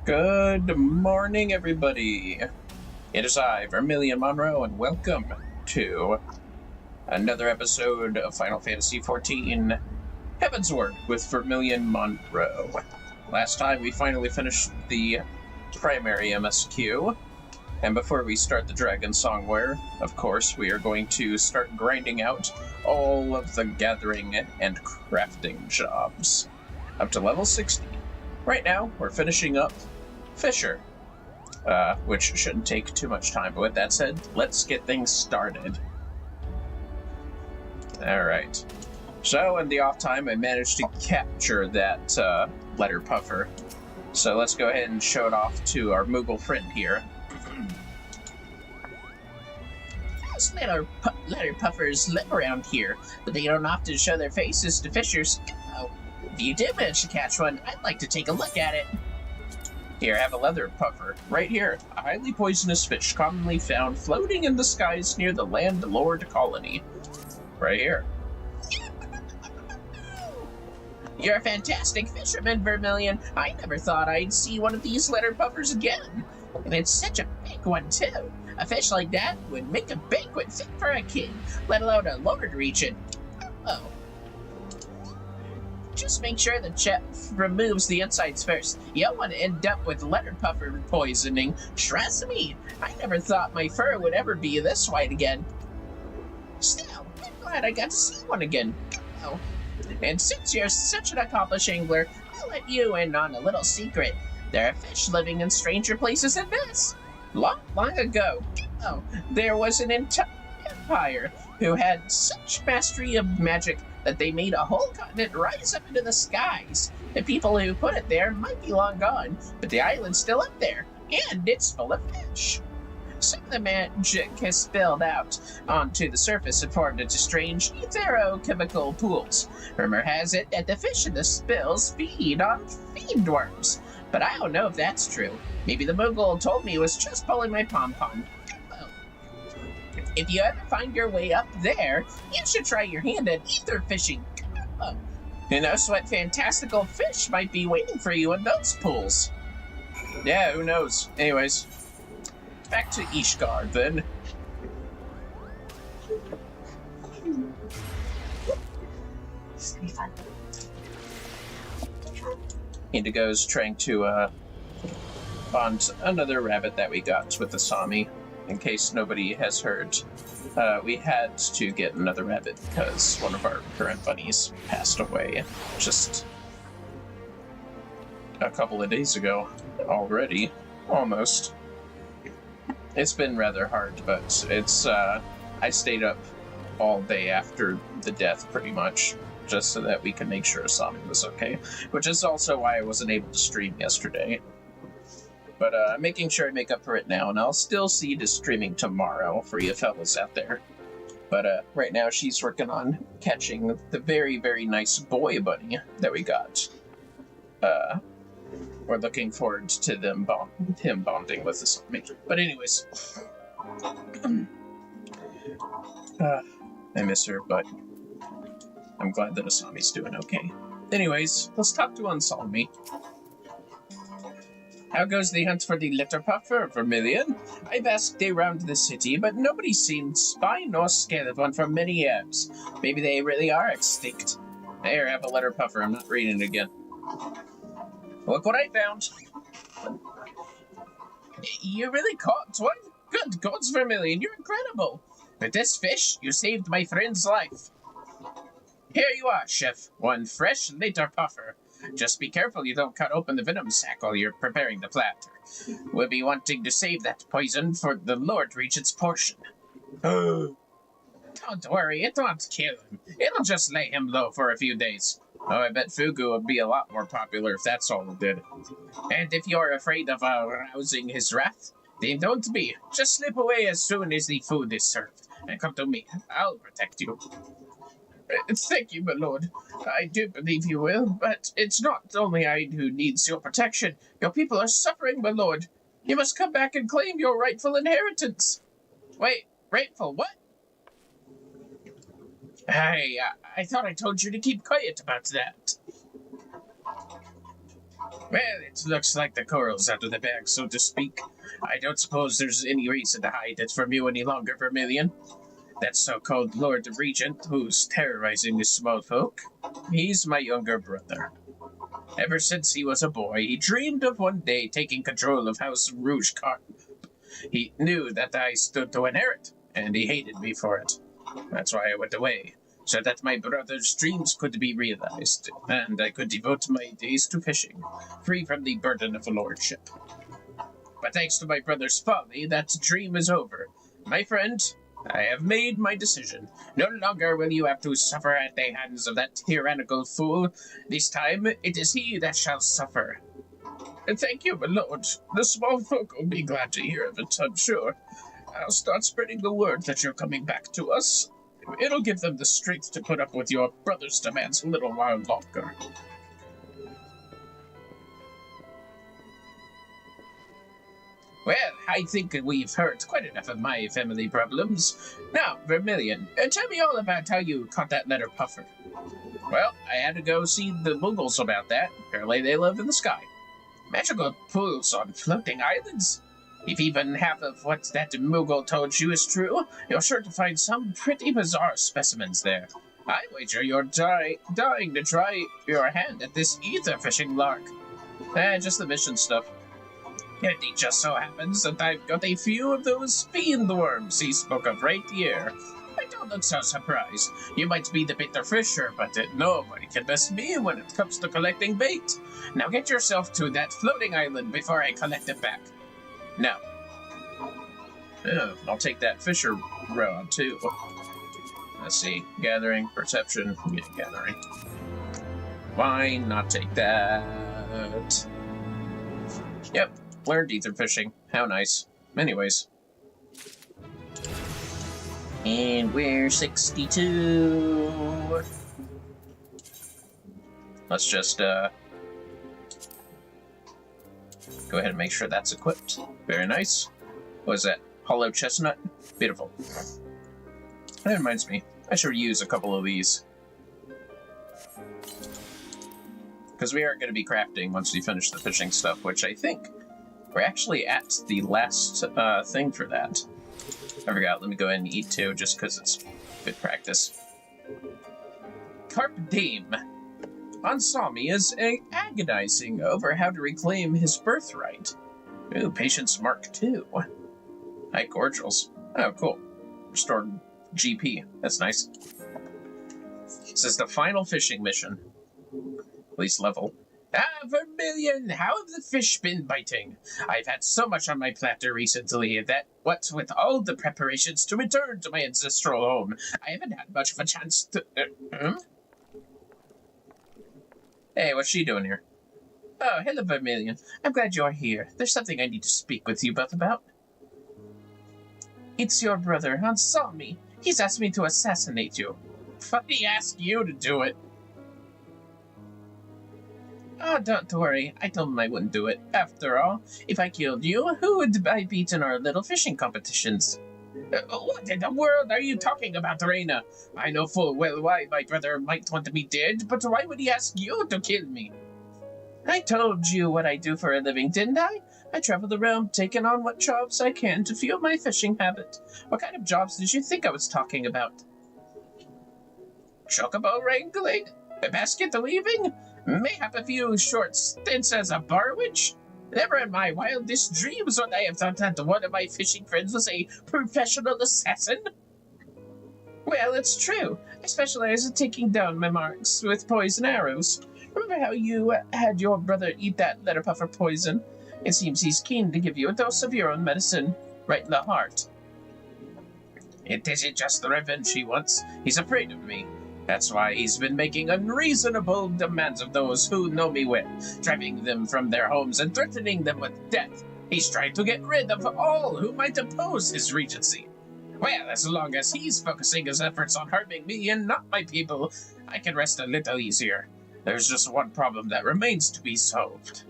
Good morning, everybody. It is I, Vermillion Monroe, and welcome to another episode of Final Fantasy XIV Heavensward with Vermillion Monroe. Last time we finally finished the primary MSQ, and before we start the Dragon Songware, of course, we are going to start grinding out all of the gathering and crafting jobs up to level 60. Right now, we're finishing up Fisher, which shouldn't take too much time, but with that said, let's get things started. Alright. So, in the off time, I managed to capture that letter puffer. So let's go ahead and show it off to our Moogle friend here. Most letter puffers live around here, but they don't often show their faces to fishers. Oh, if you did manage to catch one, I'd like to take a look at it. Here, have a leather puffer. Right here. A highly poisonous fish commonly found floating in the skies near the Landlord colony. Right here. You're a fantastic fisherman, Vermillion. I never thought I'd see one of these letter puffers again. And it's such a big one, too. A fish like that would make a banquet fit for a king, let alone a lord reach it. Oh. Just make sure the chef removes the insides first. You don't want to end up with letter puffer poisoning. Trust me, I never thought my fur would ever be this white again. Still, I'm glad I got to see one again. Oh. And since you're such an accomplished angler, I'll let you in on a little secret. There are fish living in stranger places than this. Long ago, there was an entire empire who had such mastery of magic that they made a whole continent rise up into the skies. The people who put it there might be long gone, but the island's still up there, and it's full of fish. Some of the magic has spilled out onto the surface and formed into strange etherochemical pools. Rumor has it that the fish in the spills feed on fiend worms, but I don't know if that's true. Maybe the Moogle told me it was just pulling my pom-pom. Oh. If you ever find your way up there, you should try your hand at ether fishing. Oh. Who knows what fantastical fish might be waiting for you in those pools? Yeah, who knows? Anyways, back to Ishgard, then. This is gonna be fun. Indigo's trying to bond another rabbit that we got with the Sami. In case nobody has heard, we had to get another rabbit because one of our current bunnies passed away just a couple of days ago already, almost. It's been rather hard, but it's, I stayed up all day after the death, pretty much, just so that we could make sure Asami was okay, which is also why I wasn't able to stream yesterday. But, I'm making sure I make up for it now, and I'll still see you streaming tomorrow for you fellas out there. But, right now she's working on catching the very, very nice boy bunny that we got. We're looking forward to him bonding with Asami. But anyways, I miss her, but I'm glad that Asami's doing okay. Anyways, let's talk to Ansami. How goes the hunt for the letter puffer, Vermillion? I've asked around the city, but nobody seemed spy nor scared of one for many years. Maybe they really are extinct. Here, have a letter puffer. I'm not reading it again. Look what I found. You really caught one? Good gods, Vermillion, you're incredible. With this fish, you saved my friend's life. Here you are, chef. One fresh letter puffer. Just be careful you don't cut open the venom sac while you're preparing the platter. We'll be wanting to save that poison for the Lord to reach its portion. Don't worry, it won't kill him. It'll just lay him low for a few days. Oh, I bet Fugu would be a lot more popular if that's all it did. And if you're afraid of arousing his wrath, then don't be. Just slip away as soon as the food is served, and come to me. I'll protect you. Thank you, my lord. I do believe you will, but it's not only I who needs your protection. Your people are suffering, my lord. You must come back and claim your rightful inheritance. Wait, rightful what? I thought I told you to keep quiet about that. Well, it looks like the coral's out of the bag, so to speak. I don't suppose there's any reason to hide it from you any longer, Vermillion. That so-called Lord Regent who's terrorizing the small folk, he's my younger brother. Ever since he was a boy, he dreamed of one day taking control of House Rouge Cotton. He knew that I stood to inherit, and he hated me for it. That's why I went away, so that my brother's dreams could be realized, and I could devote my days to fishing, free from the burden of lordship. But thanks to my brother's folly, that dream is over. My friend, I have made my decision. No longer will you have to suffer at the hands of that tyrannical fool. This time, it is he that shall suffer. And thank you, my lord. The small folk will be glad to hear of it, I'm sure. I'll start spreading the word that you're coming back to us. It'll give them the strength to put up with your brother's demands a little while longer. Well, I think we've heard quite enough of my family problems. Now, Vermillion, tell me all about how you caught that letter puffer. Well, I had to go see the Moogles about that. Apparently they live in the sky. Magical pools on floating islands? If even half of what that Moogle told you is true, you're sure to find some pretty bizarre specimens there. I wager you're dying to try your hand at this ether fishing lark. Just the mission stuff. And it just so happens that I've got a few of those fiend worms he spoke of right here. I don't look so surprised. You might be the bitter fisher, but nobody can best me when it comes to collecting bait. Now get yourself to that floating island before I collect it back. No. I'll take that fisher rod, too. Let's see. Gathering, perception, gathering. Why not take that? Yep. Learned ether fishing. How nice. Anyways. And we're 62. Let's just, go ahead and make sure that's equipped. Very nice. What is that? Hollow chestnut? Beautiful. That reminds me. I should use a couple of these. Because we are going to be crafting once we finish the fishing stuff, which I think we're actually at the last thing for that. I forgot. Let me go ahead and eat too, just because it's good practice. Carpe Diem. Ansami is agonizing over how to reclaim his birthright. Ooh, Patience Mark II. Hi, cordials. Oh, cool. Restored GP. That's nice. This is the final fishing mission. At least level. Vermillion, how have the fish been biting? I've had so much on my platter recently that, what with all the preparations to return to my ancestral home, I haven't had much of a chance to... Hey, what's she doing here? Oh, hello, Vermillion. I'm glad you're here. There's something I need to speak with you both about. It's your brother, Ansami. He's asked me to assassinate you. But he asked you to do it. Oh, don't worry. I told him I wouldn't do it. After all, if I killed you, who would I beat in our little fishing competitions? What in the world are you talking about, Reina? I know full well why my brother might want me dead, but why would he ask you to kill me? I told you what I do for a living, didn't I? I travel the realm, taking on what jobs I can to fuel my fishing habit. What kind of jobs did you think I was talking about? Chocobo wrangling? Basket weaving? Mayhap a few short stints as a bar witch? Never in my wildest dreams would I have thought that one of my fishing friends was a professional assassin. Well, it's true. I specialize in taking down my marks with poison arrows. Remember how you had your brother eat that letter puffer poison? It seems he's keen to give you a dose of your own medicine, right in the heart. It isn't just the revenge he wants. He's afraid of me. That's why he's been making unreasonable demands of those who know me well, driving them from their homes and threatening them with death. He's trying to get rid of all who might oppose his regency. Well, as long as he's focusing his efforts on harming me and not my people, I can rest a little easier. There's just one problem that remains to be solved.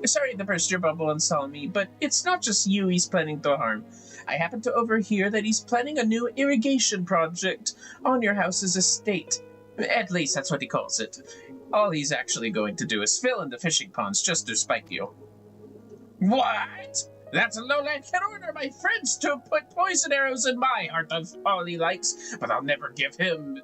Sorry to burst your bubble and sell me, but it's not just you he's planning to harm. I happen to overhear that he's planning a new irrigation project on your house's estate. At least that's what he calls it. All he's actually going to do is fill in the fishing ponds just to spite you. What? That's a lowland can order my friends to put poison arrows in my heart of all he likes, but I'll never forgive him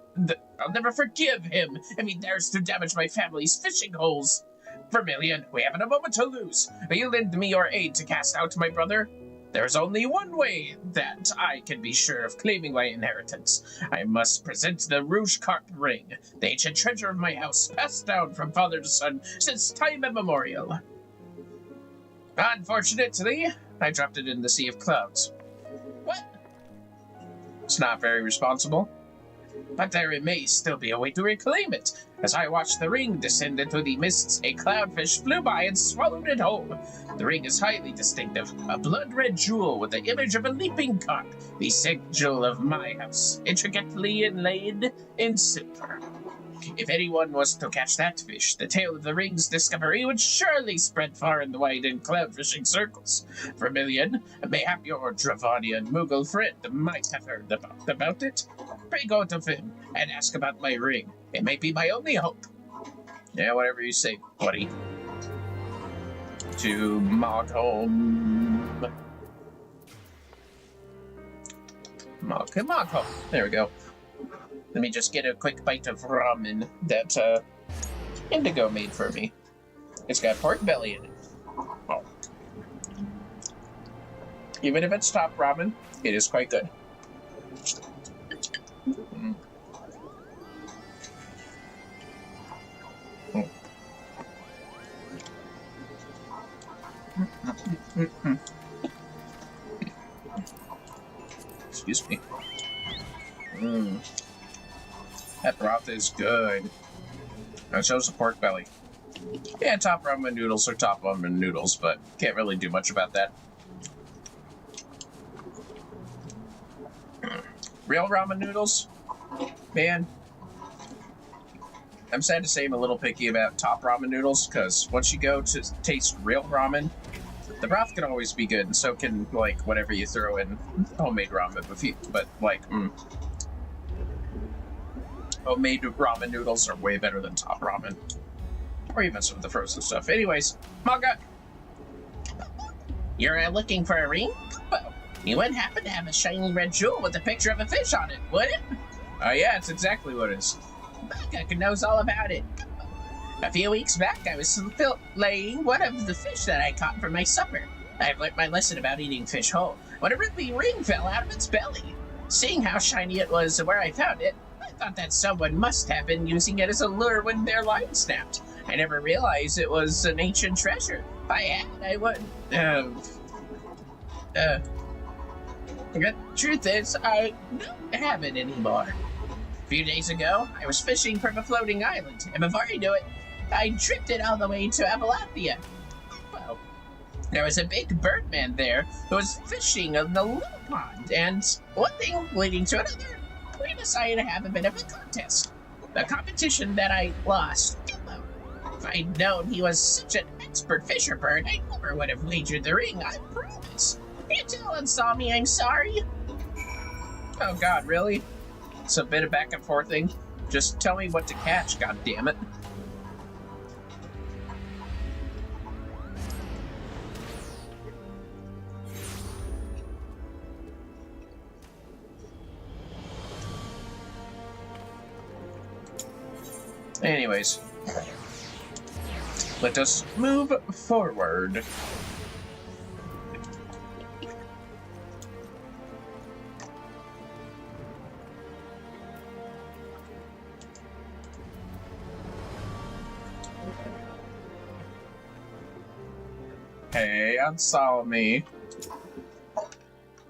if he dares to damage my family's fishing holes. Vermillion, we haven't a moment to lose. Will you lend me your aid to cast out my brother? There's only one way that I can be sure of claiming my inheritance. I must present the Rouge Carp Ring, the ancient treasure of my house, passed down from father to son since time immemorial. Unfortunately, I dropped it in the Sea of Clouds. What? It's not very responsible. But there may still be a way to reclaim it. As I watched the ring descend into the mists, a cloudfish flew by and swallowed it whole. The ring is highly distinctive, a blood-red jewel with the image of a leaping carp, the sigil of my house, intricately inlaid in silver. If anyone was to catch that fish, the tale of the ring's discovery would surely spread far and wide in cloud fishing circles. Vermillion, mayhap your Dravanian Moogle friend might have heard about it. Pray go to him and ask about my ring. It may be my only hope. Yeah, whatever you say, buddy. To Mogholm. Mogholm. There we go. Let me just get a quick bite of ramen that Indigo made for me. It's got pork belly in it. Oh. Even if it's top ramen, it is quite good. Mm. Mm. Excuse me. That broth is good. It shows the pork belly. Yeah, top ramen noodles are top ramen noodles, but can't really do much about that. Real ramen noodles? Man. I'm sad to say I'm a little picky about top ramen noodles, because once you go to taste real ramen, the broth can always be good, and so can, like, whatever you throw in homemade ramen. Homemade ramen noodles are way better than top ramen. Or even some of the frozen stuff. Anyways, Maga! You're looking for a ring? Well, you wouldn't happen to have a shiny red jewel with a picture of a fish on it, would it? Yeah, it's exactly what it is. Maga knows all about it. A few weeks back, I was filleting one of the fish that I caught for my supper. I've learned my lesson about eating fish whole when a ruby ring fell out of its belly. Seeing how shiny it was and where I found it, I thought that someone must have been using it as a lure when their line snapped. I never realized it was an ancient treasure. If I had, I would... The truth is, I don't have it anymore. A few days ago, I was fishing from a floating island, and before I knew it, I tripped it all the way to Avalathia. Well, there was a big birdman there who was fishing in the little pond, and one thing leading to another, we decided to have a bit of a contest. A competition that I lost. If I'd known he was such an expert fisher bird, I never would have wagered the ring, I promise. You tell and saw me, I'm sorry. Oh god, really? It's a bit of back and forth thing. Just tell me what to catch, god damn it. Anyways, let us move forward. Hey, Salome.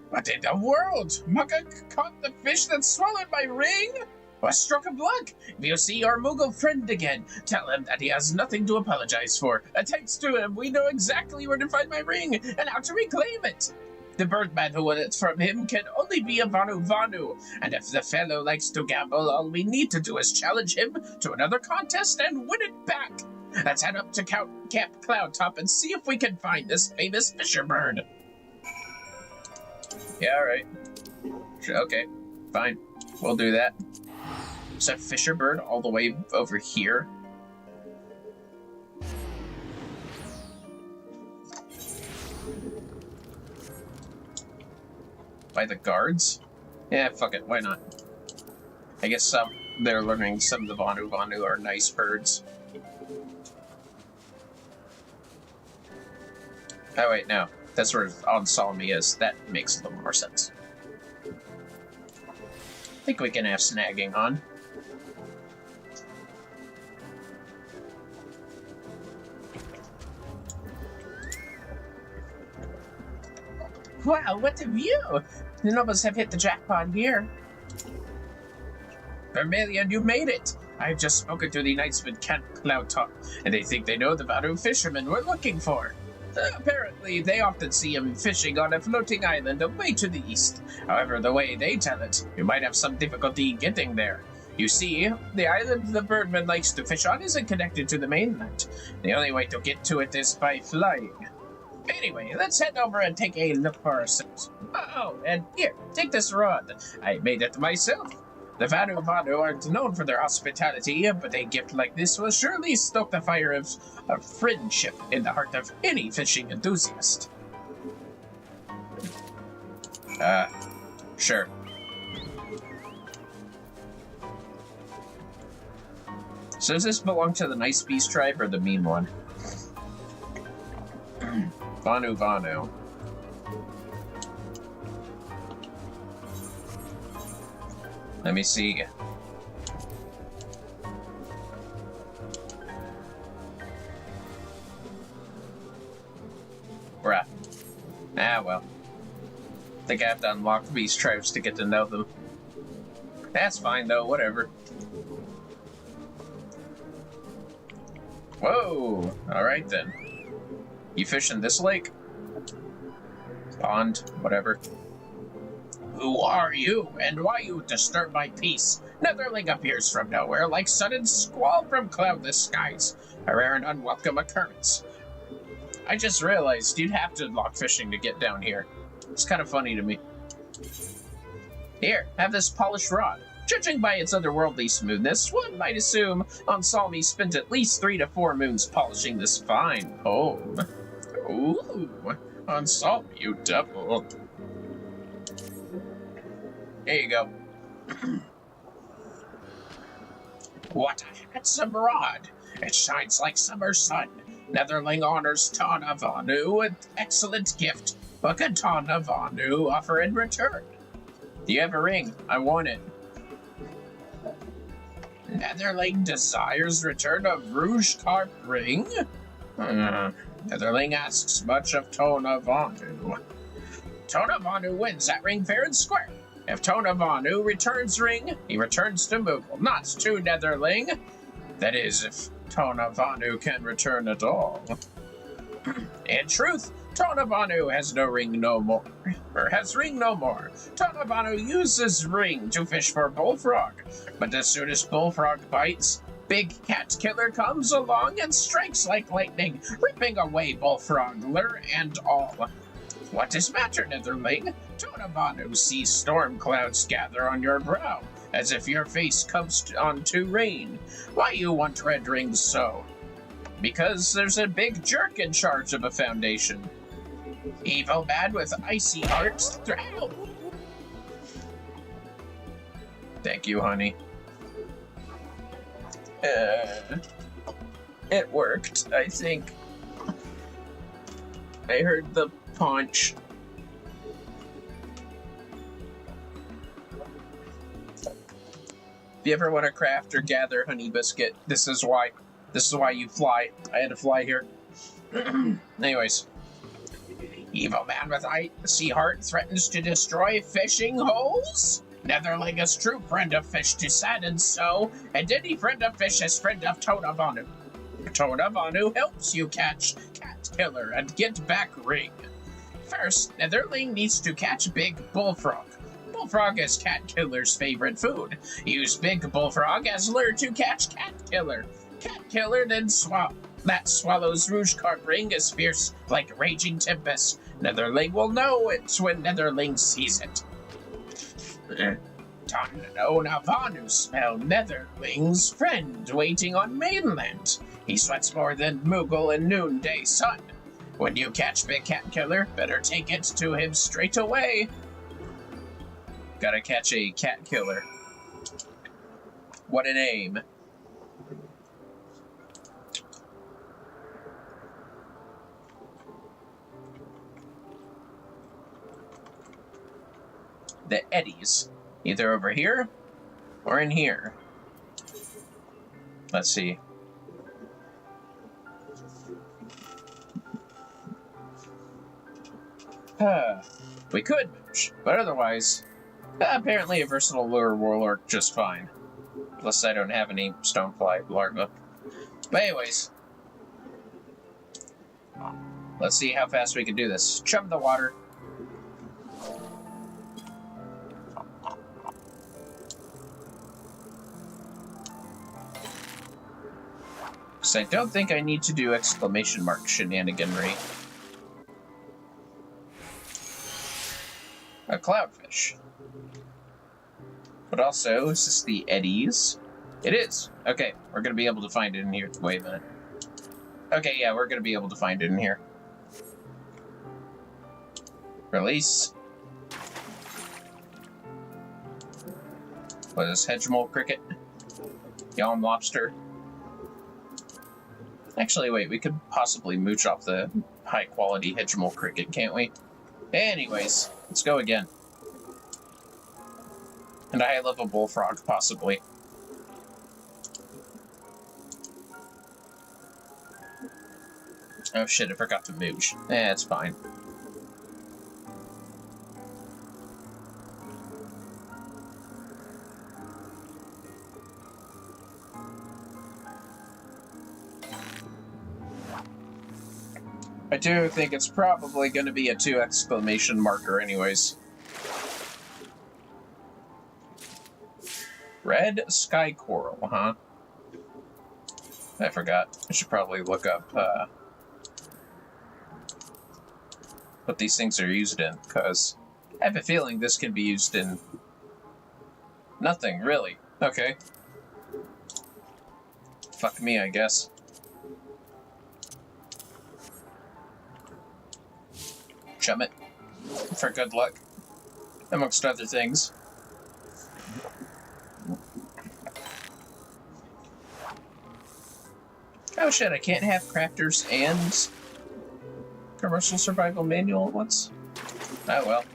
What in the world? Mugga caught the fish that swallowed my ring? A stroke of luck! If you see your Moogle friend again, tell him that he has nothing to apologize for. Thanks to him, we know exactly where to find my ring and how to reclaim it. The birdman who won it from him can only be a Vanu, and if the fellow likes to gamble, all we need to do is challenge him to another contest and win it back. Let's head up to Camp Cloudtop and see if we can find this famous fisher bird. Yeah, alright. Okay, fine. We'll do that. Is that fisher bird all the way over here? by the guards? Yeah, fuck it, why not? I guess they're learning some of the Vanu are nice birds. Oh wait, no. That's where on Salmi is. That makes a little more sense. I think we can have snagging on. Wow, what a view! The nobles have hit the jackpot here. Vermillion, you made it! I've just spoken to the Knights with Cloud Top, and they think they know the Vanu fishermen we're looking for. Apparently, they often see him fishing on a floating island away to the east. However, the way they tell it, you might have some difficulty getting there. You see, the island the birdman likes to fish on isn't connected to the mainland. The only way to get to it is by flying. Anyway, let's head over and take a look for ourselves. Oh, and here, take this rod. I made it myself. The Vanu aren't known for their hospitality, but a gift like this will surely stoke the fire of friendship in the heart of any fishing enthusiast. Sure. So does this belong to the nice beast tribe or the mean one? Vanu. Let me see. Bruh. Ah, well. I think I have to unlock these tribes to get to know them. That's fine, though. Whatever. Whoa! Alright, then. You fish in this lake? Pond? Whatever. Who are you, and why you disturb my peace? Netherling appears from nowhere like sudden squall from cloudless skies. A rare and unwelcome occurrence. I just realized you'd have to unlock fishing to get down here. It's kind of funny to me. Here, have this polished rod. Judging by its otherworldly smoothness, one might assume Ansalmi spent at least 3 to 4 moons polishing this fine comb. Ooh, Ansalmi, you devil. There you go. What a handsome rod! It shines like summer sun. Netherling honors Tana Vanu with excellent gift. What could Tana Vanu offer in return? Do you have a ring? I want it. Netherling desires return of Rouge Carp ring? Netherling asks much of Tona Vanu. Tona Vanu wins that ring fair and square. If Tona Vanu returns ring, he returns to Moogle, not to Netherling. That is, if Tona Vanu can return at all. In truth, Tona Vanu has no ring no more. Tona Vanu uses ring to fish for bullfrog, but as soon as bullfrog bites, Big Cat Killer comes along and strikes like lightning, ripping away bullfrog lure and all. What is matter, Netherling? Tona Vanu sees storm clouds gather on your brow, as if your face comes on to rain. Why you want red rings so? Because there's a big jerk in charge of a foundation. Evil bad with icy hearts. Thank you, honey. It worked, I think. I heard the punch. If you ever want to craft or gather honey biscuit, this is why. This is why you fly. I had to fly here. Anyways. Evil man with icy heart threatens to destroy fishing holes? Netherling is true friend of fish to sadden so, and any friend of fish is friend of Tona Vanu. Tona Vanu helps you catch Cat Killer and get back ring. First, Netherling needs to catch Big Bullfrog. Bullfrog is Cat Killer's favorite food. Use Big Bullfrog as lure to catch Cat Killer. Cat Killer then swallows Rouge Carp ring as fierce like raging tempest. Netherling will know it when Netherling sees it. Tona Vanu smell Netherling's friend waiting on mainland. He sweats more than Moogle in noonday sun. When you catch Big Cat Killer, better take it to him straight away. Gotta catch a cat killer. What a name. The eddies. Either over here or in here. Let's see. We could mooch, but otherwise, apparently a versatile lure will work just fine. Plus I don't have any stonefly larvae. But anyways, let's see how fast we can do this. Chum the water. So I don't think I need to do exclamation mark shenaniganry. A cloudfish. But also, is this the eddies? It is. Okay, we're going to be able to find it in here. Wait a minute. Okay, yeah, we're going to be able to find it in here. Release. What is this, hedgemole cricket? Yelm lobster. Actually, wait, we could possibly mooch off the high-quality hedgemole cricket, can't we? Anyways, let's go again. And a high-level bullfrog, possibly. Oh shit, I forgot to mooch. It's fine. I do think it's probably going to be a 2 exclamation marker anyways. Red sky coral, huh? I forgot. I should probably look up what these things are used in, because I have a feeling this can be used in nothing, really. Okay. Fuck me, I guess. Chum it. For good luck. Amongst other things. Oh shit, I can't have crafters and commercial survival manual at once? Oh well.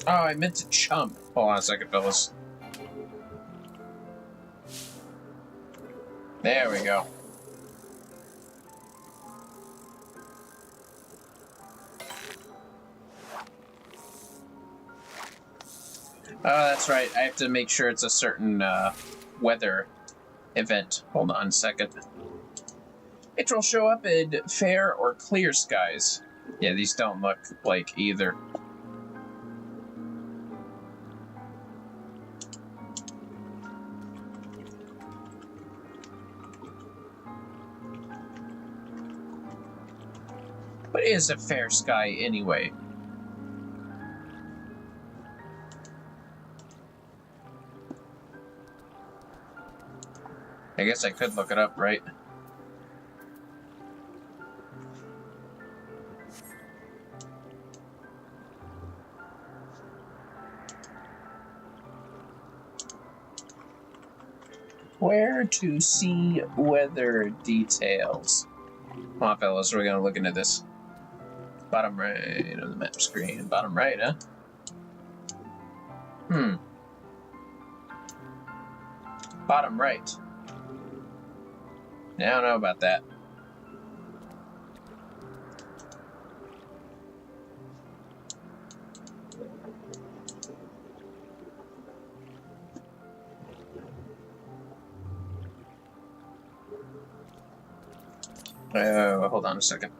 Oh, I meant to chum. Hold on a second, fellas. There we go. Oh, that's right. I have to make sure it's a certain weather event. Hold on a second. It will show up in fair or clear skies. Yeah, these don't look like either. What is a fair sky anyway? I guess I could look it up, right? Where to see weather details? Come on, fellas, we're gonna look into this. Bottom right of the map screen. Bottom right, huh? Bottom right. I don't know about that. Hold on a second.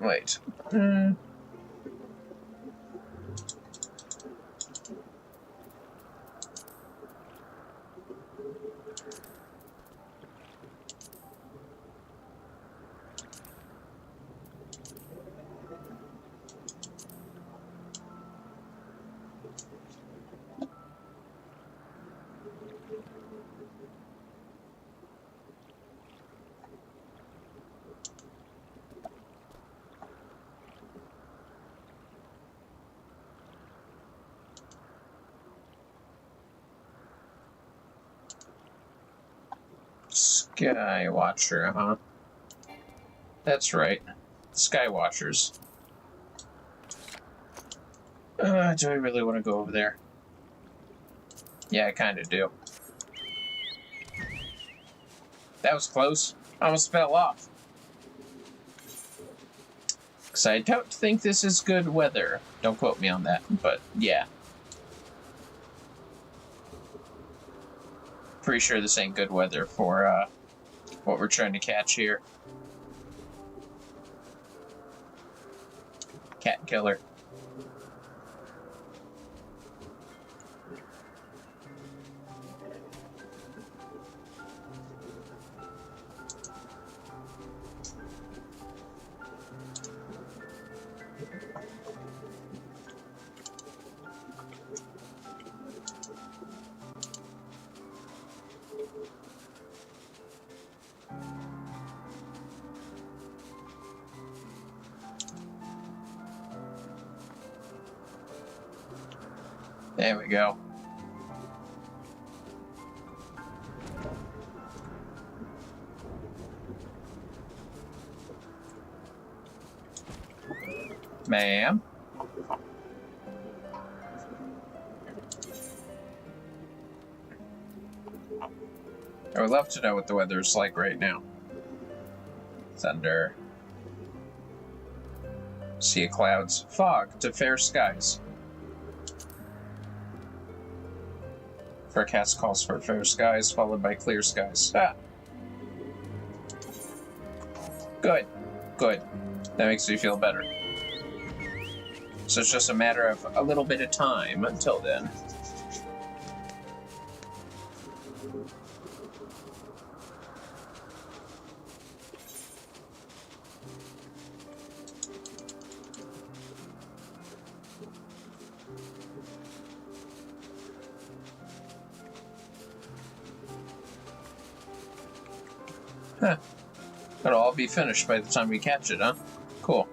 Wait. Sky Watcher, huh? That's right. Sky Watchers. Do I really want to go over there? Yeah, I kind of do. That was close. Almost fell off. Because I don't think this is good weather. Don't quote me on that, but yeah. Pretty sure this ain't good weather for what we're trying to catch here. Cat killer. There we go. Ma'am? I would love to know what the weather is like right now. Thunder. Sea of clouds. Fog to fair skies. Forecast calls for fair skies, followed by clear skies. Ah! Good. Good. That makes me feel better. So it's just a matter of a little bit of time until then. Huh. It'll all be finished by the time we catch it, huh? Cool.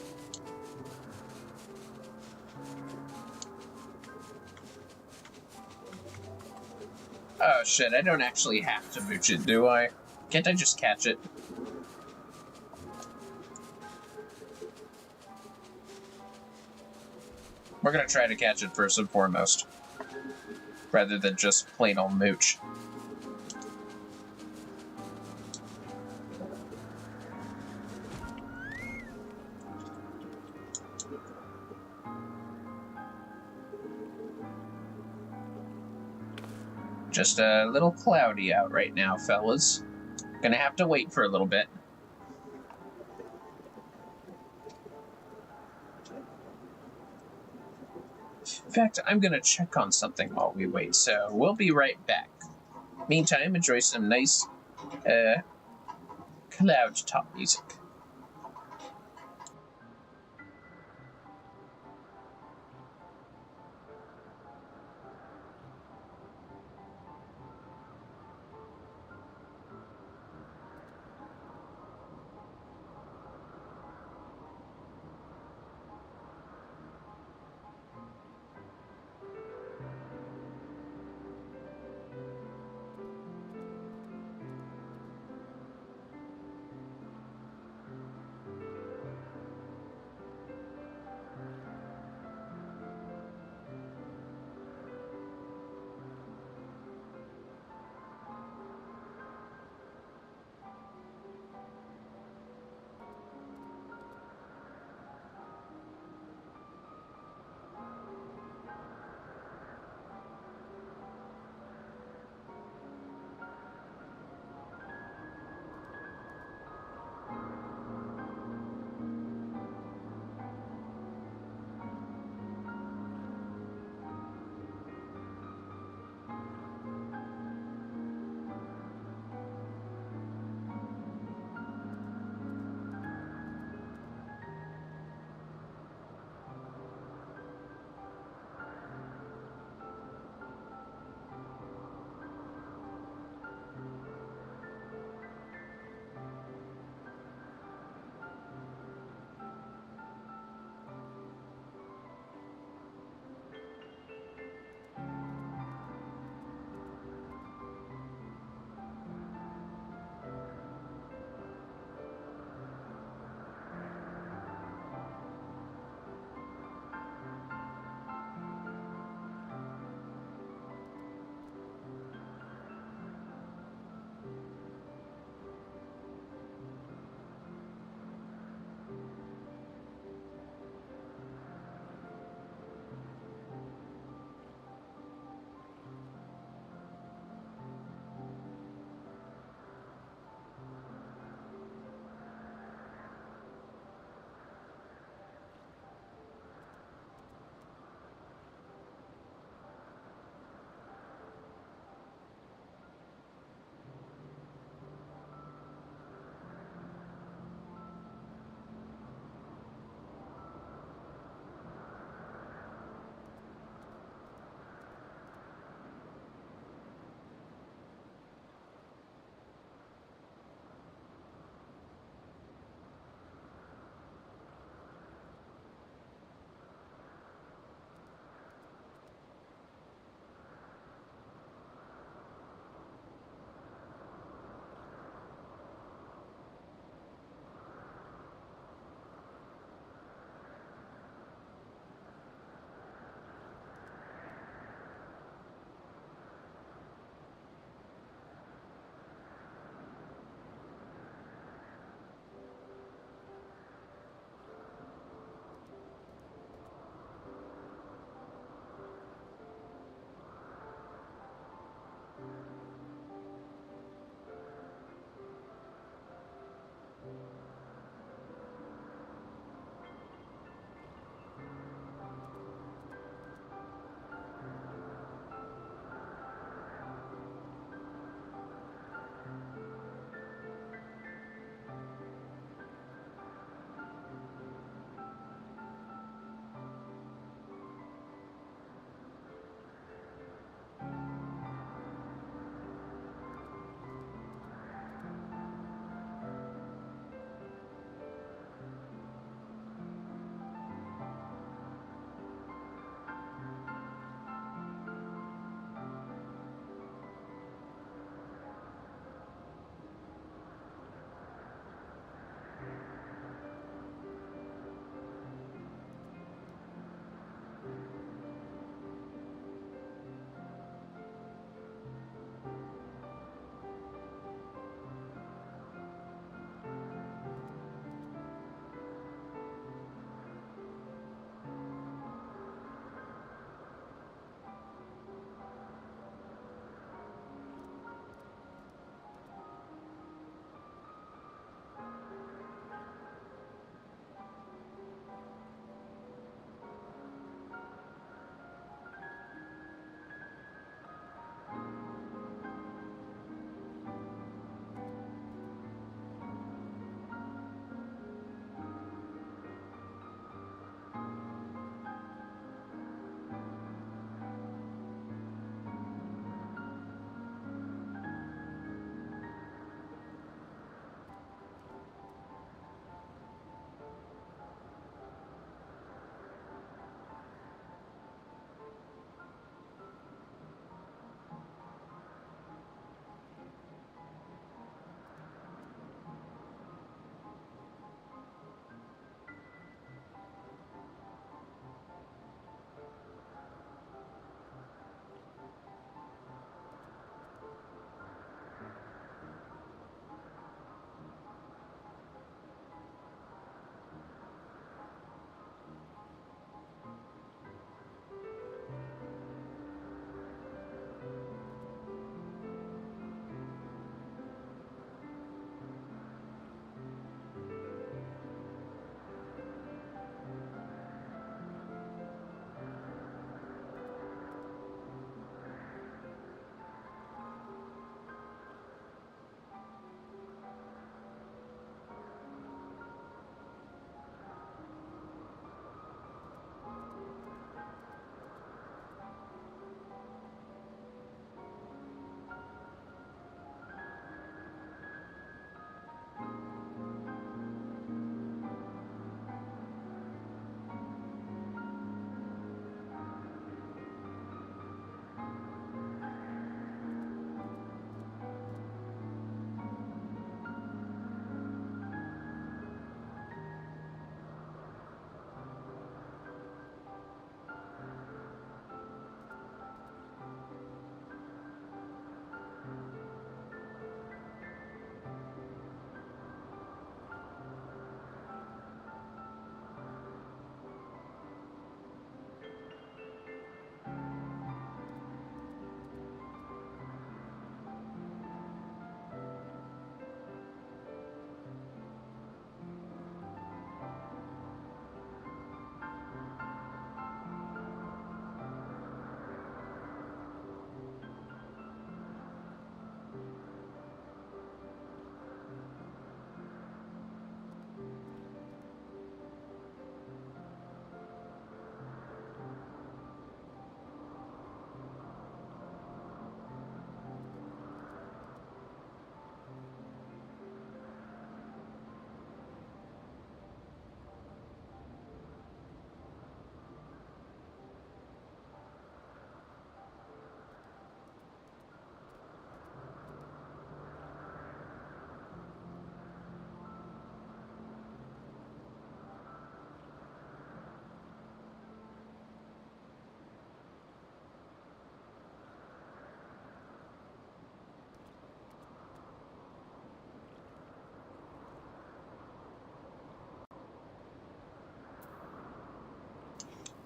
Oh shit, I don't actually have to mooch it, do I? Can't I just catch it? We're gonna try to catch it first and foremost, rather than just plain old mooch. Just a little cloudy out right now, fellas. Gonna have to wait for a little bit. In fact, I'm gonna check on something while we wait, so we'll be right back. Meantime, enjoy some nice, cloud top music.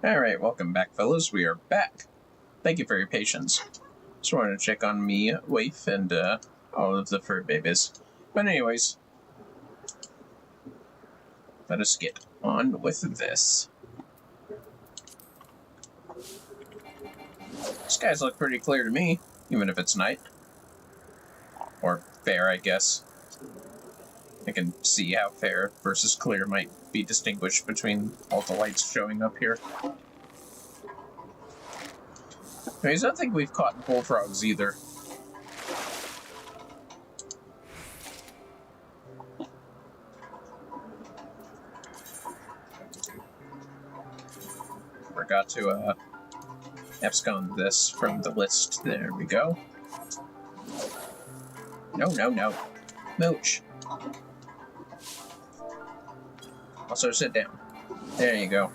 Alright, welcome back, fellas. We are back. Thank you for your patience. Just wanted to check on me, wife, and all of the fur babies. But anyways, let us get on with this. Skies look pretty clear to me, even if it's night. Or fair, I guess. I can see how fair versus clear might be distinguished between all the lights showing up here. Anyways, I don't think we've caught bullfrogs either. Forgot to abscond this from the list. There we go. No, no, no. Mooch. Also, sit down. There you go.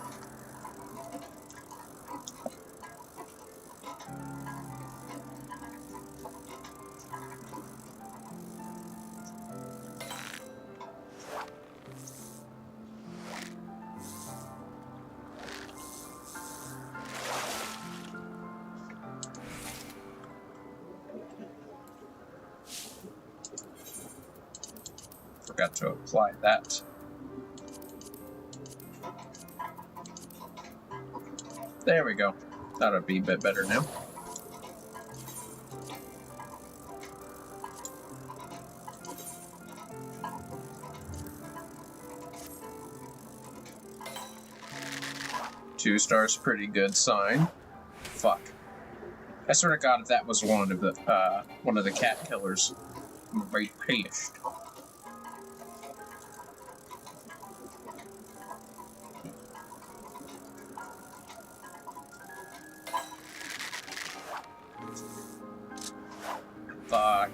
Forgot to apply that. There we go. That'll be a bit better now. Two stars, pretty good sign. Fuck. I sort of got if that was one of the cat killers. I'm very pissed. Fuck.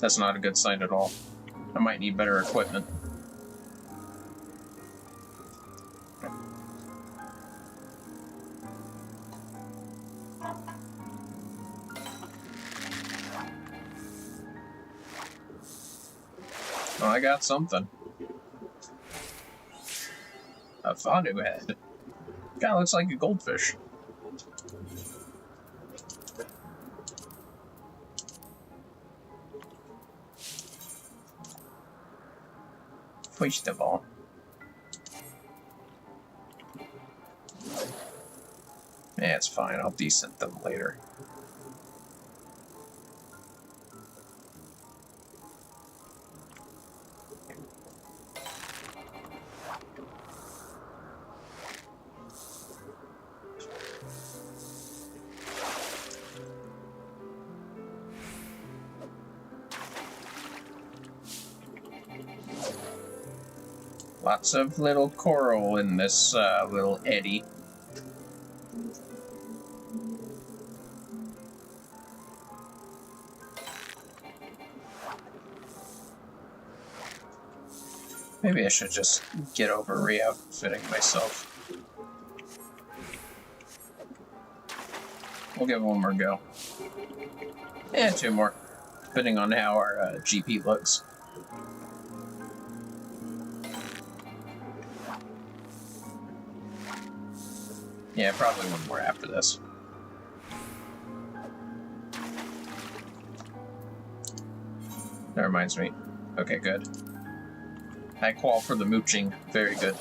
That's not a good sign at all. I might need better equipment. Oh, I got something. A fondue head. Kinda looks like a goldfish. First of all, yeah, it's fine. I'll descent them later. Lots of little coral in this little eddy. Maybe I should just get over re-outfitting myself. We'll give one more go. And two more, depending on how our GP looks. Yeah, probably one more after this. That reminds me. Okay, good. High qual for the mooching. Very good.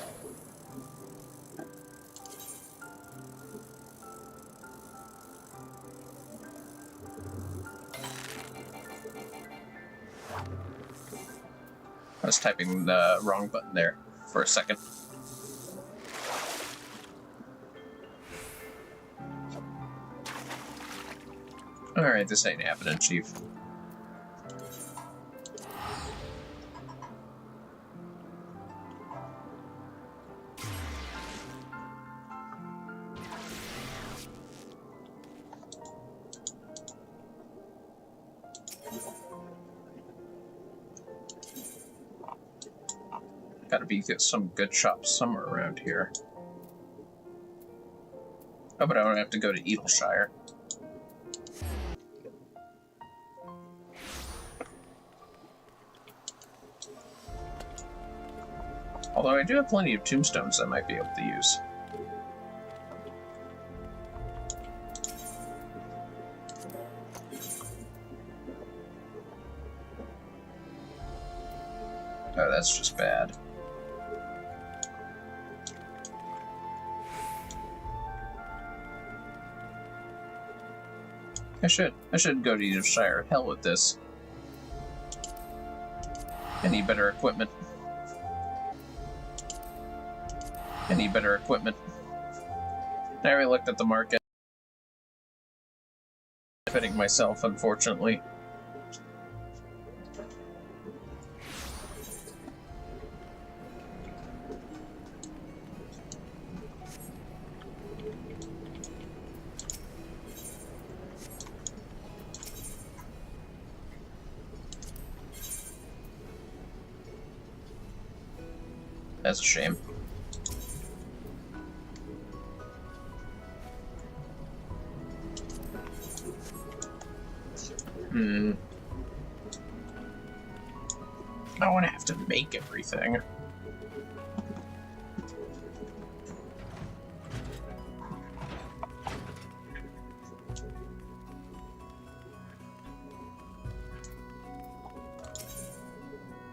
I was typing the wrong button there for a second. Alright, this ain't happening, Chief. Gotta be some good shops somewhere around here. Oh, but I don't have to go to Edelshire. Although I do have plenty of tombstones I might be able to use. Oh, that's just bad. I should go to Yorkshire. Hell with this. I need better equipment. I need better equipment. I already looked at the market. Fitting myself, unfortunately. That's a shame. I want to have to make everything.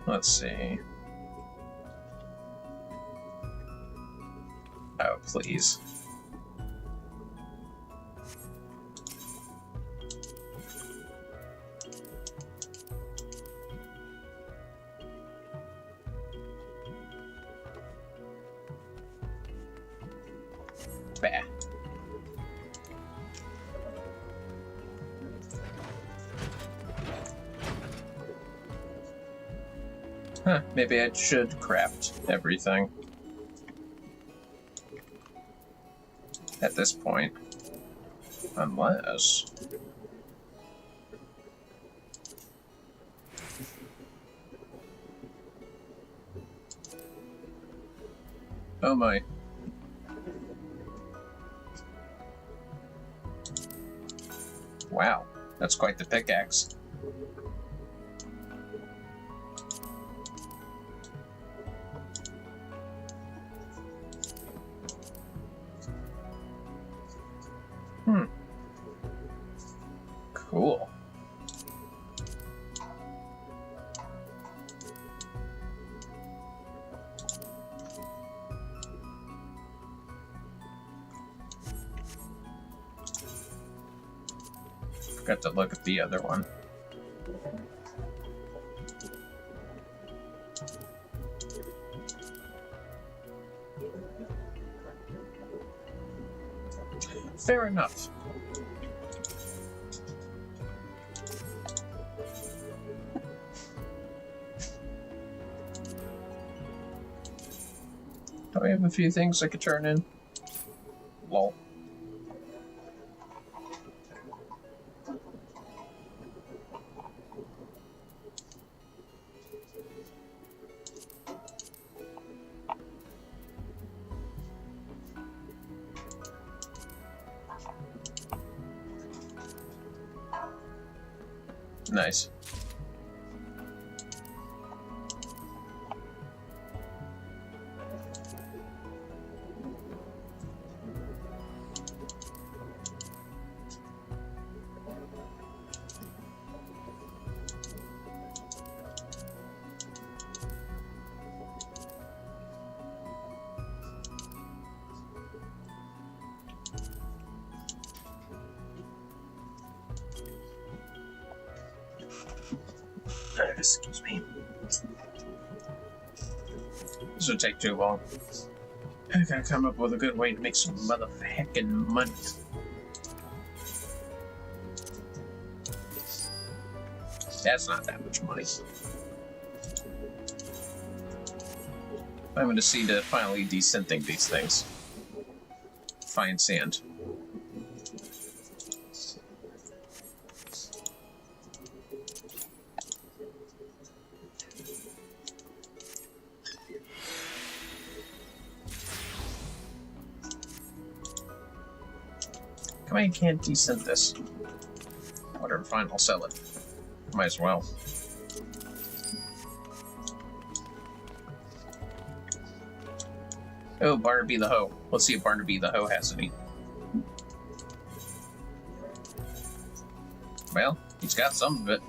Let's see. Oh, please. Bah. Huh, maybe I should craft everything. At this point. Unless... Oh my. Wow, that's quite the pickaxe. Cool. Forgot to look at the other one. Fair enough. Do we have a few things I could turn in? Lol. Nice. Excuse me. This would take too long. I gotta come up with a good way to make some motherfucking money. That's not that much money. I'm gonna see to finally descenting these things. Fine sand. I can't descent this. Whatever, fine, I'll sell it. Might as well. Oh, Barnaby the Hoe. Let's see if Barnaby the Hoe has any. Well, he's got some of it.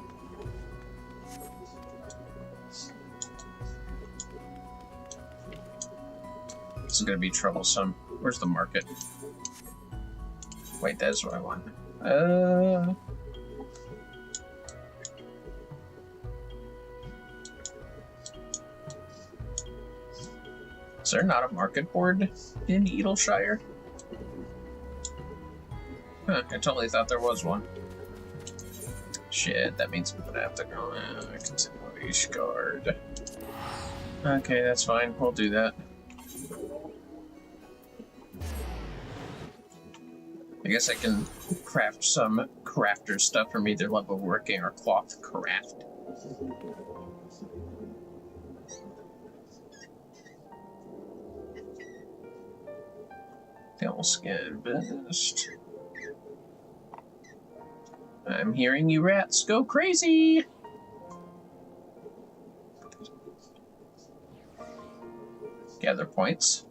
This is gonna be troublesome. Where's the market? Wait, that's what I want. Is there not a market board in Edelshire? Huh, I totally thought there was one. Shit, that means I'm gonna have to go Guard. Okay, that's fine. We'll do that. I guess I can craft some crafter stuff from either love of working or cloth craft. They'll scan best. I'm hearing you rats go crazy! Gather points.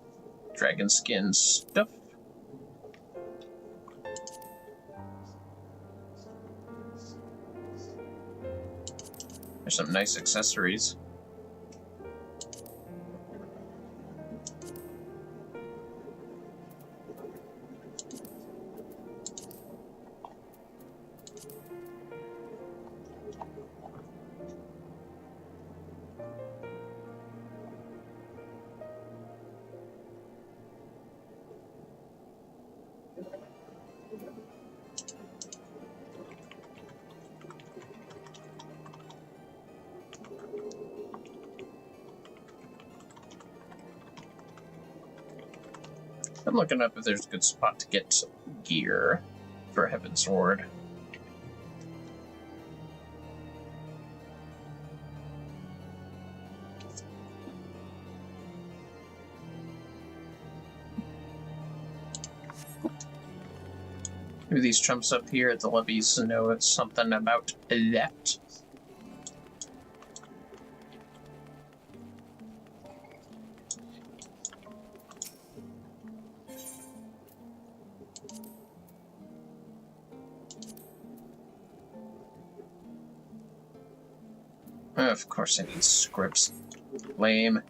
Dragon skin stuff. There's some nice accessories. I'm looking up if there's a good spot to get gear for Heavensward. Maybe these chumps up here at the levees know something about that. Of course I need scripts. Lame.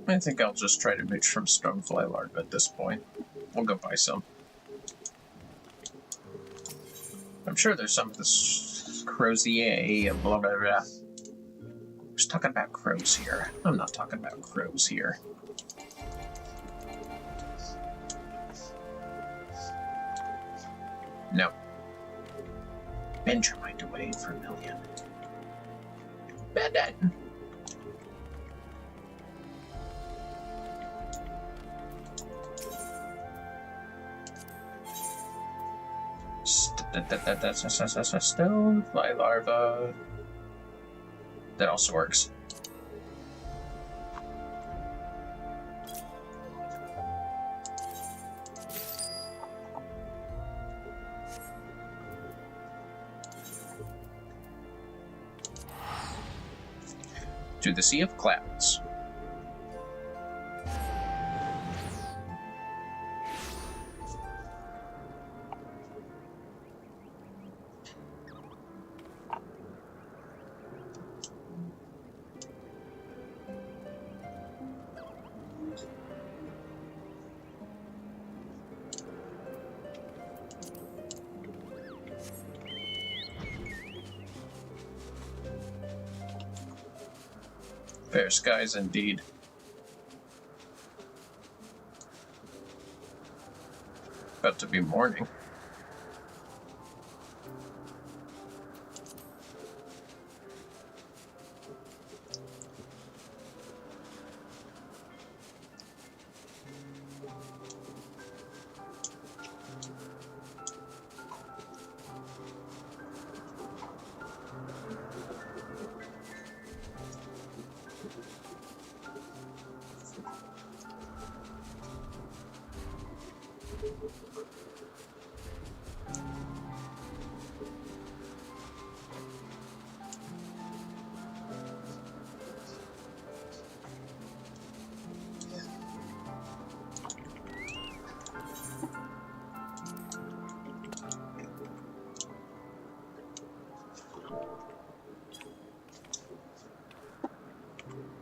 I think I'll just try to mooch from Stonefly Larva at this point. We'll go buy some. I'm sure there's some of this Crozier, blah blah blah. Who's talking about crows here? I'm not talking about crows here. No. Bend your mind away, Vermillion. Bend it! Stonefly larva. That also works. To the Sea of Clouds. Fair skies indeed. About to be morning.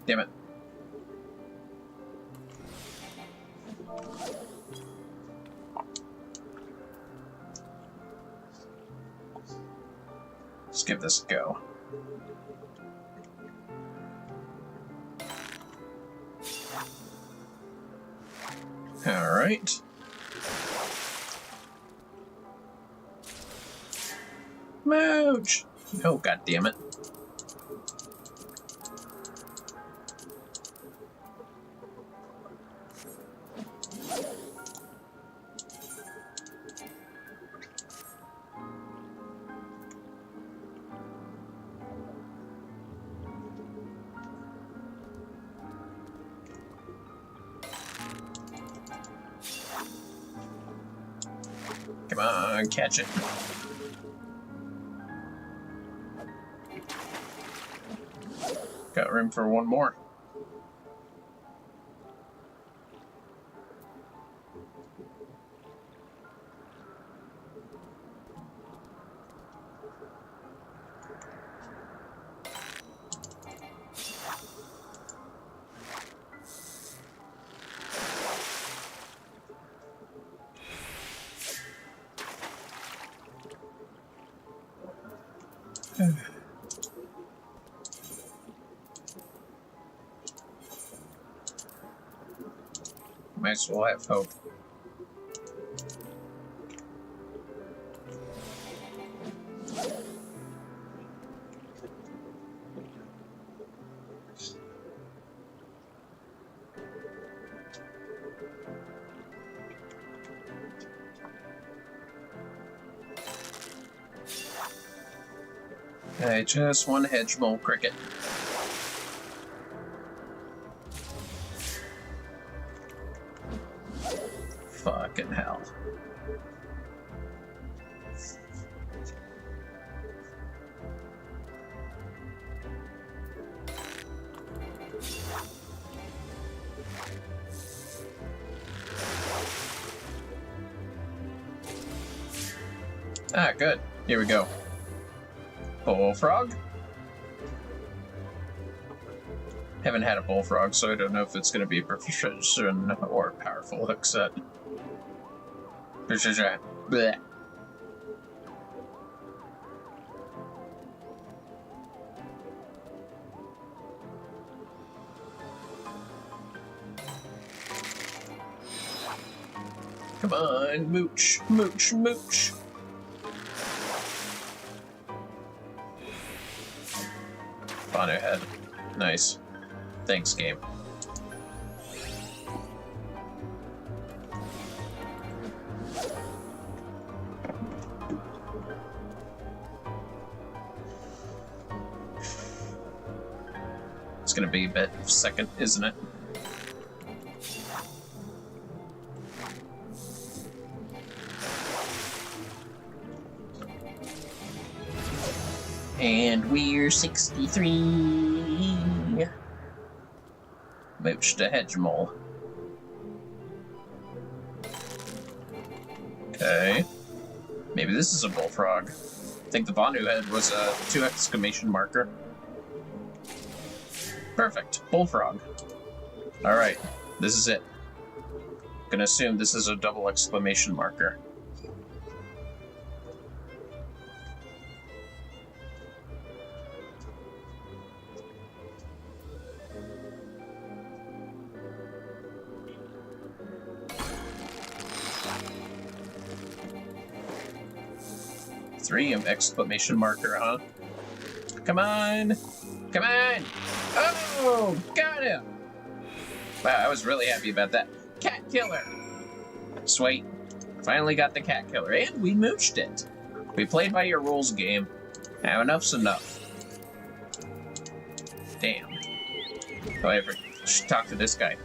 Damn it. Let's give this a go. All right. Mooch! Oh, god damn it. Come on, catch it. Got room for one more. Might as well have hope. Okay, just one hedge mole cricket. Fucking hell. Ah, good. Here we go. Bullfrog? Haven't had a bullfrog, so I don't know if it's going to be a precision or powerful hook set. Precision. Blech. Come on, mooch, mooch, mooch. Bonner head. Nice. Thanks, game. It's gonna be a bit second, isn't it? And we're 63. Mooch to hedge mole. Okay. Maybe this is a bullfrog. I think the Vanu head was a 2 exclamation marker. Perfect. Bullfrog. Alright. This is it. Gonna assume this is a double exclamation marker. Exclamation marker, huh? Come on! Come on! Oh! Got him! Wow, I was really happy about that. Cat killer! Sweet. Finally got the cat killer, and we mooched it. We played by your rules, game. Now enough's enough. Damn. Oh, I should talk to this guy.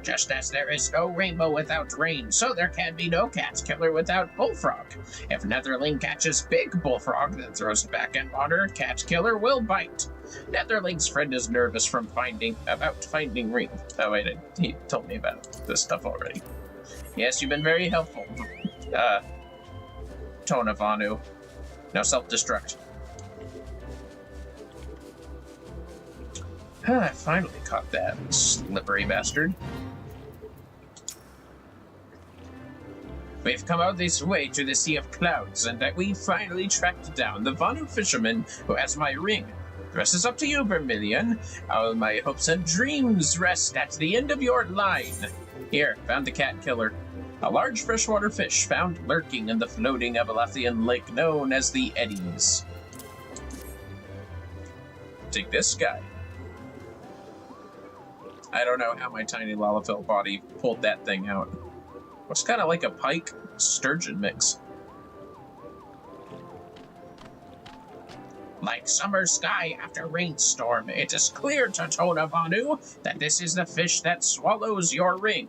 Just as there is no rainbow without rain, so there can be no cat killer without bullfrog. If Netherling catches big bullfrog, then throws it back in water, cat killer will bite. Netherling's friend is nervous from finding ring. Oh wait, he told me about this stuff already. Yes, you've been very helpful. Tonavanu. Now self-destruct. I finally caught that slippery bastard. We've come out this way to the Sea of Clouds, and that we finally tracked down the Vanu fisherman who has my ring. The rest is up to you, Vermillion. All my hopes and dreams rest at the end of your line. Here, found the cat killer. A large freshwater fish found lurking in the floating Abelathian lake known as the Eddies. Take this guy. I don't know how my tiny Lalafell body pulled that thing out. It's kind of like a pike sturgeon mix. Like summer sky after rainstorm, it is clear to Tona Vanu that this is the fish that swallows your ring.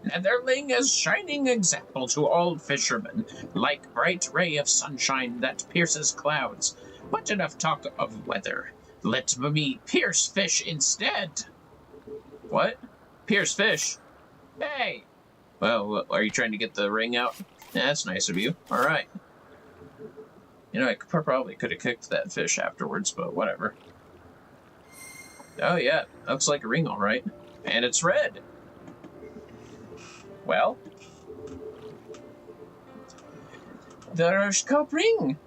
Netherling is shining example to all fishermen, like bright ray of sunshine that pierces clouds. But enough talk of weather. Let me pierce fish instead. What? Pierce fish? Hey! Well, are you trying to get the ring out? Yeah, that's nice of you. Alright. You know, I probably could have cooked that fish afterwards, but whatever. Oh yeah, looks like a ring alright. And it's red! Well? The Rushcup ring!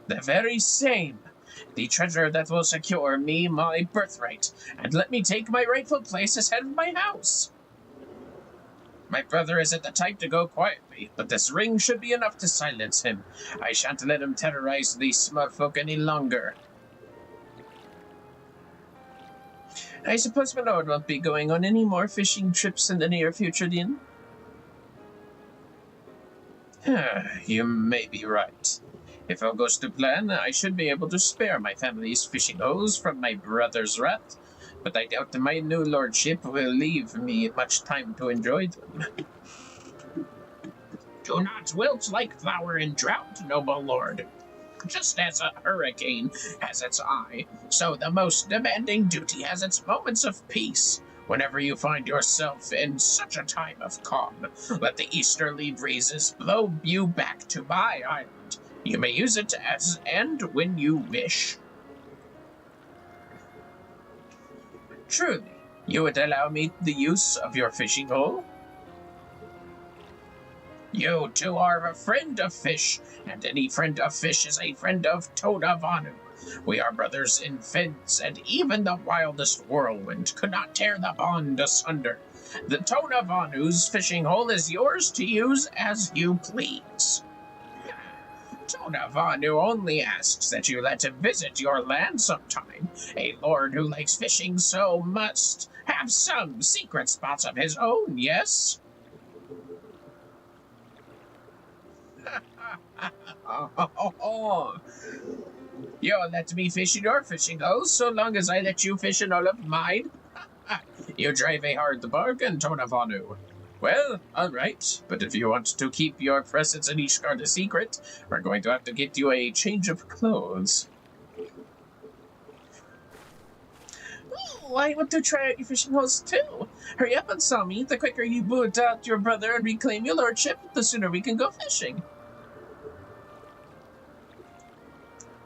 The very same. The treasure that will secure me my birthright, and let me take my rightful place as head of my house. My brother isn't the type to go quietly, but this ring should be enough to silence him. I shan't let him terrorize these small folk any longer. I suppose my lord won't be going on any more fishing trips in the near future, then? You may be right. If all goes to plan, I should be able to spare my family's fishing holes from my brother's wrath, but I doubt my new lordship will leave me much time to enjoy them. Do not wilt like flower in drought, noble lord. Just as a hurricane has its eye, so the most demanding duty has its moments of peace. Whenever you find yourself in such a time of calm, let the easterly breezes blow you back to my island. You may use it as and when you wish. Truly, you would allow me the use of your fishing hole? You two are a friend of fish, and any friend of fish is a friend of Tona Vanu. We are brothers in fence, and even the wildest whirlwind could not tear the bond asunder. The Tona Vanu's fishing hole is yours to use as you please. Tona Vanu only asks that you let him visit your land sometime. A lord who likes fishing so must have some secret spots of his own, yes? You'll let me fish in your fishing holes so long as I let you fish in all of mine? You drive a hard bargain, Tona Vanu. Well, all right, but if you want to keep your presence in Ishgard a secret, we're going to have to get you a change of clothes. Oh, I want to try out your fishing holes too. Hurry up and sell me. The quicker you boot out your brother and reclaim your lordship, the sooner we can go fishing.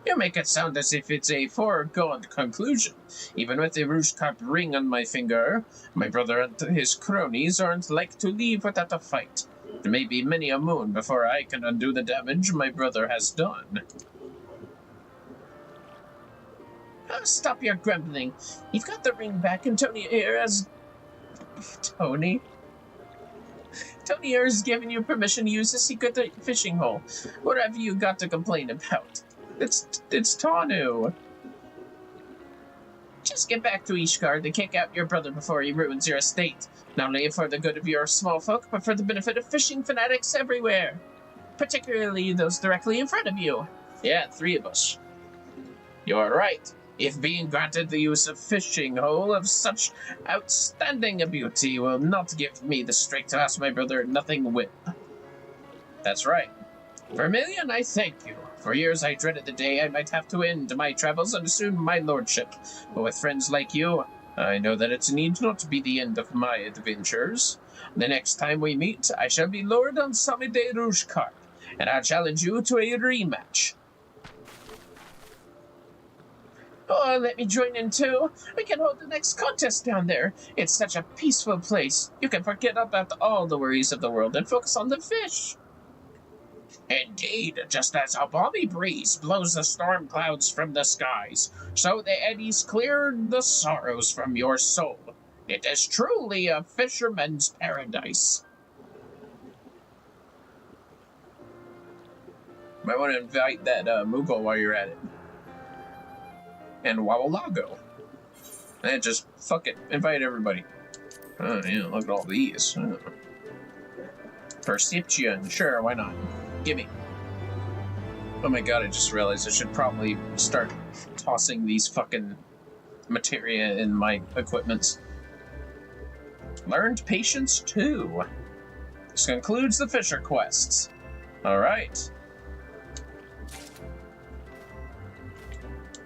You make it sound as if it's a foregone conclusion. Even with the Rushcup ring on my finger, my brother and his cronies aren't like to leave without a fight. It may be many a moon before I can undo the damage my brother has done. Oh, stop your grumbling. You've got the ring back, and Tony here has... Tony here has given you permission to use a secret fishing hole. What have you got to complain about? It's Tanu. Just get back to Ishgard and kick out your brother before he ruins your estate. Not only for the good of your small folk, but for the benefit of fishing fanatics everywhere. Particularly those directly in front of you. Yeah, 3 of us. You're right. If being granted the use of fishing hole of such outstanding a beauty will not give me the strength to ask my brother, nothing will. That's right. Vermillion, I thank you. For years I dreaded the day I might have to end my travels and assume my lordship. But with friends like you, I know that it need not be the end of my adventures. The next time we meet, I shall be Lord on Summit de Rushcup, and I'll challenge you to a rematch. Oh, let me join in too. We can hold the next contest down there. It's such a peaceful place. You can forget about all the worries of the world and focus on the fish. Indeed, just as a balmy breeze blows the storm clouds from the skies, so the eddies clear the sorrows from your soul. It is truly a fisherman's paradise. Might want to invite that Moogle while you're at it. And Wawalago. And just fuck it, invite everybody. Oh yeah, look at all these. Oh. Perception, sure, why not? Gimme. Oh my god, I just realized I should probably start tossing these fucking materia in my equipments. Learned Patience 2. This concludes the Fisher quests. Alright.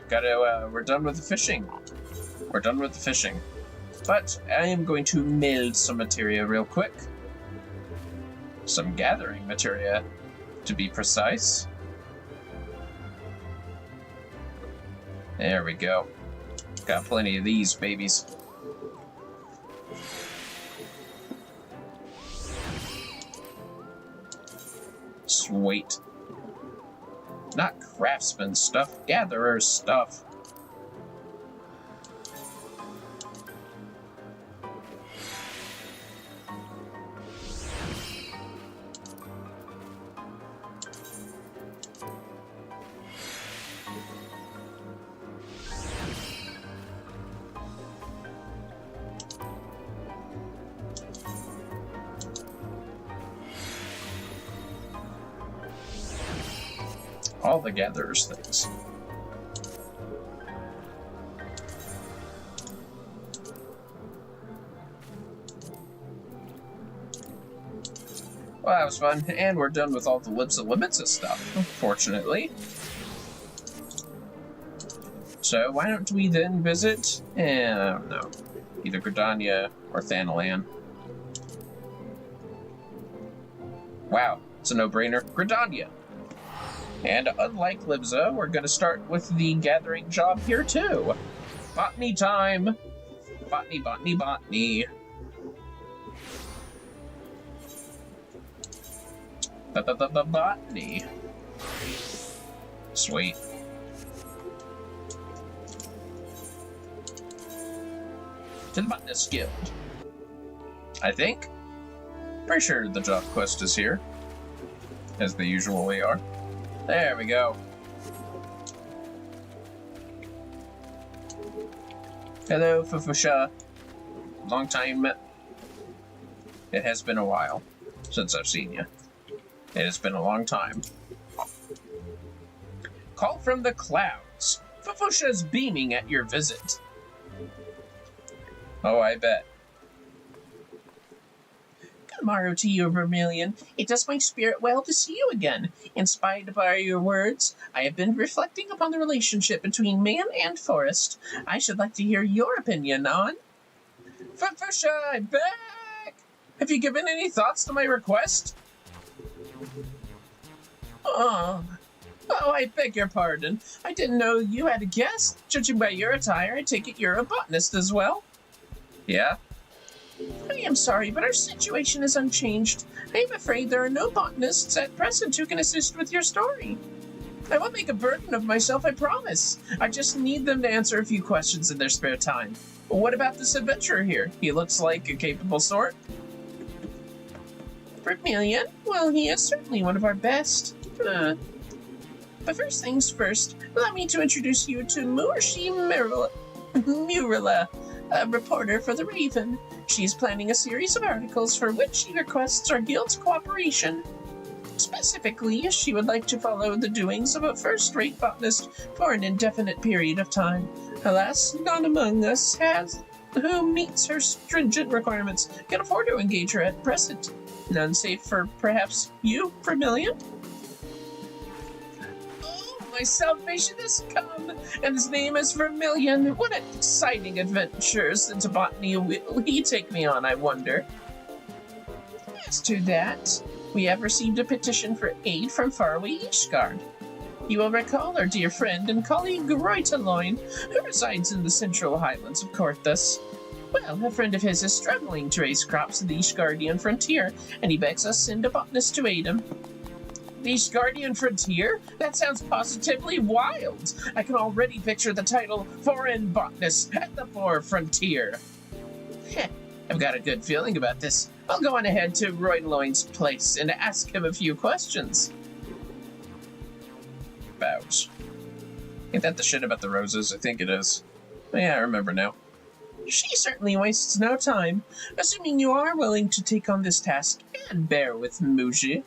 We're done with the fishing. We're done with the fishing. But I am going to meld some materia real quick. Some gathering materia, to be precise. There we go. Got plenty of these babies. Sweet. Not craftsman stuff, gatherer stuff. All the gatherers things. Well, that was fun, and we're done with all the Lips of Limits stuff, fortunately. So why don't we then visit, I don't know, either Gridania or Thanalan. Wow, it's a no-brainer. Gridania! And unlike Libza, we're going to start with the gathering job here too. Botany time! Botany, botany, botany. Botany. Sweet. To the Botanist Guild. I think. Pretty sure the job quest is here. As they usually are. There we go. Hello, Fufusha. Long time. It has been a while since I've seen you. It has been a long time. Call from the clouds. Fufusha is beaming at your visit. Oh, I bet. Good morrow to you, Vermillion. It does my spirit well to see you again. Inspired by your words, I have been reflecting upon the relationship between man and forest. I should like to hear your opinion on... Fufusha, I'm back! Have you given any thoughts to my request? Oh, I beg your pardon. I didn't know you had a guest. Judging by your attire, I take it you're a botanist as well. Yeah? I am sorry, but our situation is unchanged. I am afraid there are no botanists at present who can assist with your story. I won't make a burden of myself, I promise. I just need them to answer a few questions in their spare time. What about this adventurer here? He looks like a capable sort. Vermillion? Well, he is certainly one of our best. But first things first, allow me to introduce you to Murila, a reporter for The Raven. She is planning a series of articles for which she requests our guild's cooperation. Specifically, she would like to follow the doings of a first-rate botanist for an indefinite period of time. Alas, none among us who meets her stringent requirements can afford to engage her at present. None save for, perhaps, you, Vermillion? My salvation has come, and his name is Vermillion. What exciting adventures into botany will he take me on, I wonder? As to that, we have received a petition for aid from faraway Ishgard. You will recall our dear friend and colleague Groitaloin, who resides in the central highlands of Corthus. Well, a friend of his is struggling to raise crops in the Eastguardian frontier, and he begs us and a botanist to aid him. The Eastguardian frontier? That sounds positively wild. I can already picture the title Foreign Botanist at the Far Frontier. Heh, I've got a good feeling about this. I'll go on ahead to Groitaloin's place and ask him a few questions. Bows. Ain't that the shit about the roses? I think it is. Yeah, I remember now. She certainly wastes no time, assuming you are willing to take on this task and bear with Moogie.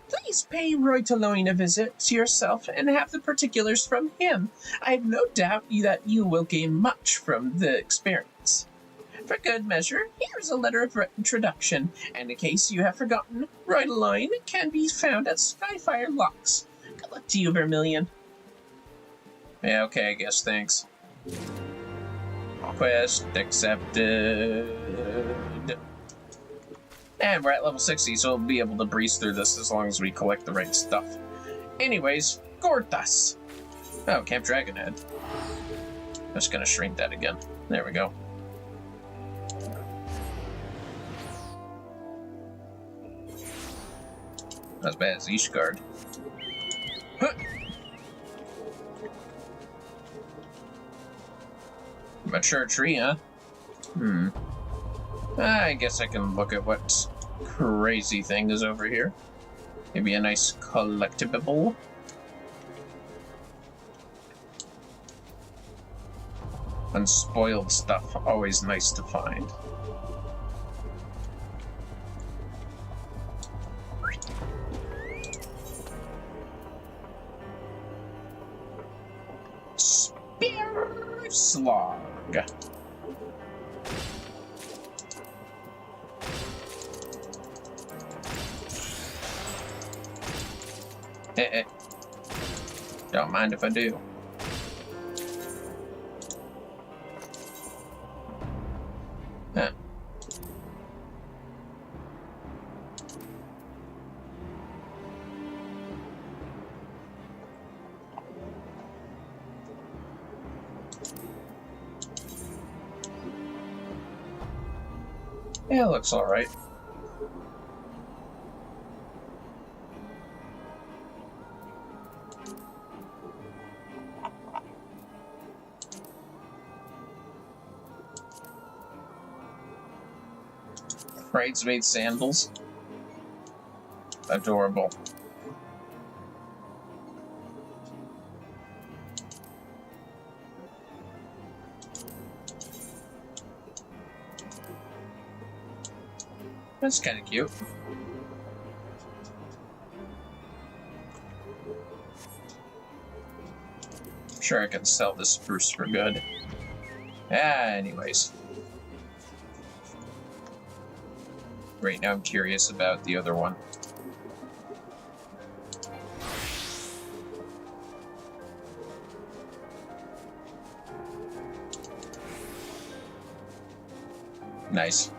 Please pay Groitaloin a visit yourself and have the particulars from him. I have no doubt that you will gain much from the experience. For good measure, here is a letter of introduction, and in case you have forgotten, Groitaloin can be found at Skyfire Locks. Good luck to you, Vermillion. Yeah, okay, I guess, thanks. Quest accepted. And we're at level 60, so we'll be able to breeze through this as long as we collect the right stuff. Anyways, Gorthus. Oh, Camp Dragonhead. I'm just gonna shrink that again. There we go. Not as bad as Ishgard. Huh. Mature tree, huh? I guess I can look at what crazy thing is over here. Maybe a nice collectible. Unspoiled stuff, always nice to find. Spear Slog. Don't mind if I do. Huh. Yeah, it looks alright. Bridesmaid sandals. Adorable. That's kind of cute. I'm sure I can sell this spruce for good. Anyways. Right now I'm curious about the other one. Nice.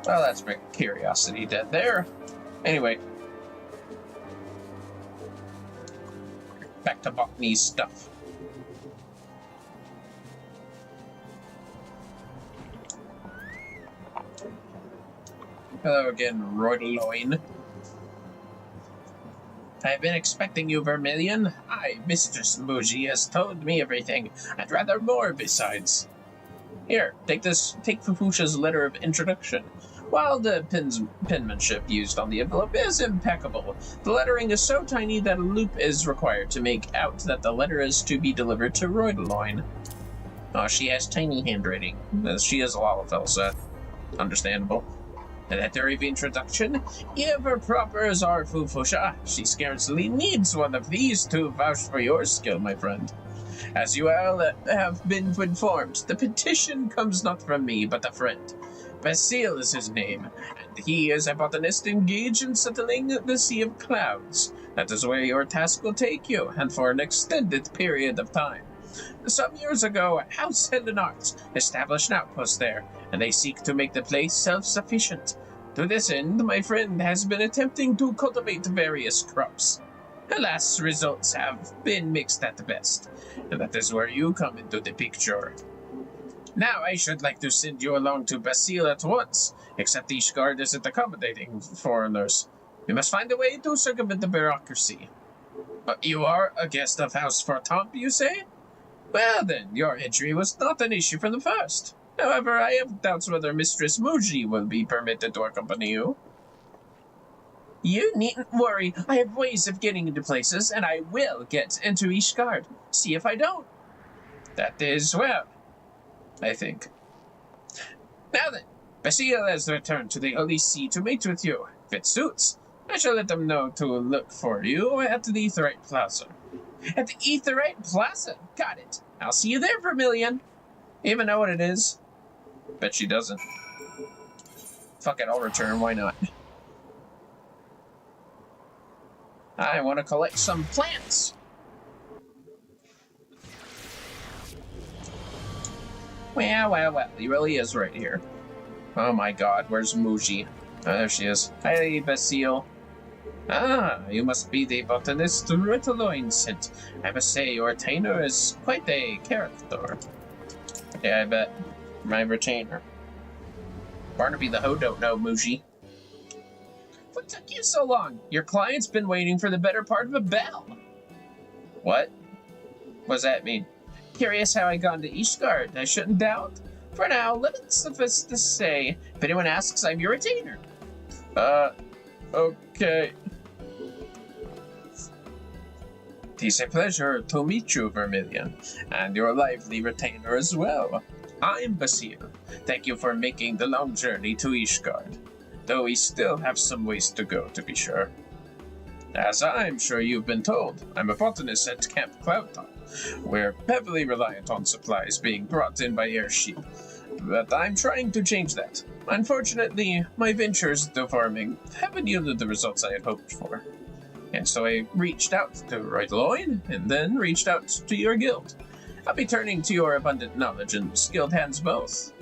Well, that's my curiosity dead there. Anyway. Back to botany stuff. Hello again, Groitaloin. I've been expecting you, Vermillion. Mistress Moogie has told me everything, and rather more besides. Here, take Fufusha's letter of introduction. While the penmanship used on the envelope is impeccable, the lettering is so tiny that a loop is required to make out that the letter is to be delivered to Groitaloin. Oh, she has tiny handwriting. She is a Lalafell set. Understandable. The letter of introduction? Ever proper as our Fufusha, she scarcely needs one of these to vouch for your skill, my friend. As you all have been informed, the petition comes not from me, but a friend. Basile is his name, and he is a botanist engaged in settling the Sea of Clouds. That is where your task will take you, and for an extended period of time. Some years ago, House Helenart established an outpost there, and they seek to make the place self-sufficient. To this end, my friend has been attempting to cultivate various crops. Alas, results have been mixed at the best, and that is where you come into the picture. Now I should like to send you along to Basile at once, except Ishgard isn't accommodating foreigners. We must find a way to circumvent the bureaucracy. But you are a guest of House Fortomp, you say? Well then, your entry was not an issue from the first. However, I have doubts whether Mistress Muji will be permitted to accompany you. You needn't worry. I have ways of getting into places, and I will get into Ishgard. See if I don't. That is well, I think. Now then, Basile has returned to the Elysee to meet with you. If it suits, I shall let them know to look for you at the Aetherite Plaza. At the Aetherite Plaza? Got it. I'll see you there, Vermillion. Even know what it is? Bet she doesn't. Fuck it, I'll return. Why not? I want to collect some plants. Well, he really is right here. Oh my god, where's Muji? Oh, there she is. Hi, Basile. Ah, you must be the botanist Ritaloinsent. I must say, your retainer is quite a character. Yeah, I bet. My retainer. Barnaby the Hoe don't know, Muji. What took you so long? Your client's been waiting for the better part of a bell. What? What does that mean? Curious how I got into Ishgard, I shouldn't doubt. For now, let it suffice to say, if anyone asks, I'm your retainer. Okay. Tis a pleasure to meet you, Vermillion, and your lively retainer as well. I'm Basile. Thank you for making the long journey to Ishgard, though we still have some ways to go, to be sure. As I'm sure you've been told, I'm a botanist at Camp Cloudtop. We're heavily reliant on supplies being brought in by airship, but I'm trying to change that. Unfortunately, my ventures into farming haven't yielded the results I had hoped for. And so I reached out to Ritaloin, and then reached out to your guild. I'll be turning to your abundant knowledge and skilled hands both.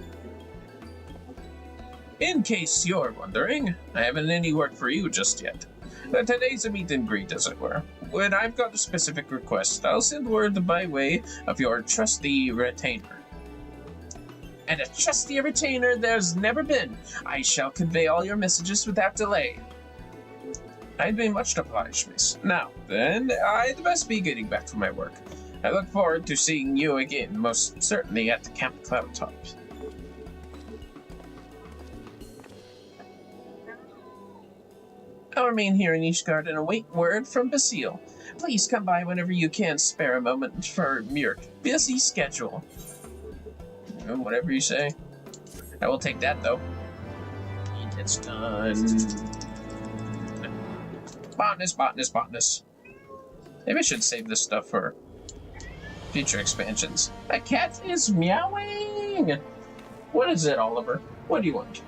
In case you're wondering, I haven't any work for you just yet. Today's a meet and greet, as it were. When I've got a specific request, I'll send word by way of your trusty retainer. And a trustier retainer there's never been. I shall convey all your messages without delay. I'd be much obliged, miss. Now, then, I'd best be getting back to my work. I look forward to seeing you again, most certainly at the Camp Cloudtop. I'll remain here in Ishgard and await word from Basile. Please come by whenever you can spare a moment for your busy schedule. Whatever you say. I will take that, though. It's done. Botanist. Maybe I should save this stuff for future expansions. My cat is meowing! What is it, Oliver? What do you want?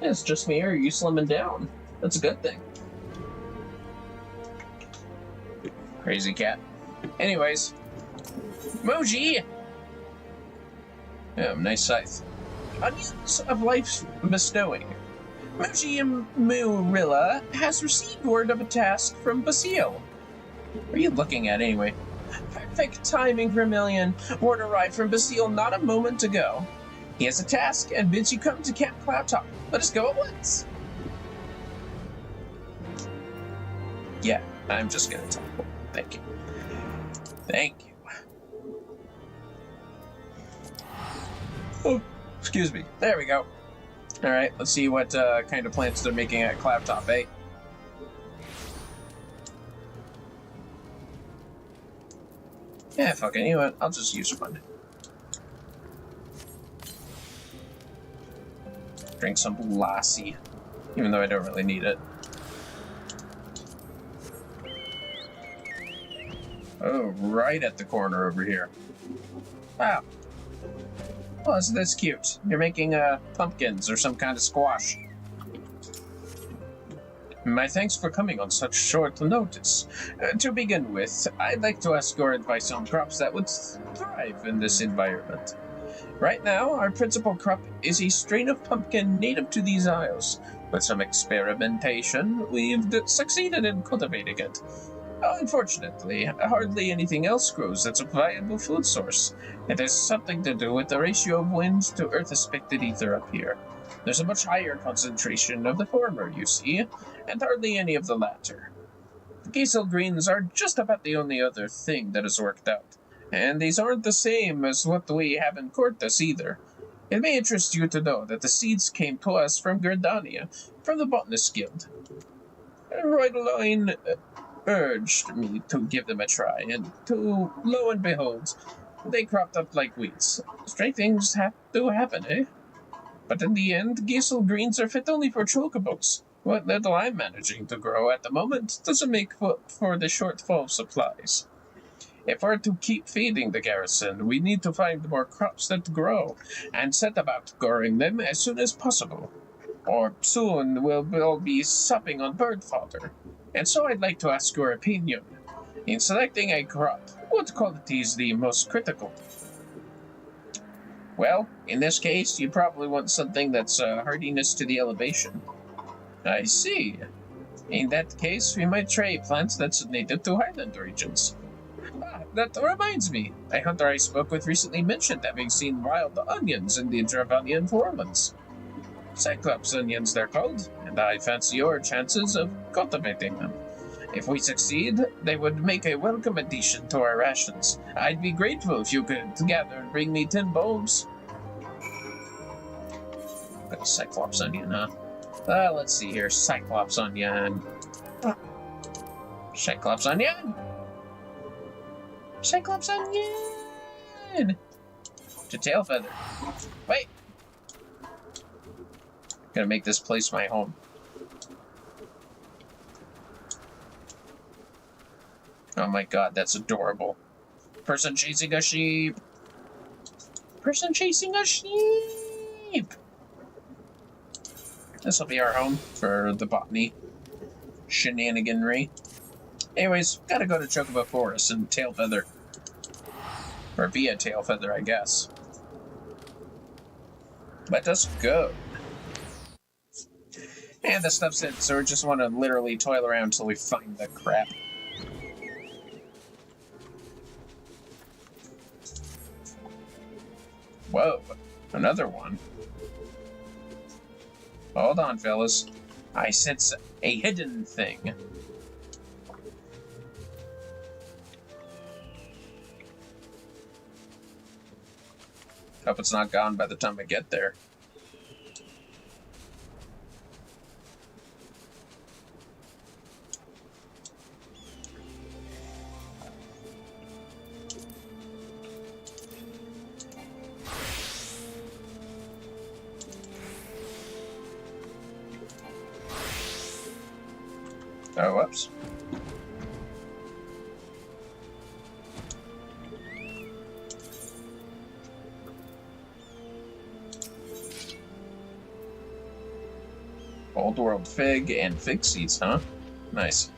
It's just me, or are you slimming down? That's a good thing. Crazy cat. Anyways. Muji! Oh, nice scythe. Onions of life's bestowing. Muji Murilla has received word of a task from Basile. What are you looking at, anyway? Perfect timing, Vermillion. Word arrived from Basile not a moment ago. He has a task and bids you come to Camp Cloudtop. Let us go at once. Yeah, I'm just gonna teleport. Thank you. Thank you. Oh, excuse me. There we go. Alright, let's see what kind of plants they're making at Cloudtop, eh? Yeah, fuck it. You know what? I'll just use one. Drink some lassi, even though I don't really need it. Oh, right at the corner over here. Wow. Oh, so that's cute. You're making pumpkins or some kind of squash. My thanks for coming on such short notice. To begin with, I'd like to ask your advice on crops that would thrive in this environment. Right now, our principal crop is a strain of pumpkin native to these isles. With some experimentation, we've succeeded in cultivating it. Unfortunately, hardly anything else grows that's a viable food source. It has something to do with the ratio of wind to earth-aspected ether up here. There's a much higher concentration of the former, you see, and hardly any of the latter. The Giesel greens are just about the only other thing that has worked out, and these aren't the same as what we have in Cortus either. It may interest you to know that the seeds came to us from Gerdania, from the Botanist Guild. Roydaline urged me to give them a try, and lo and behold, they cropped up like weeds. Strange things do happen, eh? But in the end, Giesel greens are fit only for chocobos. What little I'm managing to grow at the moment doesn't make for the shortfall of supplies. If we're to keep feeding the garrison, we need to find more crops that grow, and set about growing them as soon as possible. Or soon we'll be supping on bird fodder. And so I'd like to ask your opinion. In selecting a crop, what quality is the most critical? Well, in this case, you probably want something that's hardiness to the elevation. I see. In that case, we might try a plant that's native to highland regions. That reminds me. A hunter I spoke with recently mentioned having seen wild onions in the Dravanian forelands. Cyclops onions, they're called, and I fancy your chances of cultivating them. If we succeed, they would make a welcome addition to our rations. I'd be grateful if you could gather and bring me 10 bulbs. Got a Cyclops onion, huh? Let's see here. Cyclops onion. Cyclops onion! Cyclops onion! To tail feather. Wait! Gonna make this place my home. Oh my god, that's adorable. Person chasing a sheep! Person chasing a sheep! This will be our home for the botany shenaniganry. Anyways, gotta go to Chocobo Forest and tail feather. Or via tail feather, I guess. Let us go. And the stuff's in, so we just want to literally toil around until we find the crap. Whoa, another one. Hold on, fellas. I sense a hidden thing. Hope it's not gone by the time I get there. Oh, whoops. Old World Fig and Fig Seeds, huh? Nice.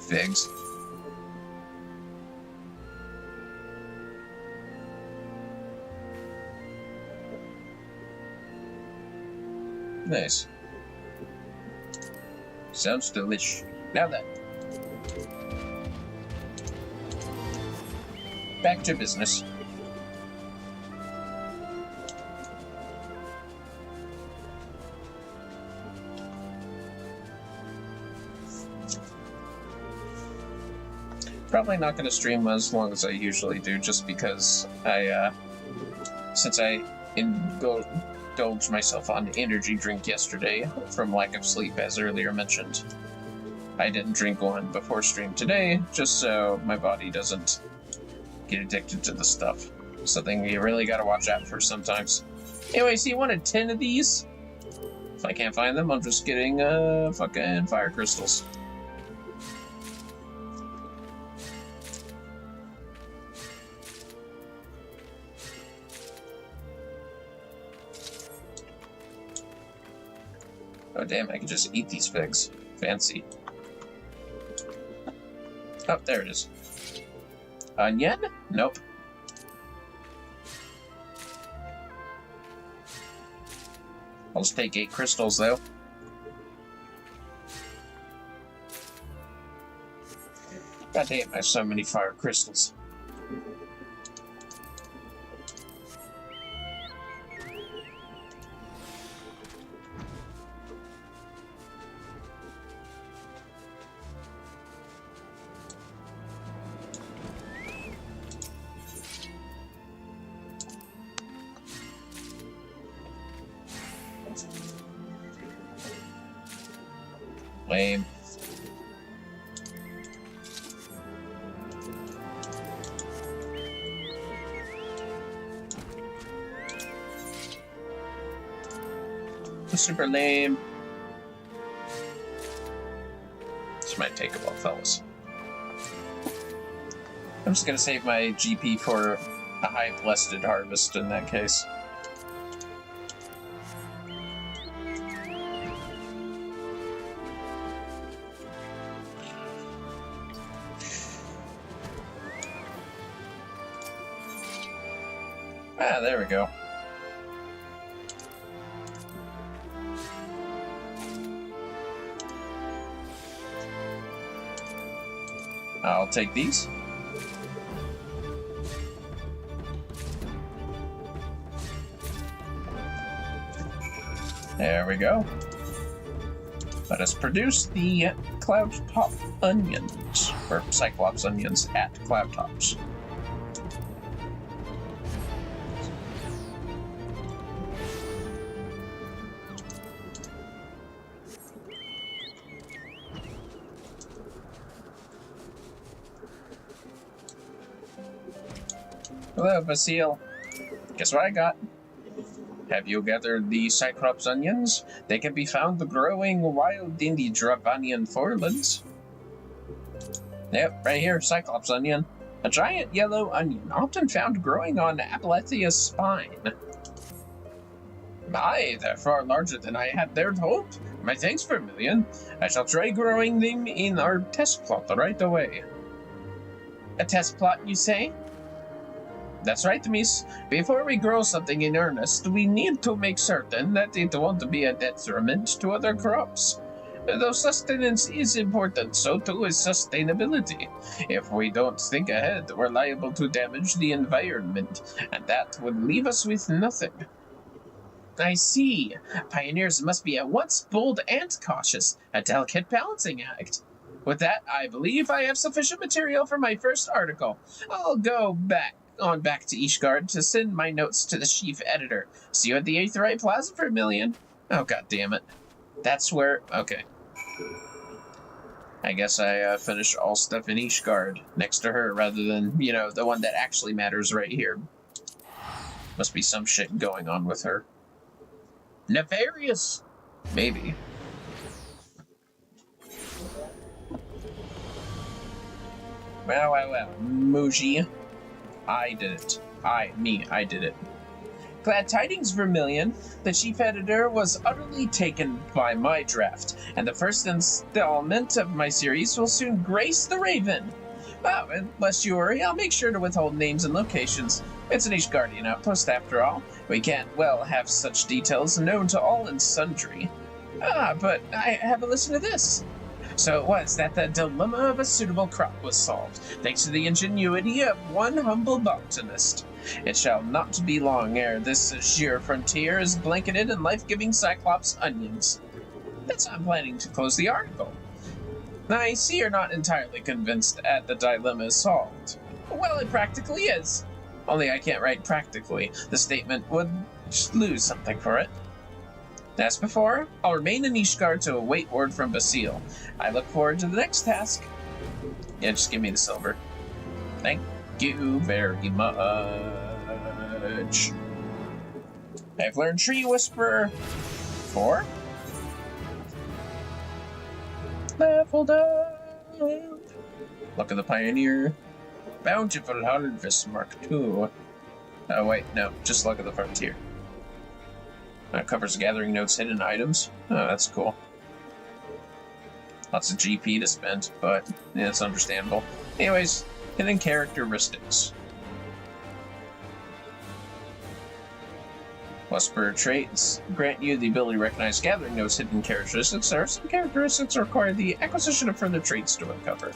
Figs. Nice. Sounds delish. Now then. Back to business. Probably not going to stream as long as I usually do, just because since I indulged myself on energy drink yesterday from lack of sleep, as earlier mentioned. I didn't drink one before stream today, just so my body doesn't get addicted to the stuff. Something you really gotta watch out for sometimes. Anyways, he wanted 10 of these. If I can't find them, I'm just getting fucking fire crystals. Oh damn, I can just eat these figs. Fancy. Oh, there it is. Onion? Nope. I'll just take 8 crystals though. God damn, I have so many fire crystals. Lame. Super lame. This might take a while, fellas. I'm just gonna save my GP for a high blessed harvest in that case. Ah, there we go. I'll take these. There we go. Let us produce the cloud top onions, or Cyclops onions at cloud tops. Hello, Basile. Guess what I got? Have you gathered the Cyclops onions? They can be found growing wild in the Dravanian forelands. Yep, right here, Cyclops onion. A giant yellow onion, often found growing on Apolethia's spine. My, they're far larger than I had dared hope. My thanks, Vermillion. I shall try growing them in our test plot right away. A test plot, you say? That's right, miss. Before we grow something in earnest, we need to make certain that it won't be a detriment to other crops. Though sustenance is important, so too is sustainability. If we don't think ahead, we're liable to damage the environment, and that would leave us with nothing. I see. Pioneers must be at once bold and cautious, a delicate balancing act. With that, I believe I have sufficient material for my first article. I'll go back to Ishgard to send my notes to the chief editor. See you at the Aetheryte Plaza, Vermillion. Oh, god damn it. That's where... Okay. I guess I finished all stuff in Ishgard next to her rather than, you know, the one that actually matters right here. Must be some shit going on with her. Nefarious? Maybe. Well. Muji. I did it. I did it. Glad tidings, Vermillion. The chief editor was utterly taken by my draft, and the first installment of my series will soon grace the Raven. Oh, and lest you worry, I'll make sure to withhold names and locations. It's an Ishgardian outpost, after all. We can't, well, have such details known to all and sundry. Ah, but I have a listen to this. So it was that the dilemma of a suitable crop was solved, thanks to the ingenuity of one humble botanist. It shall not be long ere this sheer frontier is blanketed in life-giving Cyclops onions. That's how I'm planning to close the article. I see you're not entirely convinced that the dilemma is solved. Well, it practically is. Only I can't write practically. The statement would lose something for it. As before, I'll remain in Ishgard to await word from Basile. I look forward to the next task. Yeah, just give me the silver. Thank you very much. I've learned Tree Whisperer 4. Leveled up. Look at the Pioneer. Bountiful Harvest Mark II. Oh wait, no, just look at the Frontier. Covers gathering notes, hidden items. Oh, that's cool. Lots of GP to spend, but yeah, it's understandable. Anyways, hidden characteristics. Whisper traits grant you the ability to recognize gathering notes, hidden characteristics. There are some characteristics that require the acquisition of further traits to uncover.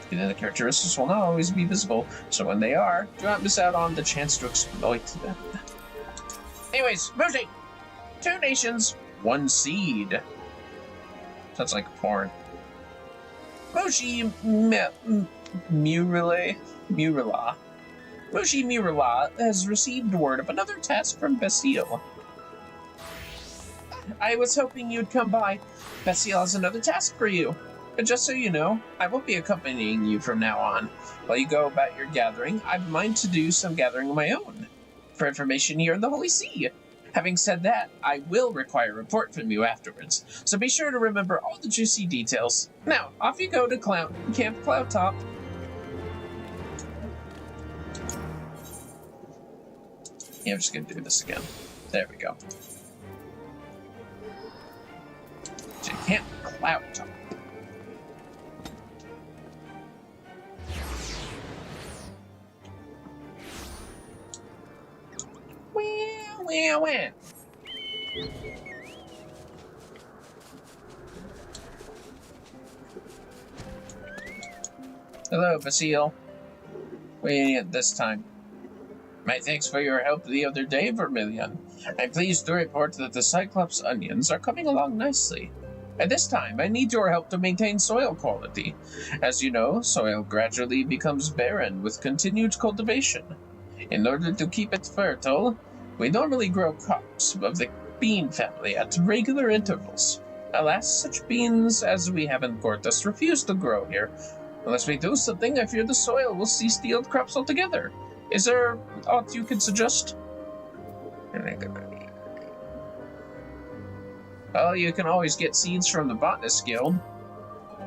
The characteristics will not always be visible, so when they are, do not miss out on the chance to exploit them. Anyways, voting! 2 nations, 1 seed. Sounds like porn. Moshi Murala. Moshi Murala has received word of another task from Basile. I was hoping you'd come by. Basile has another task for you. But just so you know, I won't be accompanying you from now on. While you go about your gathering, I've in mind to do some gathering of my own. For information here in the Holy See. Having said that, I will require a report from you afterwards, so be sure to remember all the juicy details. Now, off you go to Camp Cloudtop. Yeah, I'm just gonna do this again. There we go. To Camp Cloudtop. Wah. Hello, Basile. Waiting at this time. My thanks for your help the other day, Vermillion. I'm pleased to report that the Cyclops onions are coming along nicely. At this time, I need your help to maintain soil quality. As you know, soil gradually becomes barren with continued cultivation. In order to keep it fertile, we normally grow crops of the bean family at regular intervals. Alas, such beans as we have in Gortys refuse to grow here. Unless we do something, I fear the soil will cease to yield crops altogether. Is there aught you could suggest? Well, you can always get seeds from the Botanist Guild.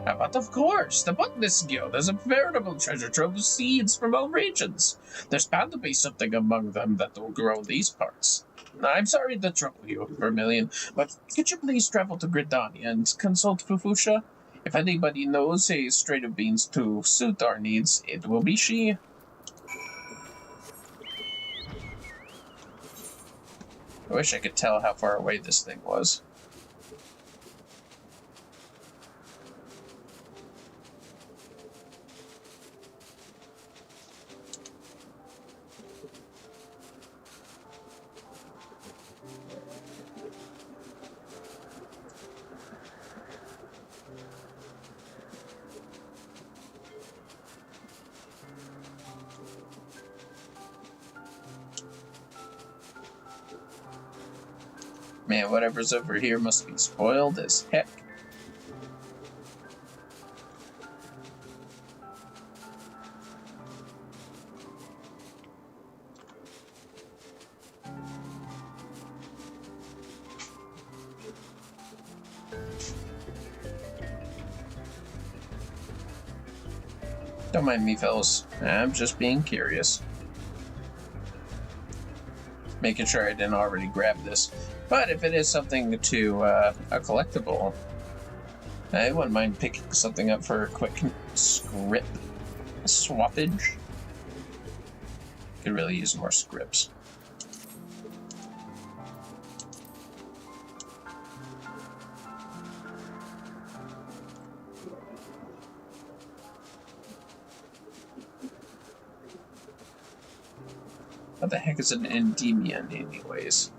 But of course, the Botanist Guild has a veritable treasure trove of seeds from all regions. There's bound to be something among them that will grow in these parts. I'm sorry to trouble you, Vermillion, but could you please travel to Gridania and consult Fufusha? If anybody knows a strain of beans to suit our needs, it will be she. I wish I could tell how far away this thing was. Man, whatever's over here must be spoiled as heck. Don't mind me, fellas. I'm just being curious. Making sure I didn't already grab this. But if it is something to a collectible, I wouldn't mind picking something up for a quick script swappage. Could really use more scripts. What the heck is an Endymion, anyways?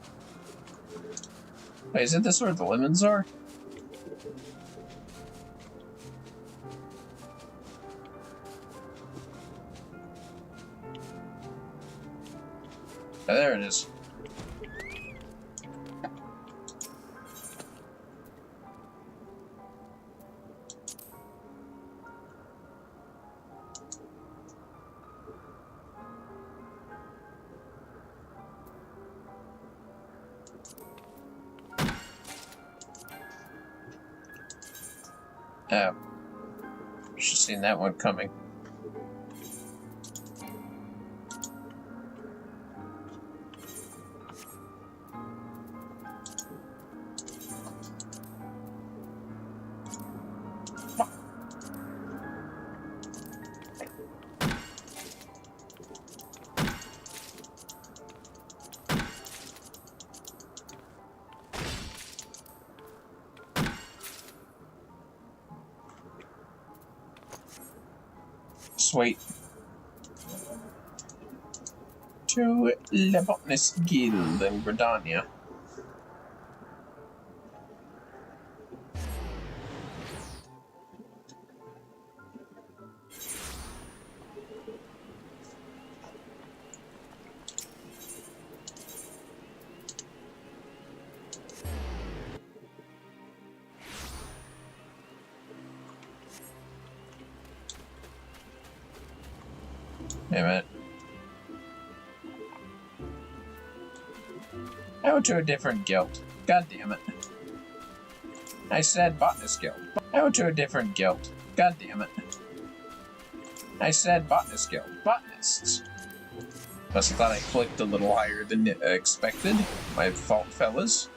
Wait, isn't this where the lemons are? Oh, there it is. Oh. Should have seen that one coming. Sweet. To the Botanist Guild in Gridania. Damn it. Go to a different guild. God damn it. I said Botanist Guild. Go to a different guild. God damn it. I said Botanist Guild. Botanists. Must have thought I clicked a little higher than expected. My fault, fellas.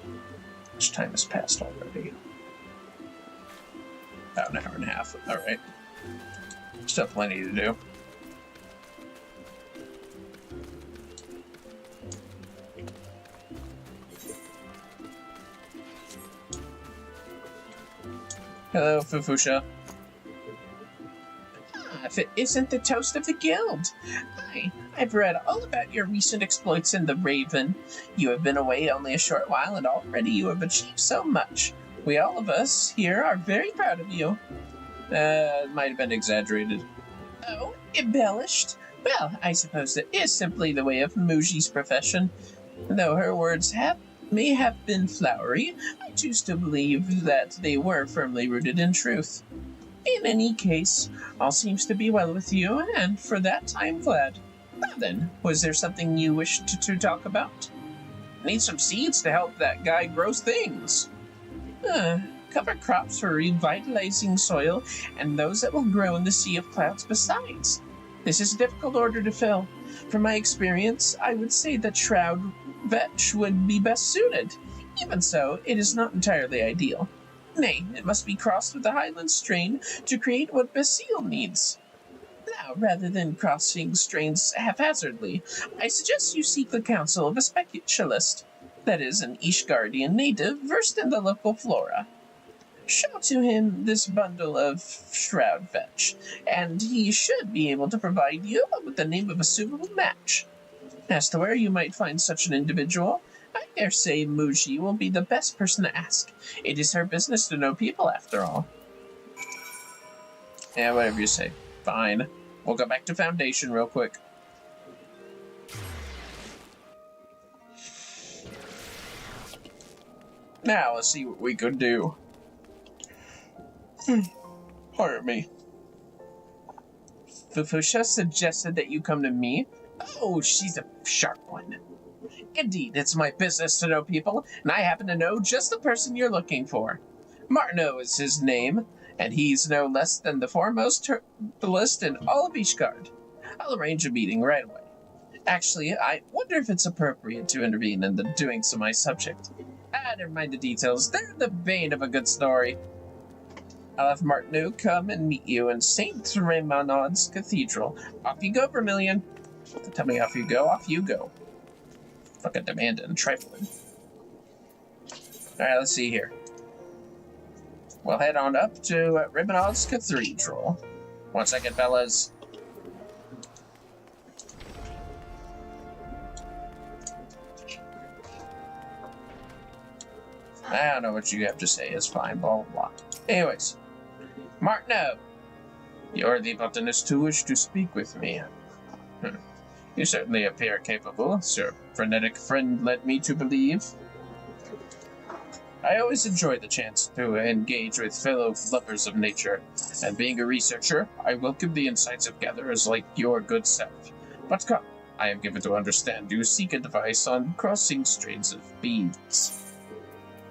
How much time has passed already? About an hour and a half. Alright. Still plenty to do. Hello, Fufusha. If it isn't the toast of the guild. Hi, I've read all about your recent exploits in the Raven. You have been away only a short while, and already you have achieved so much. We all of us here are very proud of you. Might have been exaggerated. Oh, embellished? Well, I suppose it is simply the way of Muji's profession. Though her words may have been flowery, I choose to believe that they were firmly rooted in truth. In any case, all seems to be well with you, and for that I am glad. Now then, was there something you wished to talk about? Need some seeds to help that guy grow things. Cover crops for revitalizing soil, and those that will grow in the sea of clouds besides. This is a difficult order to fill. From my experience, I would say that Shroud Vetch would be best suited. Even so, it is not entirely ideal. Nay, it must be crossed with the Highland strain to create what Basile needs. Now, rather than crossing strains haphazardly, I suggest you seek the counsel of a specialist, that is, an Ishgardian native versed in the local flora. Show to him this bundle of Shroud Vetch, and he should be able to provide you with the name of a suitable match. As to where you might find such an individual, I dare say Muji will be the best person to ask. It is her business to know people, after all. Yeah, whatever you say. Fine. We'll go back to Foundation real quick. Now, let's see what we could do. Pardon me. Fufusha suggested that you come to me. Oh, she's a sharp one. Indeed, it's my business to know people, and I happen to know just the person you're looking for. Martineau is his name, and he's no less than the foremost herbalist in all of Ishgard. I'll arrange a meeting right away. Actually, I wonder if it's appropriate to intervene in the doings of my subject. Never mind the details. They're the bane of a good story. I'll have Martineau come and meet you in St. Raymond's Cathedral. Off you go, Vermillion. Tell me off you go, off you go. Fucking demanding and trifling. Alright, let's see here. We'll head on up to Raymond's Cathedral. 1 second, fellas. I don't know what you have to say. It's fine, blah, blah, blah. Anyways. Martineau. You're the botanist who wished to speak with me. You certainly appear capable, Sir Frenetic Friend led me to believe. I always enjoy the chance to engage with fellow lovers of nature, and being a researcher, I welcome the insights of gatherers like your good self. But come, I am given to understand you seek advice on crossing strains of beans.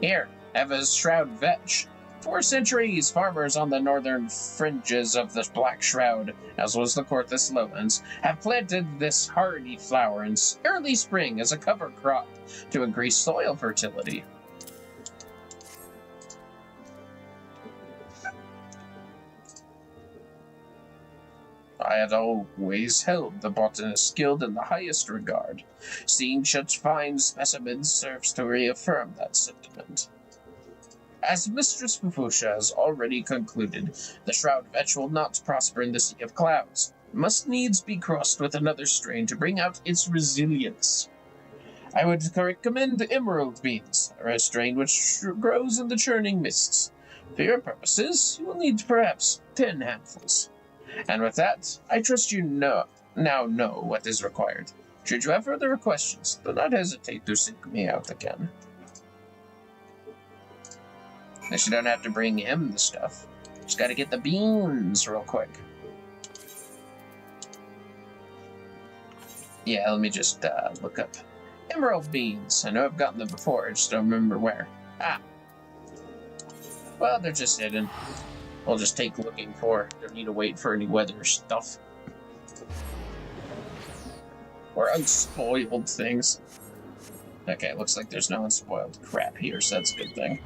Here, have a Shroud Vetch. For centuries, farmers on the northern fringes of the Black Shroud, as was the Corthus Lowlands, have planted this hardy flower in early spring as a cover crop to increase soil fertility. I had always held the botanist guild in the highest regard. Seeing such fine specimens serves to reaffirm that sentiment. As Mistress Pufusha has already concluded, the Shroud Vetch will not prosper in the Sea of Clouds. It must needs be crossed with another strain to bring out its resilience. I would recommend Emerald Beans, a strain which grows in the churning mists. For your purposes, you will need perhaps 10 handfuls. And with that, I trust you now know what is required. Should you have further questions, do not hesitate to seek me out again. I should don't have to bring him the stuff. Just gotta get the beans real quick. Yeah, let me just look up Emerald Beans. I know I've gotten them before, I just don't remember where. Ah. Well, they're just hidden. I'll just take looking for. Don't need to wait for any weather stuff. Or unspoiled things. Okay, looks like there's no unspoiled crap here, so that's a good thing.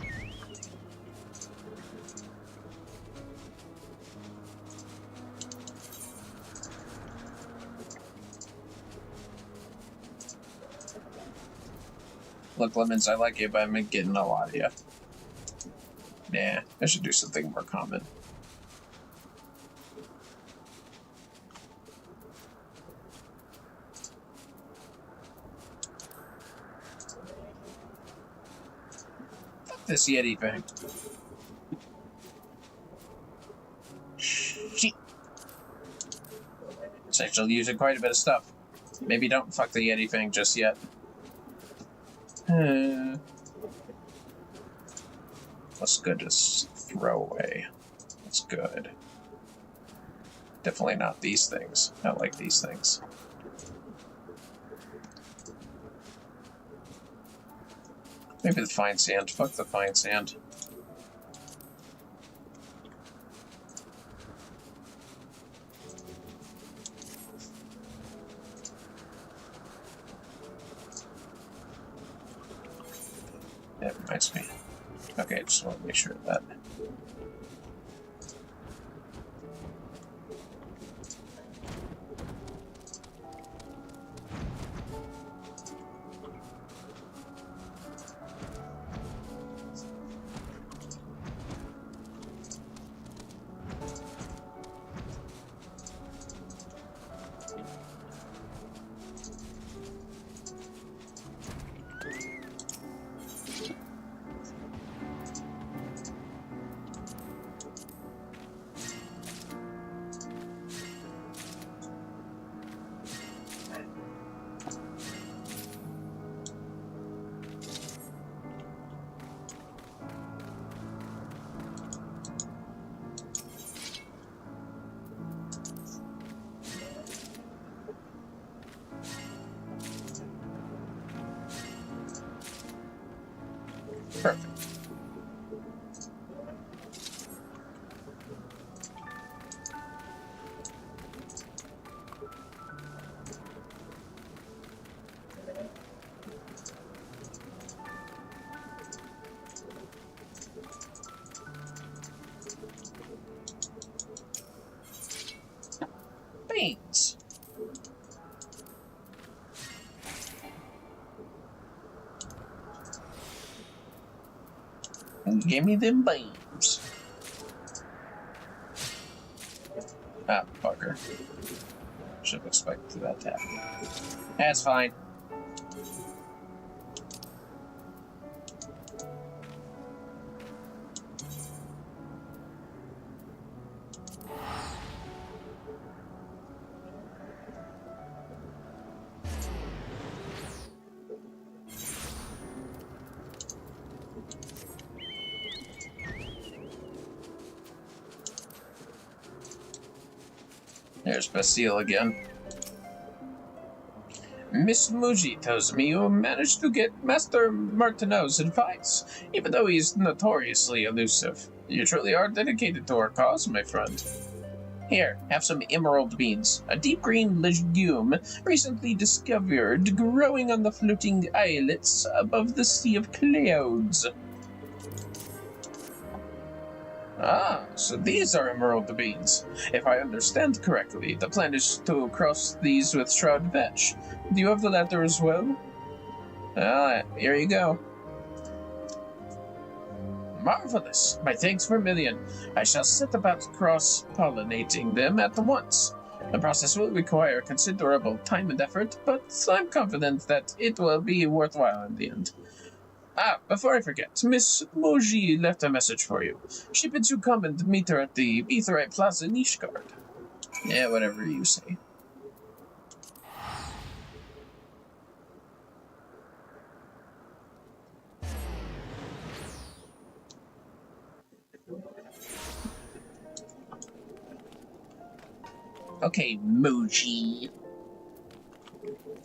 Look, Lemons, I like you, but I'm getting a lot of you. Nah, I should do something more common. Fuck this Yeti thing. Shit. It's actually using quite a bit of stuff. Maybe don't fuck the Yeti thing just yet. What's good is throwaway. That's good. Definitely not these things. I like these things. Maybe the fine sand. Fuck the fine sand. That reminds me. Okay, just want to make sure of that. Perfect. Beans. Give me them beans. Ah, bugger. Should have expected that to happen. That's fine. There's Basile again. Miss Muji tells me you managed to get Master Martineau's advice, even though he's notoriously elusive. You truly are dedicated to our cause, my friend. Here, have some emerald beans, a deep green legume recently discovered growing on the floating islets above the Sea of Clouds. Ah, so these are emerald beans. If I understand correctly, the plan is to cross these with Shroud Vetch. Do you have the latter as well? Well, here you go. Marvelous. My thanks, Vermillion. I shall set about cross-pollinating them at once. The process will require considerable time and effort, but I'm confident that it will be worthwhile in the end. Ah, before I forget, Miss Moji left a message for you. She bids you come and meet her at the Etherite Plaza niche guard. Yeah, whatever you say. Okay, Moji.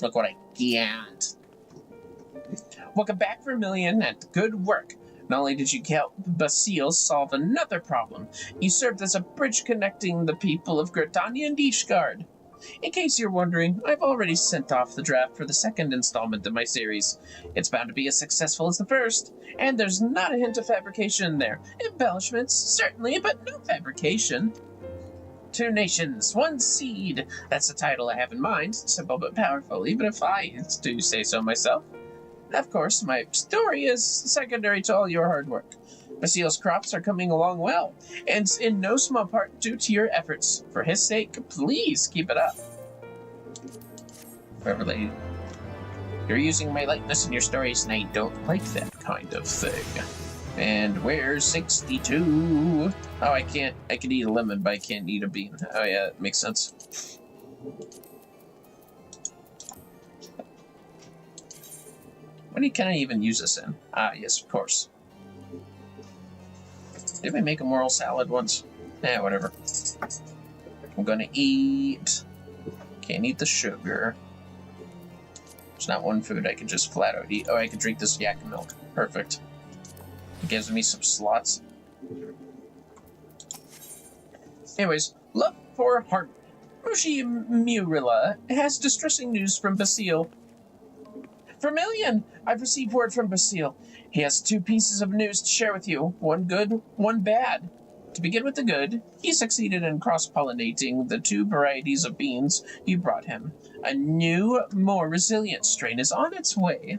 Look what I got. Welcome back, Vermillion, and good work. Not only did you help Basile solve another problem, you served as a bridge connecting the people of Gridania and Ishgard. In case you're wondering, I've already sent off the draft for the second installment of my series. It's bound to be as successful as the first, and there's not a hint of fabrication in there. Embellishments, certainly, but no fabrication. 2 nations, 1 seed. That's the title I have in mind. Simple but powerful, even if I do say so myself. Of course, my story is secondary to all your hard work. Basile's crops are coming along well, and in no small part due to your efforts. For his sake, please keep it up. Beverly, you're using my likeness in your stories, and I don't like that kind of thing. And where's 62? Oh, I can eat a lemon, but I can't eat a bean. Oh yeah, that makes sense. What can I even use this in? Ah, yes, of course. Did we make a moral salad once? Eh, whatever. I'm gonna eat. Can't eat the sugar. There's not one food I can just flat out eat. Oh, I can drink this yak milk. Perfect. It gives me some slots. Anyways, love for Harmony. Mushi Murilla has distressing news from Basile. Vermillion! I've received word from Basile. He has 2 pieces of news to share with you. One good, one bad. To begin with the good, he succeeded in cross-pollinating the 2 varieties of beans you brought him. A new, more resilient strain is on its way.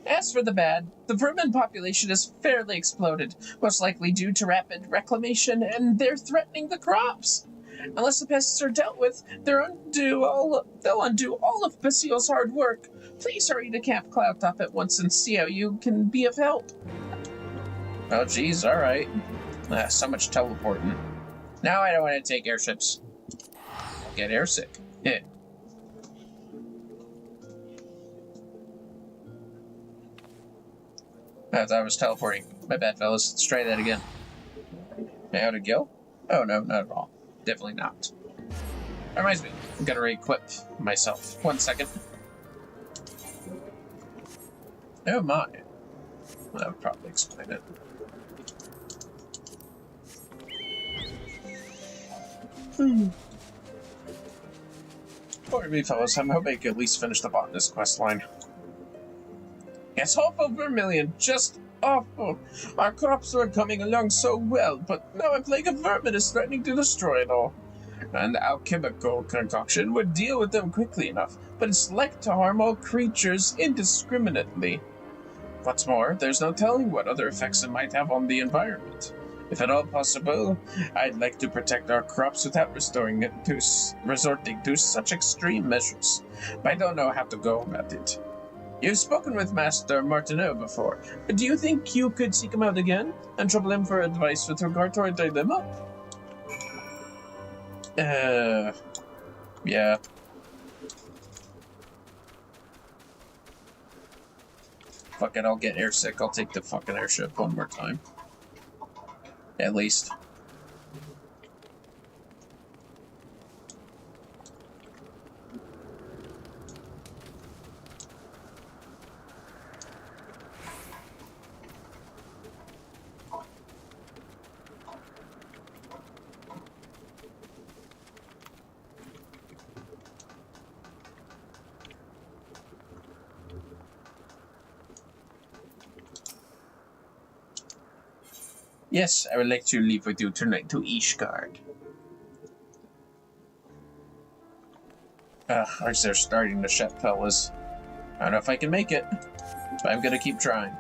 As for the bad, the vermin population has fairly exploded, most likely due to rapid reclamation, and they're threatening the crops. Unless the pests are dealt with, they'll undo all of Basile's hard work. Please hurry to Camp Cloudtop at once and see how you can be of help. Oh, geez, alright. So much teleporting. Now I don't want to take airships. I'll get airsick. Yeah. I thought I was teleporting. My bad, fellas. Let's try that again. How to go? Oh, no, not at all. Definitely not. That reminds me. I'm gonna re-equip myself. 1 second. Oh my. That would probably explain it. Pardon me, fellas. I'm hoping I can at least finish the botanist quest line. Yes, hopeful Vermillion, just awful. Our crops were coming along so well, but now a plague of vermin is threatening to destroy it all. An alchemical concoction would deal with them quickly enough, but it's like to harm all creatures indiscriminately. What's more, there's no telling what other effects it might have on the environment. If at all possible, I'd like to protect our crops without resorting to such extreme measures, but I don't know how to go about it. You've spoken with Master Martineau before, but do you think you could seek him out again and trouble him for advice with regard to our dilemma? Yeah. Fuck it, I'll get airsick. I'll take the fucking airship one more time. At least. Yes, I would like to leave with you tonight to Ishgard. They're starting to shut, fellas. I don't know if I can make it, but I'm gonna keep trying.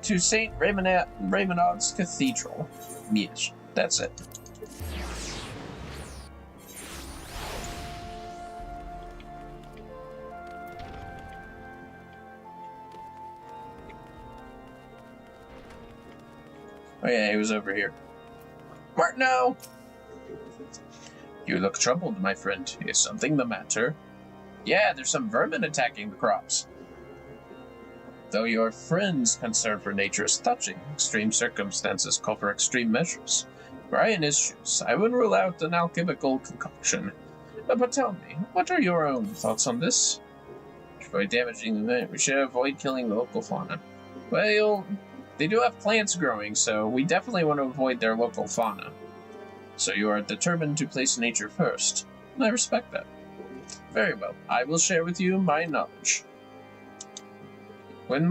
to St. Raymond's Cathedral. Yes, that's it. Oh yeah, he was over here. Martino! You look troubled, my friend. Is something the matter? Yeah, there's some vermin attacking the crops. Though your friend's concern for nature is touching, extreme circumstances call for extreme measures. Were I in his shoes, I wouldn't rule out an alchemical concoction. But tell me, what are your own thoughts on this? To avoid damaging the environment, we should avoid killing the local fauna. Well, they do have plants growing, so we definitely want to avoid their local fauna. So you are determined to place nature first. I respect that. Very well, I will share with you my knowledge. When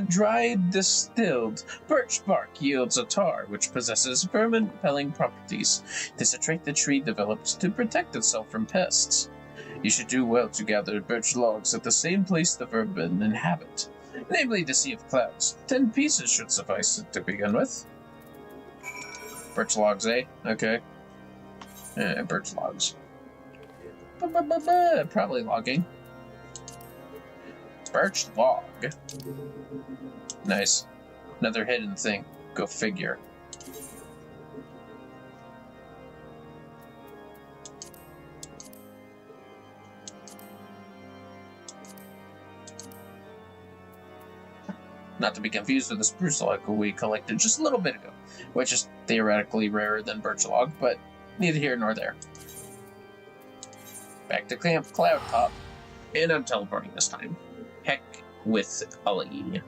dried distilled, birch bark yields a tar which possesses vermin-repelling properties. This is a trait the tree developed to protect itself from pests. You should do well to gather birch logs at the same place the vermin inhabit, namely the Sea of Clouds. 10 pieces should suffice to begin with. Birch logs, eh? Okay. Birch logs. Probably logging. Birch log. Nice. Another hidden thing. Go figure. Not to be confused with the spruce log we collected just a little bit ago, which is theoretically rarer than birch log, but neither here nor there. Back to Camp Cloud Top, and I'm teleporting this time. Heck with Ellie.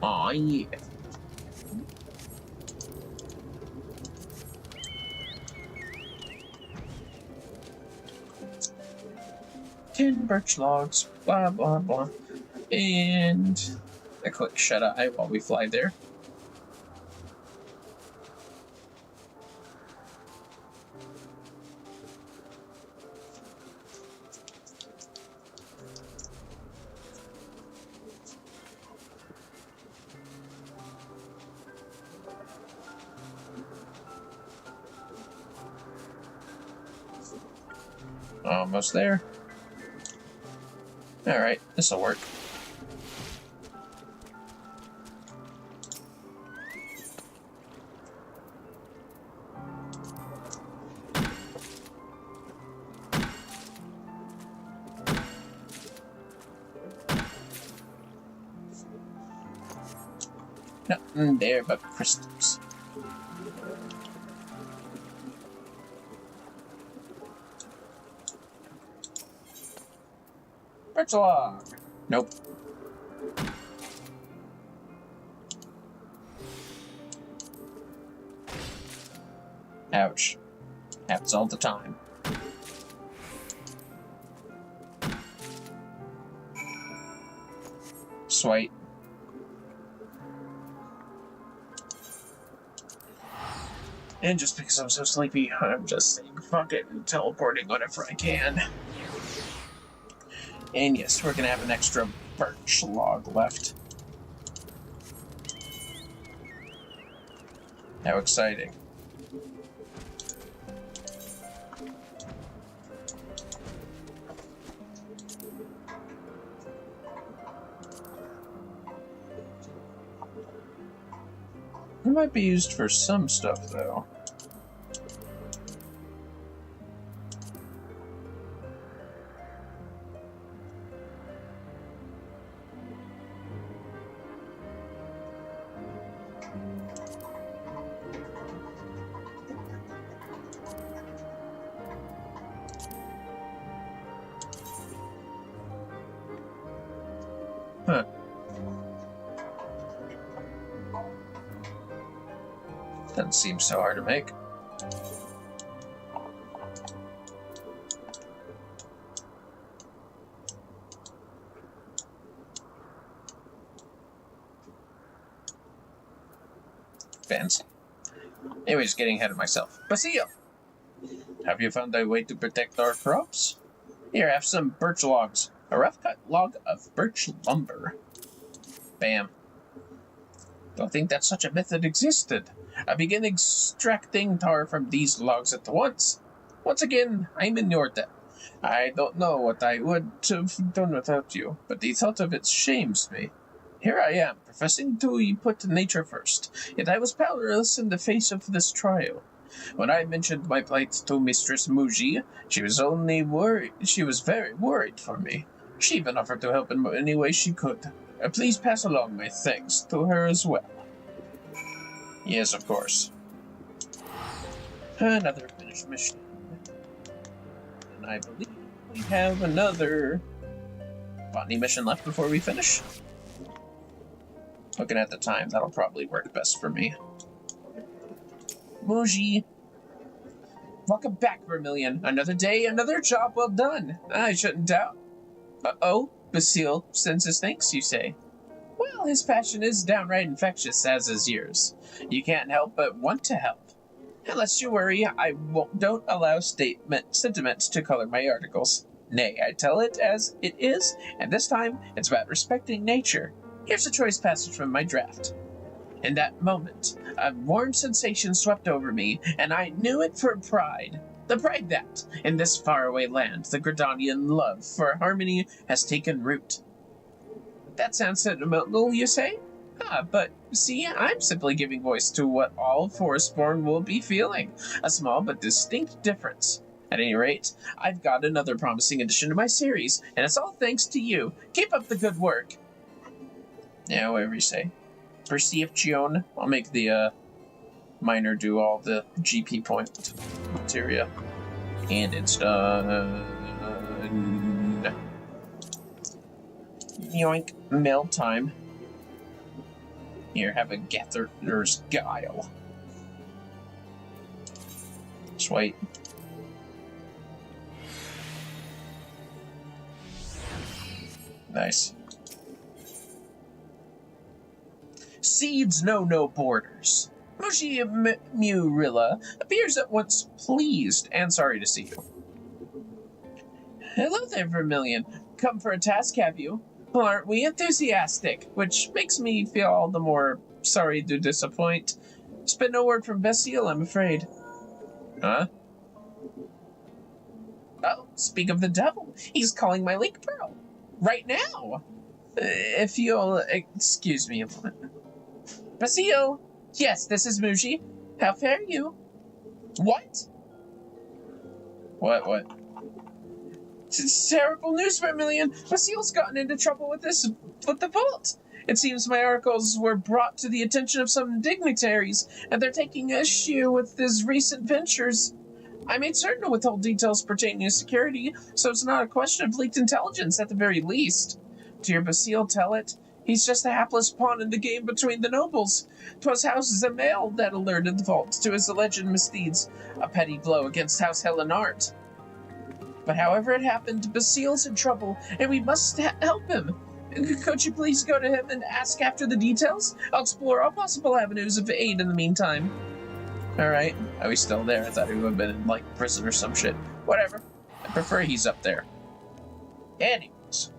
Aw, yeah. Ten birch logs, blah blah blah, and a quick shut-eye while we fly there. Almost there. Alright, this'll work. Nothing there but crystals. Birch log. Nope. Ouch. Happens all the time. Sweet. And just because I'm so sleepy, I'm just saying fuck it and teleporting whenever I can. And yes, we're gonna have an extra birch log left. How exciting. It might be used for some stuff, though. Huh. Doesn't seem so hard to make. Fancy. Anyways, getting ahead of myself. Basilio! Have you found a way to protect our crops? Here, have some birch logs. A rough-cut log of birch lumber. Bam. Don't think that such a method existed. I begin extracting tar from these logs at once. Once again, I'm in your debt. I don't know what I would have done without you, but the thought of it shames me. Here I am, professing to put nature first, yet I was powerless in the face of this trial. When I mentioned my plight to Mistress Muji, she was very worried for me. She even offered to help in any way she could. Please pass along my thanks to her as well. Yes, of course. Another finished mission. And I believe we have another botany mission left before we finish. Looking at the time, that'll probably work best for me. Muji. Welcome back, Vermillion. Another day, another job well done. I shouldn't doubt. Uh-oh, Basile sends his thanks, you say? Well, his passion is downright infectious, as is yours. You can't help but want to help. Unless you worry, I don't allow sentiment to color my articles. Nay, I tell it as it is, and this time it's about respecting nature. Here's a choice passage from my draft. In that moment, a warm sensation swept over me, and I knew it for pride. The pride that, in this faraway land, the Gridanian love for harmony has taken root. That sounds sentimental, you say? But see, I'm simply giving voice to what all Forestborn will be feeling. A small but distinct difference. At any rate, I've got another promising addition to my series, and it's all thanks to you. Keep up the good work. Yeah, whatever you say. Perception. I'll make the miner do all the GP point materia. And it's done. Yoink. Mill time. Here, have a Gatherer's Guile. Just wait. Nice. Seeds know no borders. Muji Murilla appears at once pleased and sorry to see you. Hello there, Vermillion. Come for a task, have you? Well, aren't we enthusiastic? Which makes me feel all the more sorry to disappoint. It's been no word from Basile, I'm afraid. Huh? Oh, speak of the devil. He's calling my lake pearl. Right now. If you'll excuse me a moment. Basile! Yes, this is Muji. How fare you? What? What? It's terrible news, Vermillion. Basile's gotten into trouble with the vault. It seems my articles were brought to the attention of some dignitaries, and they're taking issue with his recent ventures. I made certain to withhold details pertaining to security, so it's not a question of leaked intelligence at the very least. Dear Basile, tell it. He's just a hapless pawn in the game between the nobles. 'Twas House Zamel that alerted the vault to his alleged misdeeds, a petty blow against House Helenart. But however it happened, Basile's in trouble, and we must help him. Could you please go to him and ask after the details? I'll explore all possible avenues of aid in the meantime. Alright. Are we still there? I thought he would have been in, like, prison or some shit. Whatever. I prefer he's up there. Anyways.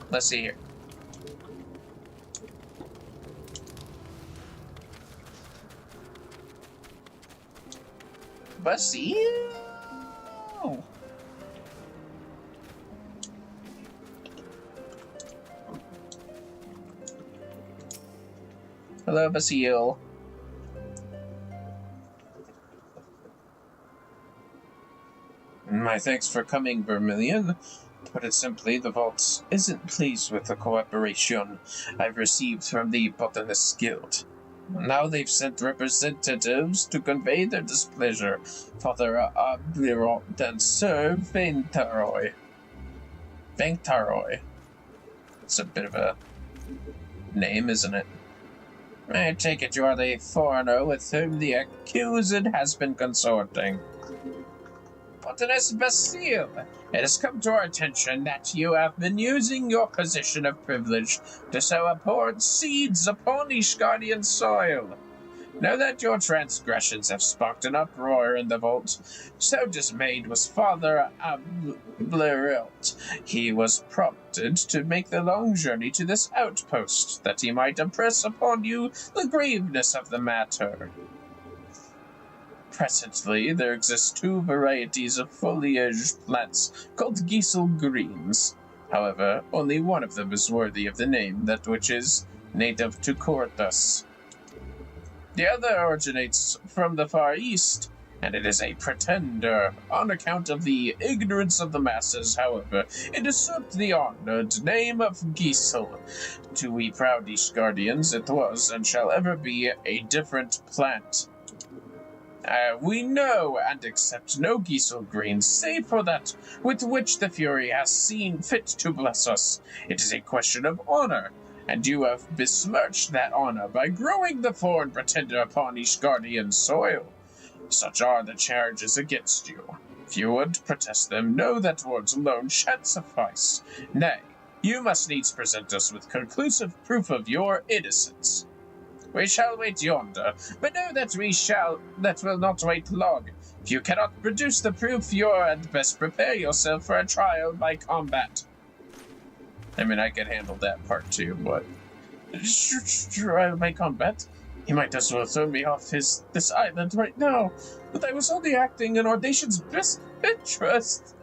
Let's see here. Basile. Hello, Basile. My thanks for coming, Vermillion. To put it simply, the Vault isn't pleased with the cooperation I've received from the Botanist Guild. Now they've sent representatives to convey their displeasure for their aberrant and Sir Ventaroy. It's a bit of a name, isn't it? I take it you are the foreigner with whom the accused has been consorting. Botanist Basile, it has come to our attention that you have been using your position of privilege to sow abhorrent seeds upon Ishgardian soil. Now that your transgressions have sparked an uproar in the vault, so dismayed was Father Ablerilt, he was prompted to make the long journey to this outpost, that he might impress upon you the graveness of the matter. Presently, there exist 2 varieties of foliage plants called Geisel greens. However, only one of them is worthy of the name, that which is native to Cortus. The other originates from the Far East, and it is a pretender. On account of the ignorance of the masses, however, it usurped the honored name of Geisel. To we proud Ishgardians, it was and shall ever be a different plant. We know and accept no Geisel greens, save for that with which the Fury has seen fit to bless us. It is a question of honor, and you have besmirched that honor by growing the foreign pretender upon Ishgardian soil. Such are the charges against you. If you would protest them, know that words alone shan't suffice. Nay, you must needs present us with conclusive proof of your innocence. We shall wait yonder, but know that that will not wait long. If you cannot produce the proof, you had best prepare yourself for a trial by combat. I mean, I could handle that part too, but trial by combat? He might as well throw me off this island right now. But I was only acting in Audacious best interest.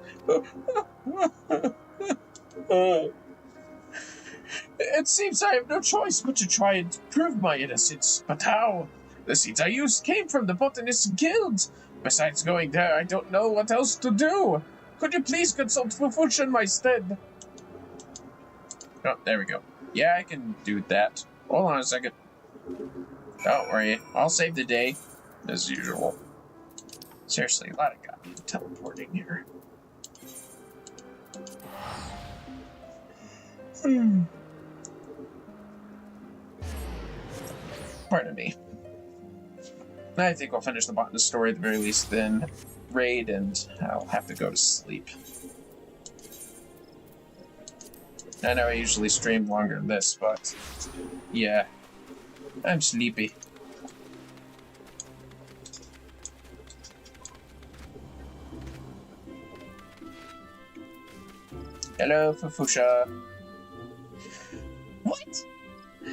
It seems I have no choice but to try and prove my innocence. But how? The seeds I used came from the Botanist's Guild. Besides going there, I don't know what else to do. Could you please consult Fufush in my stead? Oh, there we go. Yeah, I can do that. Hold on a second. Don't worry, I'll save the day, as usual. Seriously, a lot of goddamn teleporting here. Pardon me. I think I'll finish the botanist story at the very least, then raid, and I'll have to go to sleep. I know I usually stream longer than this, but yeah, I'm sleepy. Hello, Fufusha. What?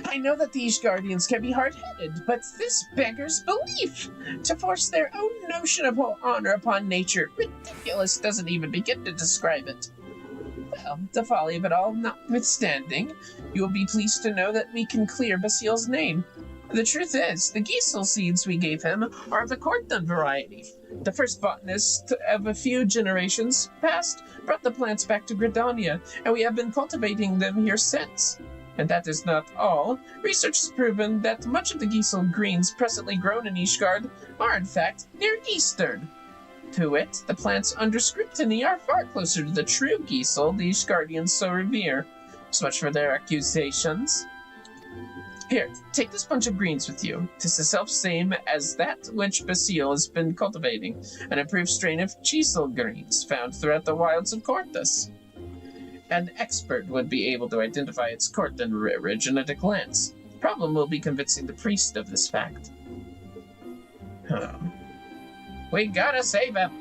I know that the Ishgardians can be hard-headed, but this beggars belief. To force their own notion of honor upon nature, ridiculous doesn't even begin to describe it. Well, the folly of it all notwithstanding, you will be pleased to know that we can clear Basil's name. The truth is, the Geisel seeds we gave him are of the Cortland variety. The first botanist of a few generations past brought the plants back to Gridania, and we have been cultivating them here since. And that is not all. Research has proven that much of the Geisel greens presently grown in Ishgard are in fact near Eastern. To wit, the plants under scrutiny are far closer to the true Geisel the Ishgardians so revere. So much for their accusations. Here, take this bunch of greens with you. 'Tis the self-same as that which Basil has been cultivating, an improved strain of Geisel greens found throughout the wilds of Cortus. An expert would be able to identify its Cortland origin at a glance. The problem will be convincing the priest of this fact. We gotta save him!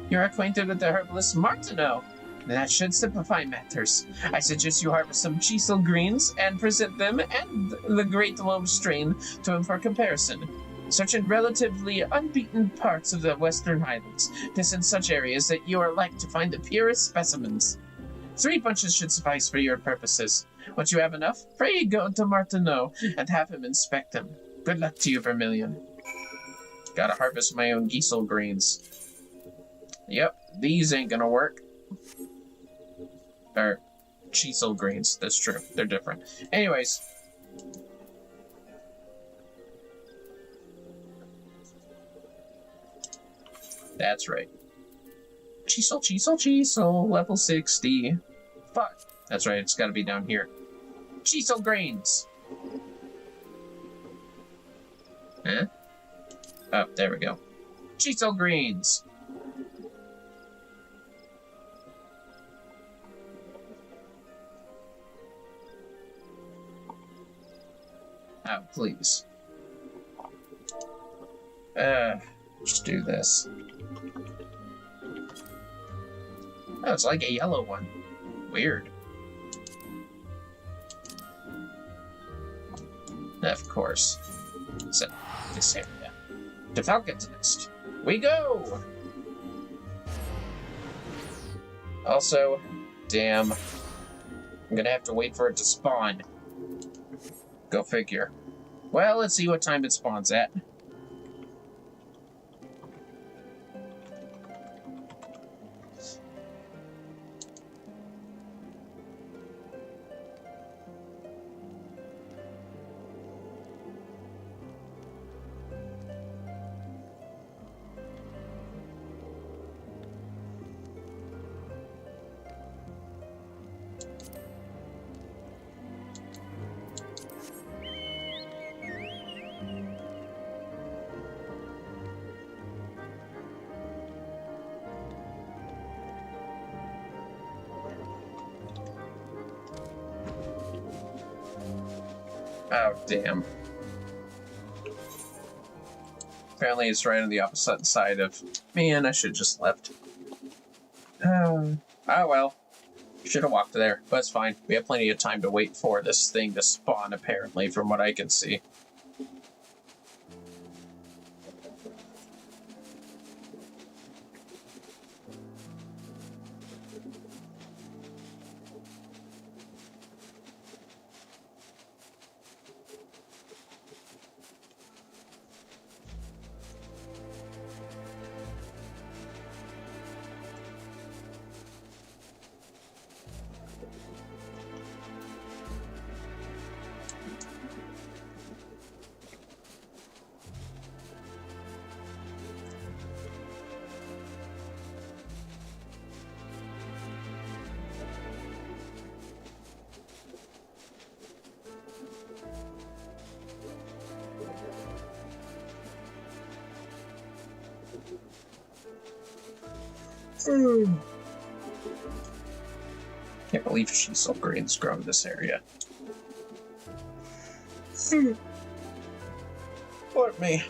You're acquainted with the herbalist Martineau. That should simplify matters. I suggest you harvest some Geisel greens and present them and the Great Loam strain to him for comparison. Search in relatively unbeaten parts of the Western Highlands. This in such areas that you are like to find the purest specimens. 3 bunches should suffice for your purposes. Once you have enough, pray go to Martineau and have him inspect them. Good luck to you, Vermillion. Gotta harvest my own Geisel greens. Yep, these ain't gonna work. Or Geisel greens, that's true. They're different. Anyways. That's right. Geisel, level 60. Fuck. That's right, it's gotta be down here. Geisel grains! Huh? Oh, there we go. Geisel greens! Oh, please. Just do this. Oh, it's like a yellow one. Weird. Of course. So, this area. To Falcon's Nest. We go! Also, damn. I'm gonna have to wait for it to spawn. Go figure. Well, let's see what time it spawns at. Oh, damn. Apparently it's right on the opposite side of... Man, I should have just left. Oh well. Should have walked there, but it's fine. We have plenty of time to wait for this thing to spawn, apparently, from what I can see. Can't believe she's so green's grown this area. What me?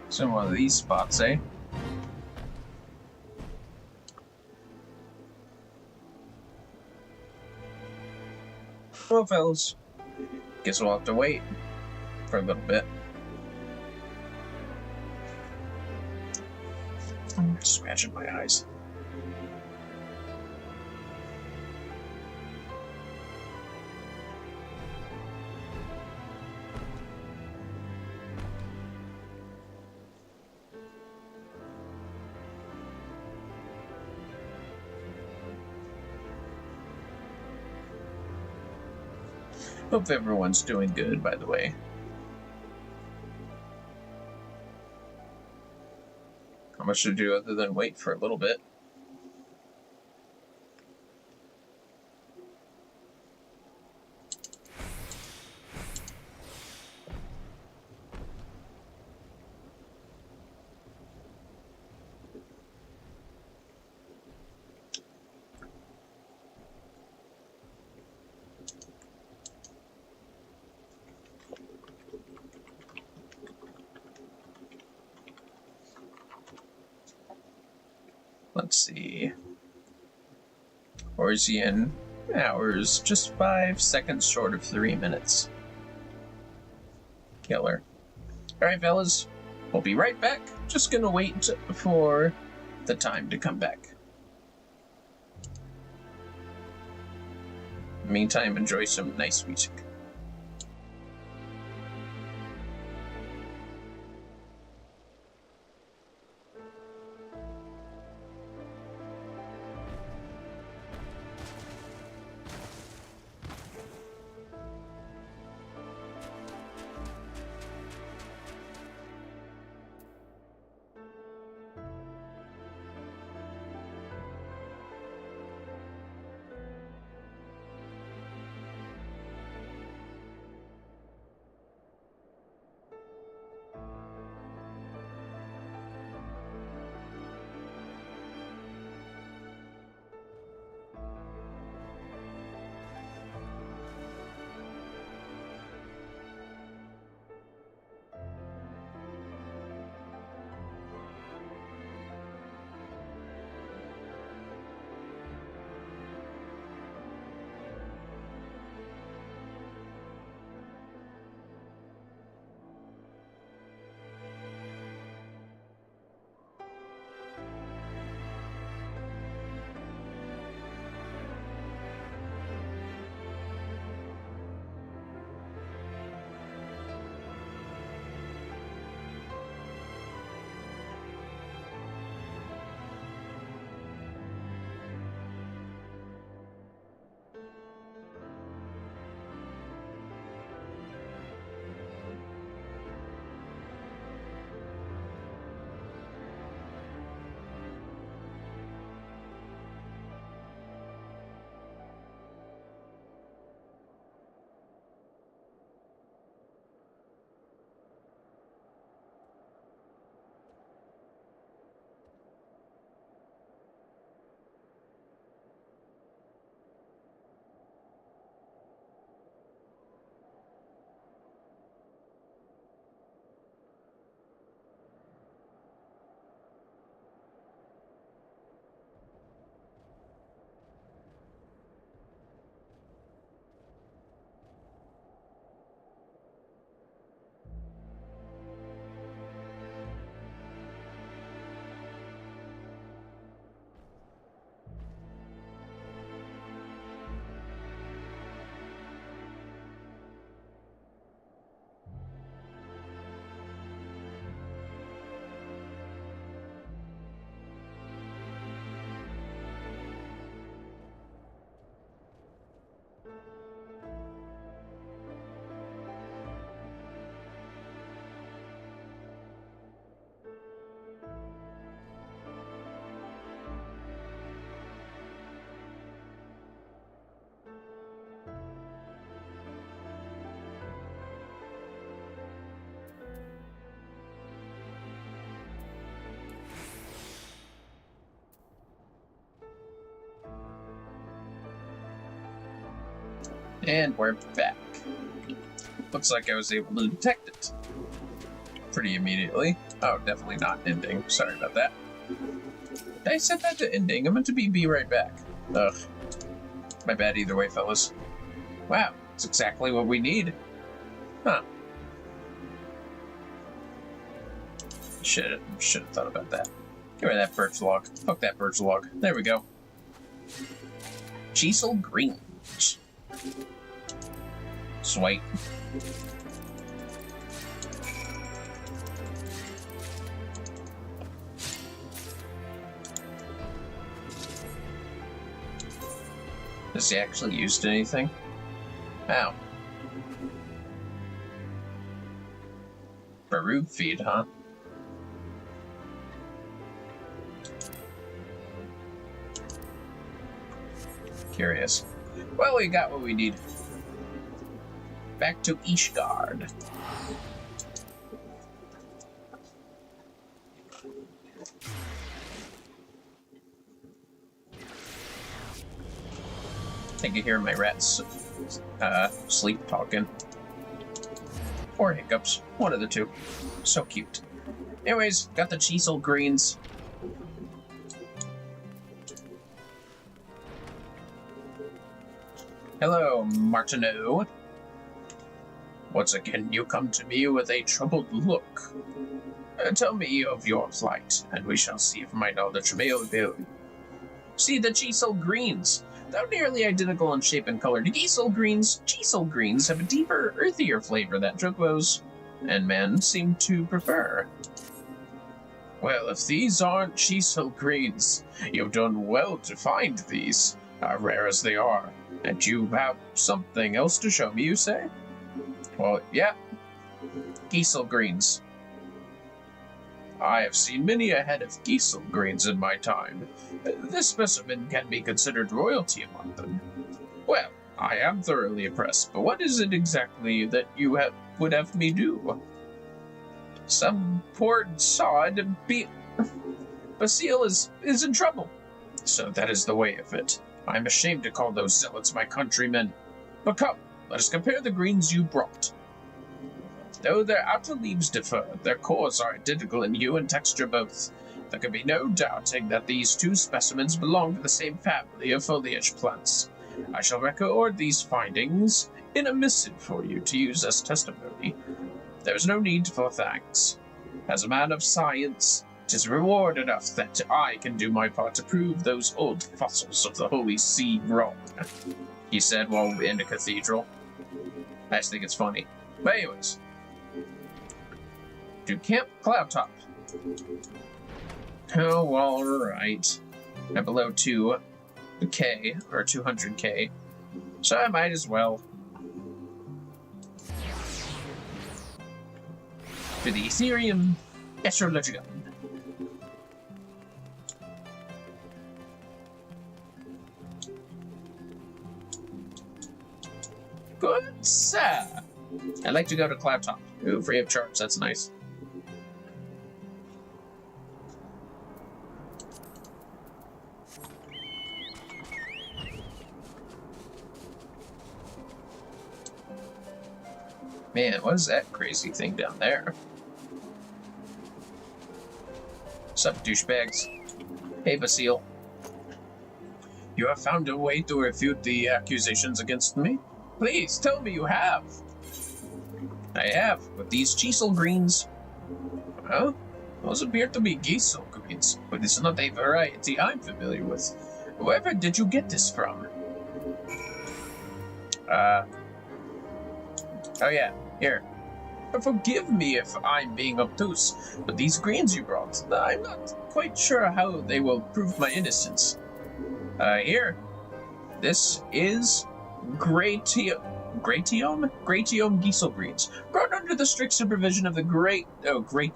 So one of these spots, eh? Well, fellas, guess we'll have to wait for a little bit. I'm scratching my eyes. Hope everyone's doing good, by the way. Not much to do other than wait for a little bit. Let's see. Orzian hours, just 5 seconds short of 3 minutes. Killer. Alright, fellas. We'll be right back. Just gonna wait for the time to come back. Meantime, enjoy some nice music. And we're back. Looks like I was able to detect it pretty immediately. Oh, definitely not ending. Sorry about that. Did I set that to ending? I'm meant to be right back. Ugh. My bad either way, fellas. Wow, it's exactly what we need. Huh. Should have thought about that. Get rid of that birch log. Fuck that birch log. There we go. Chisel greens. Sweet. Has he actually used anything? Ow. Baru feed, huh? Curious. Well, we got what we need. Back to Ishgard. I think you hear my rats sleep talking. Or hiccups. One of the two. So cute. Anyways, got the chisel greens. Hello, Martineau. Once again, you come to me with a troubled look. Tell me of your plight, and we shall see if my knowledge may avail you. See the chisel greens. Though nearly identical in shape and color to chisel greens have a deeper, earthier flavor that Jogwos and men seem to prefer. Well, if these aren't chisel greens, you've done well to find these, rare as they are. And you have something else to show me, you say? Well, yeah. Chisel greens. I have seen many a head of chisel greens in my time. This specimen can be considered royalty among them. Well, I am thoroughly impressed, but what is it exactly that you would have me do? Some poor sod Basile is in trouble. So that is the way of it. I am ashamed to call those zealots my countrymen. But come, let us compare the greens you brought. Though their outer leaves differ, their cores are identical in hue and texture both. There can be no doubting that these two specimens belong to the same family of foliage plants. I shall record these findings in a missive for you to use as testimony. There is no need for thanks. As a man of science, 'tis reward enough that I can do my part to prove those old fossils of the Holy See wrong, he said while in the cathedral. I just think it's funny. But anyways, to Camp Cloudtop. Oh, alright. I'm below 2K, or 200K, so I might as well to the Ethereum Astrologium. Good sir. I'd like to go to Cloudtop. Ooh, free of charge, that's nice. Man, what is that crazy thing down there? What's up, douchebags? Hey, Basile. You have found a way to refute the accusations against me? Please, tell me you have. I have, with these chisel greens. Well, those appear to be chisel greens, but it's not a variety I'm familiar with. Wherever did you get this from? Oh yeah, here. Forgive me if I'm being obtuse, but these greens you brought, I'm not quite sure how they will prove my innocence. Here. This is Gratium Chisel greens, grown under the strict supervision of the Great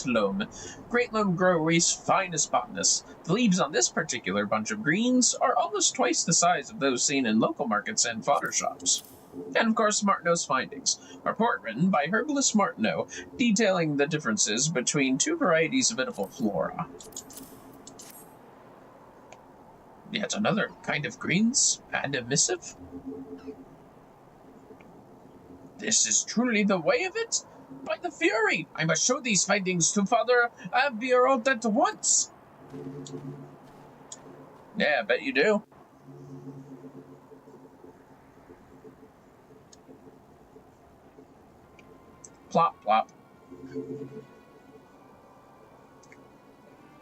Loam Growery's finest botanists. The leaves on this particular bunch of greens are almost twice the size of those seen in local markets and fodder shops. And of course, Martineau's findings. A report written by herbalist Martineau, detailing the differences between two varieties of edible flora. Yet another kind of greens and a missive? This is truly the way of it? By the Fury, I must show these findings to Father Abirot at once. Yeah, I bet you do. Plop, plop.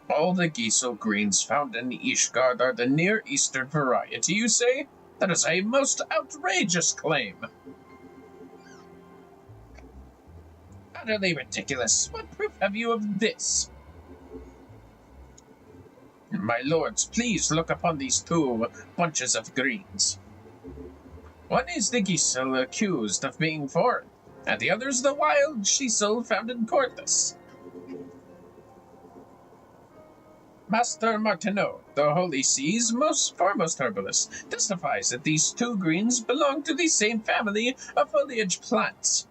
All the Gisel greens found in Ishgard are the Near Eastern variety, you say? That is a most outrageous claim. Utterly ridiculous. What proof have you of this? My lords, please look upon these two bunches of greens. One is the Gisel accused of being foreign, and the other is the wild Gisel found in Corthus. Master Martineau, the Holy See's most foremost herbalist, testifies that these two greens belong to the same family of foliage plants.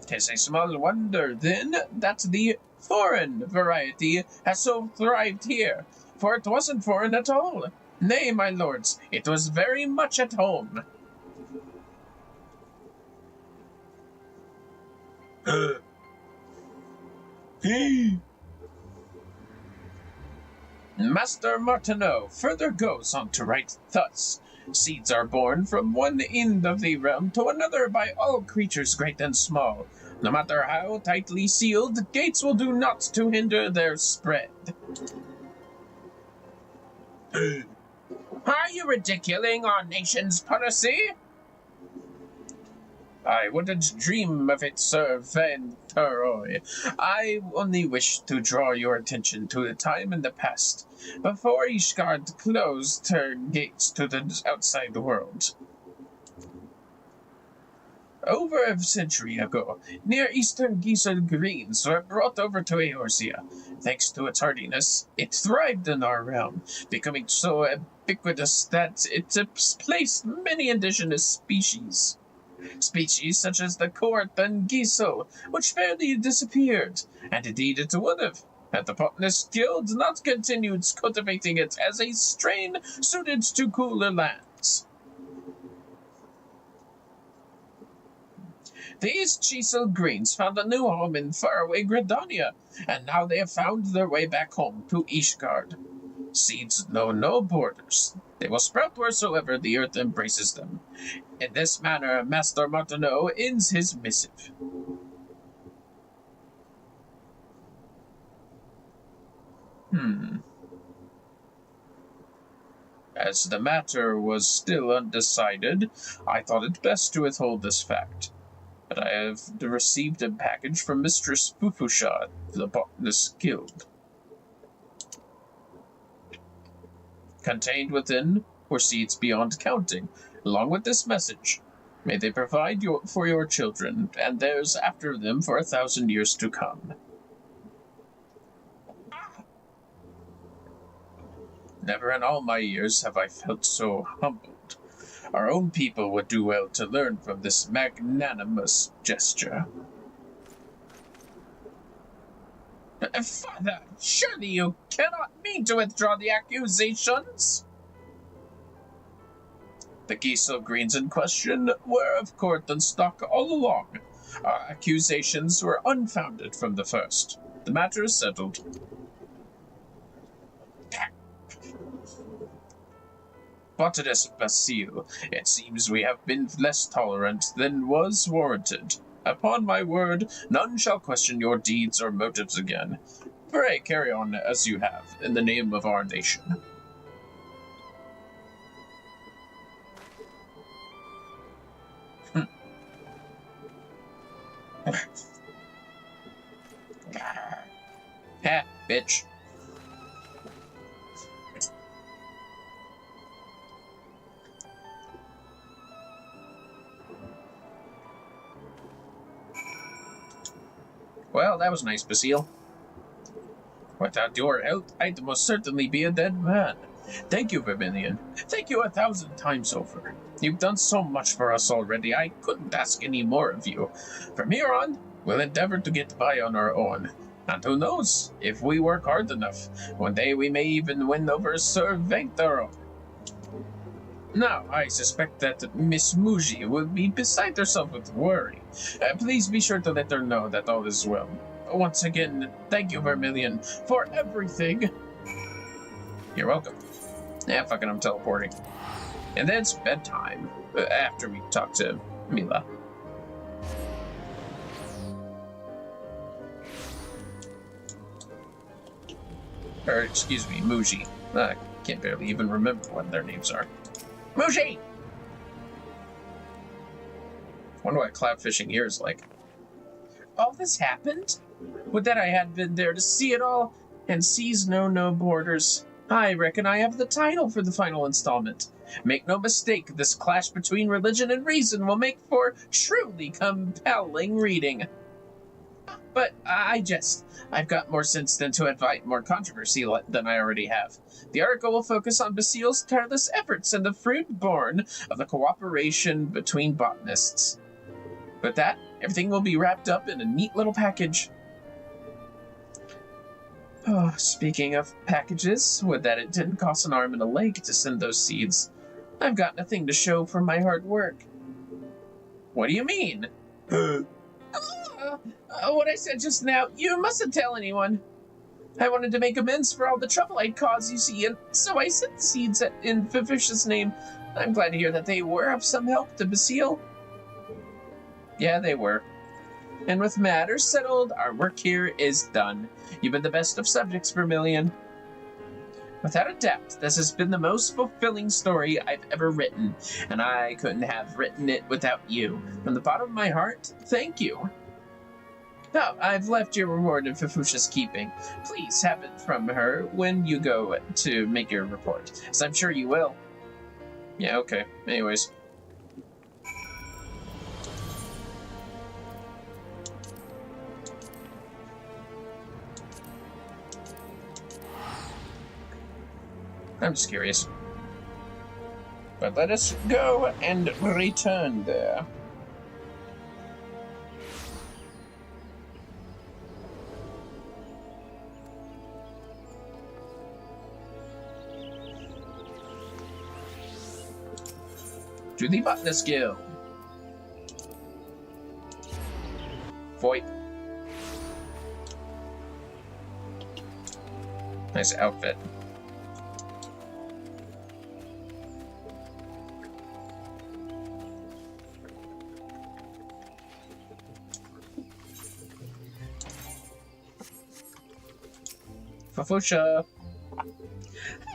'Tis a small wonder, then, that the foreign variety has so thrived here, for it wasn't foreign at all. Nay, my lords, it was very much at home. Master Martineau further goes on to write thus. Seeds are born from one end of the realm to another by all creatures great and small. No matter how tightly sealed, gates will do naught to hinder their spread. Are you ridiculing our nation's policy? I wouldn't dream of it, Sir Van Terroy. I only wish to draw your attention to the time in the past, before Ishgard closed her gates to the outside world. Over a century ago, Near Eastern Gisel greens were brought over to Eorzea. Thanks to its hardiness, it thrived in our realm, becoming so ubiquitous that it displaced many indigenous species. Species such as the Corthan Gisel, which fairly disappeared, and indeed it would have, had the botanist guild not continued cultivating it as a strain suited to cooler lands. These Gisel greens found a new home in faraway Gridania, and now they have found their way back home to Ishgard. Seeds know no borders. They will sprout wheresoever the earth embraces them. In this manner, Master Martineau ends his missive. As the matter was still undecided, I thought it best to withhold this fact. But I have received a package from Mistress Fufusha at the Botanist Guild. Contained within were seeds beyond counting, along with this message. May they provide for your children, and theirs after them for 1,000 years to come. Never in all my years have I felt so humbled. Our own people would do well to learn from this magnanimous gesture. Father, surely you cannot mean to withdraw the accusations? The Gisel greens in question were of Corthan stock all along. Our accusations were unfounded from the first. The matter is settled. Botanist Basile, it seems we have been less tolerant than was warranted. Upon my word, none shall question your deeds or motives again. Pray carry on as you have, in the name of our nation. Ha, bitch. Well, that was nice, Basile. Without your help, I'd most certainly be a dead man. Thank you, Vermillion. Thank you 1,000 times over. You've done so much for us already, I couldn't ask any more of you. From here on, we'll endeavor to get by on our own. And who knows, if we work hard enough, one day we may even win over Sir Vector. Now, I suspect that Miss Muji will be beside herself with worry. Please be sure to let her know that all is well. Once again, thank you, Vermillion, for everything. You're welcome. Yeah, fucking I'm teleporting. And then it's bedtime, after we talk to Mila. Or, excuse me, Muji. I can't barely even remember what their names are. Muji! Wonder what cloud fishing here is like. All this happened? Would that I had been there to see it all, and seas know no borders. I reckon I have the title for the final installment. Make no mistake, this clash between religion and reason will make for truly compelling reading. But I jest. I've got more sense than to invite more controversy than I already have. The article will focus on Basile's tireless efforts and the fruit born of the cooperation between botanists. With that, everything will be wrapped up in a neat little package. Oh, speaking of packages, would that it didn't cost an arm and a leg to send those seeds. I've got nothing to show for my hard work. What do you mean? What I said just now, you mustn't tell anyone. I wanted to make amends for all the trouble I'd caused, you see, and so I sent the seeds in Fifish's name. I'm glad to hear that they were of some help to Basile. Yeah, they were. And with matters settled, our work here is done. You've been the best of subjects, Vermillion. Without a doubt, this has been the most fulfilling story I've ever written, and I couldn't have written it without you. From the bottom of my heart, thank you. Now, I've left your reward in Fifusha's keeping. Please have it from her when you go to make your report, as I'm sure you will. Yeah, okay. Anyways. I'm just curious. But let us go and return there. To the Botanist Guild. Voip. Nice outfit. Fafusha.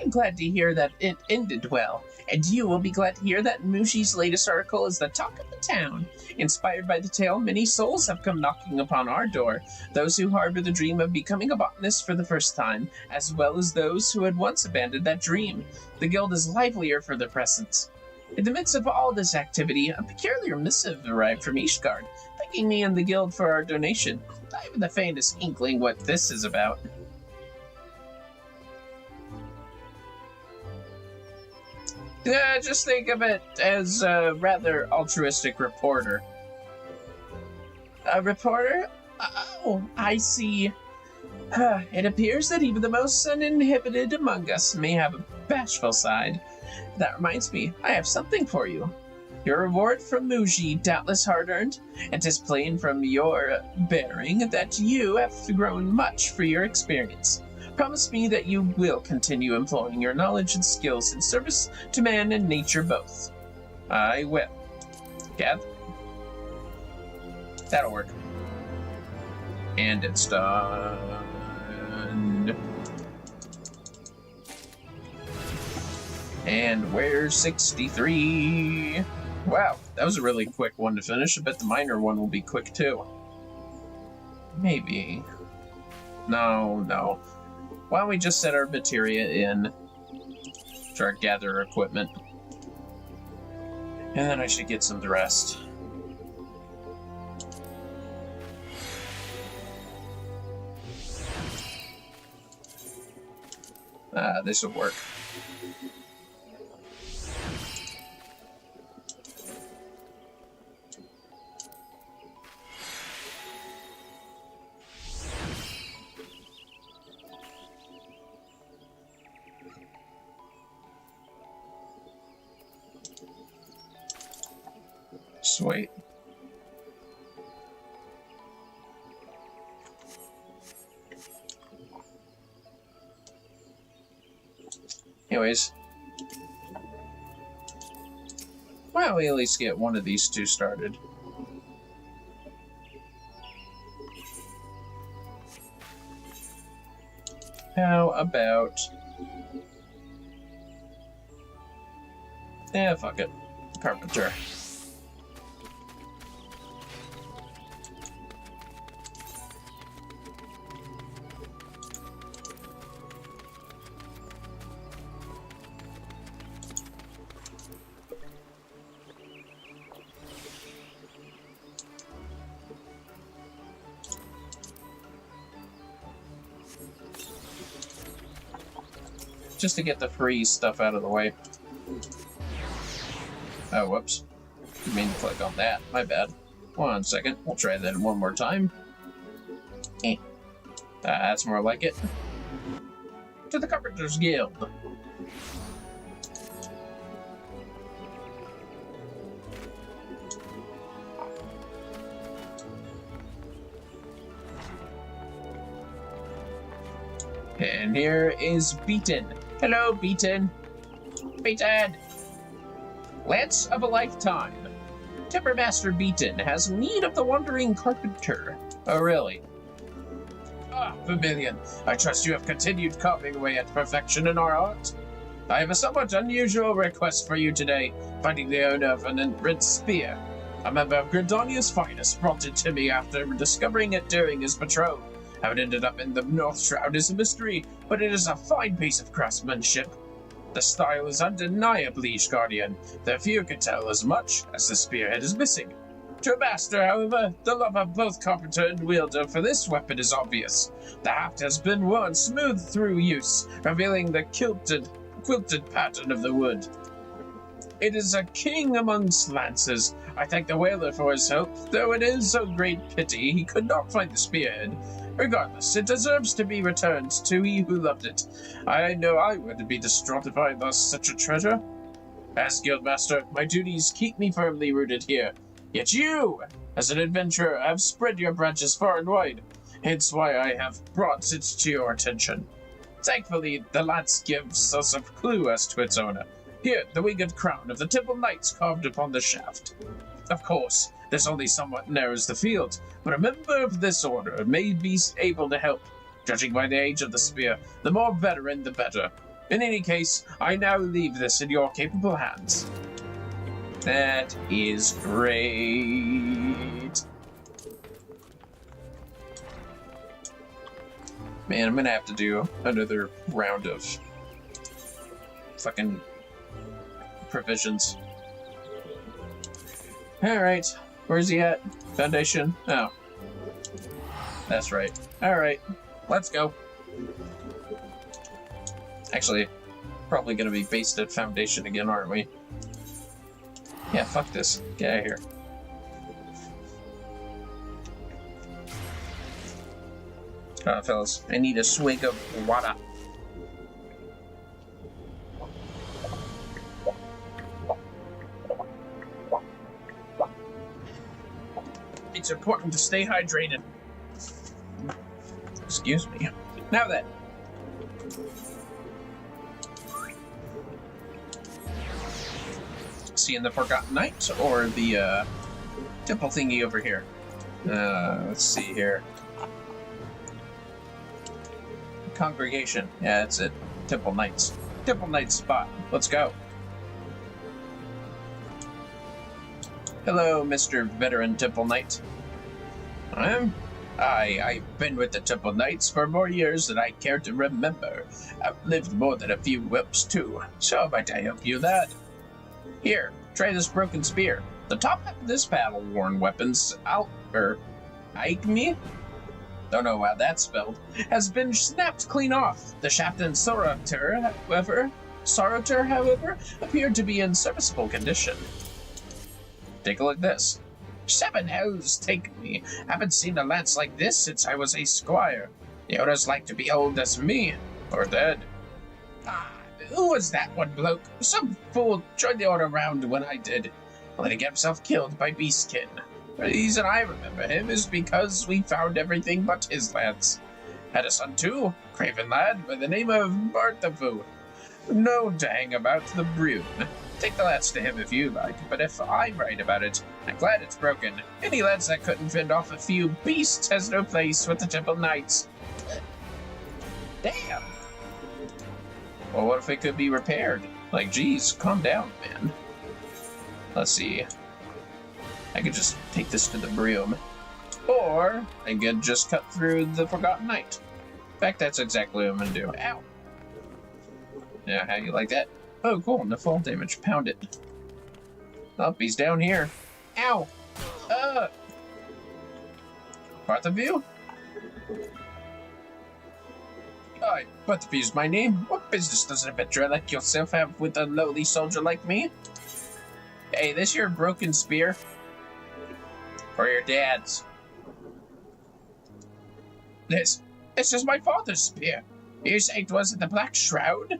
I'm glad to hear that it ended well, and you will be glad to hear that Mushi's latest article is the talk of the town. Inspired by the tale, many souls have come knocking upon our door, those who harbor the dream of becoming a botanist for the first time, as well as those who had once abandoned that dream. The guild is livelier for the present. In the midst of all this activity, a peculiar missive arrived from Ishgard, thanking me and the guild for our donation. I haven't the faintest inkling what this is about. Just think of it as a rather altruistic reporter. A reporter? Oh, I see. It appears that even the most uninhibited among us may have a bashful side. That reminds me, I have something for you. Your reward from Muji, doubtless hard-earned, and 'tis plain from your bearing that you have grown much for your experience. Promise me that you will continue employing your knowledge and skills in service to man and nature both. I will. Gav? That'll work. And it's done. And where's 63? Wow, that was a really quick one to finish. I bet the minor one will be quick too. Maybe. No. Why don't we just set our materia in to our gather equipment? And then I should get some rest. This will work. Sweet. Anyways. Why don't we at least get one of these two started? How about... Yeah, fuck it. Carpenter. Just to get the free stuff out of the way. Oh, whoops. Didn't mean to click on that. My bad. 1 second. We'll try that one more time. That's more like it. To the Carpenters Guild. And here is Beaton. Hello, Beaton. Beaton! Lance of a lifetime. Timbermaster Beaton has need of the wandering carpenter. Oh, really? Ah, Vermillion. I trust you have continued carving away at perfection in our art. I have a somewhat unusual request for you today, finding the owner of an red spear. A member of Gridania's finest brought it to me after discovering it during his patrol. How it ended up in the North Shroud is a mystery, but it is a fine piece of craftsmanship. The style is undeniably Guardian, though few could tell as much, as the spearhead is missing. To a master, however, the love of both carpenter and wielder for this weapon is obvious. The haft has been worn smooth through use, revealing the quilted pattern of the wood. It is a king amongst lances. I thank the whaler for his help, though it is a great pity he could not find the spearhead. Regardless, it deserves to be returned to he who loved it. I know I would be distraught if I lost such a treasure. As Guildmaster, my duties keep me firmly rooted here. Yet you, as an adventurer, have spread your branches far and wide. Hence why I have brought it to your attention. Thankfully, the lance gives us a clue as to its owner. Here, the winged crown of the Temple Knights carved upon the shaft. Of course, this only somewhat narrows the field, but a member of this order may be able to help. Judging by the age of the spear, the more veteran, the better. In any case, I now leave this in your capable hands. That is great. Man, I'm gonna have to do another round of fucking provisions. Alright, where's he at? Foundation? Oh. That's right. Alright, let's go. Actually, probably gonna be based at Foundation again, aren't we? Yeah, fuck this. Get out of here. Fellas, I need a swig of water. It's important to stay hydrated. Excuse me. Now then. Seeing the Forgotten Knight or the temple thingy over here? Let's see here. Congregation. Yeah, that's it. Temple Knights. Temple Knights spot. Let's go. Hello, Mr. Veteran Temple Knight. I've been with the Temple Knights for more years than I care to remember. I've lived more than a few whips, too. So might I help you, lad? Here, try this broken spear. The top half of this battle-worn weapon's Ike don't know how that's spelled, has been snapped clean off. The shaft and Sorotur, however, appeared to be in serviceable condition. Take a look at this. 7 hells take me. Haven't seen a lance like this since I was a squire. The owners like to be old as me, or dead. Ah, who was that one bloke? Some fool joined the order round when I did. only to get himself killed by Beastkin. The reason I remember him is because we found everything but his lads. Had a son too, craven lad by the name of Barthavu, known to hang about the Brune. Take the lads to him if you like, but if I'm right about it, I'm glad it's broken. Any lads that couldn't fend off a few beasts has no place with the Temple Knights. Damn! Well, what if it could be repaired? Like, geez, calm down, man. Let's see. I could just take this to the Broom. Or I could just cut through the Forgotten Knight. In fact, that's exactly what I'm gonna do. Ow! Yeah, how you like that? Oh, cool, no fall damage. Pound it. Oh, he's down here. Ow! Barthavu? Hi, Barthavu's my name. What business does an adventurer like yourself have with a lowly soldier like me? Hey, this your broken spear? Or your dad's? This is my father's spear. You say it wasn't the Black Shroud?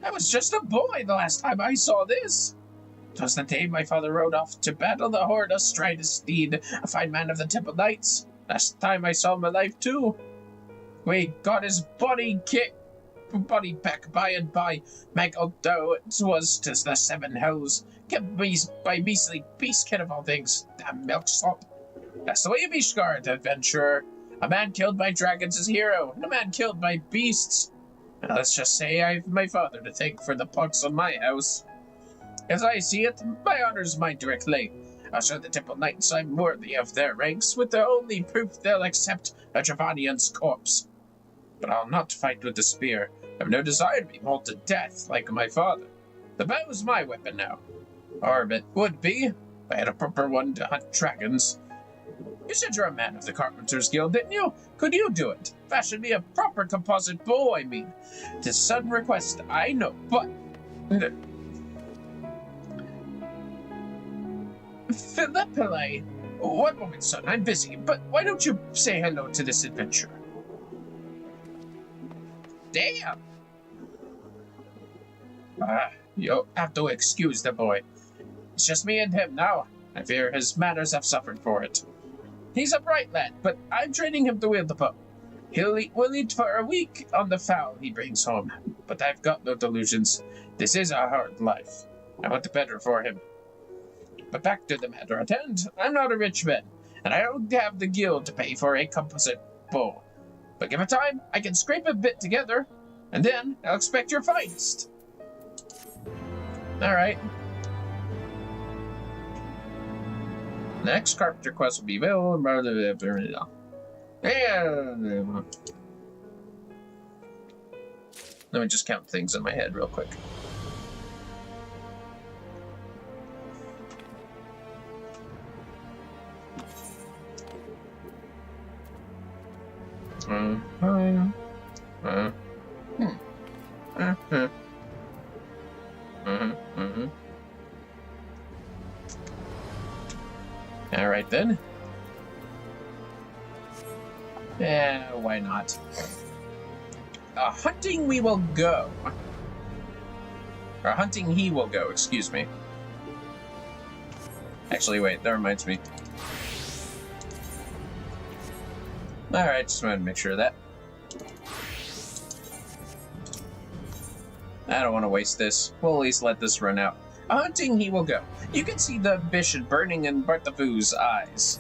I was just a boy the last time I saw this. 'Twas the day my father rode off to battle the horde astride his steed, a fine man of the Temple Knights. Last time I saw him alive too. We got his body back by and by, mangled though it was to the 7 hells, kept by beastly beastkin of all things, damn milksop. That's the way you be scarred, adventurer. A man killed by dragons is a hero, and a man killed by beasts. Now, let's just say I've my father to thank for the pox on my house. As I see it, my honor's mine directly. I'll show the Temple Knights I'm worthy of their ranks, with the only proof they'll accept a Javanian's corpse. But I'll not fight with the spear. I've no desire to be mauled to death like my father. The bow's my weapon now. Or it would be, if I had a proper one to hunt dragons. You said you're a man of the Carpenter's Guild, didn't you? Could you do it? Fashion me a proper composite bow, I mean. 'Tis sudden request, I know, but... Philippile, one moment, son, I'm busy, but why don't you say hello to this adventurer? Damn! You'll have to excuse the boy. It's just me and him now. I fear his manners have suffered for it. He's a bright lad, but I'm training him to wield the bow. We'll eat for a week on the fowl he brings home, but I've got no delusions. This is a hard life. I want the better for him. But back to the matter at hand. I'm not a rich man, and I don't have the guild to pay for a composite bow. But give it time, I can scrape a bit together, and then I'll expect your finest. Alright. Next carpenter quest will be Let me just count things in my head real quick. Alright then. Yeah, why not? Hunting we will go. Or hunting he will go, excuse me. Actually, wait, that reminds me. Alright, just wanted to make sure of that. I don't want to waste this. We'll at least let this run out. Hunting he will go. You can see the ambition burning in Barthavu's eyes.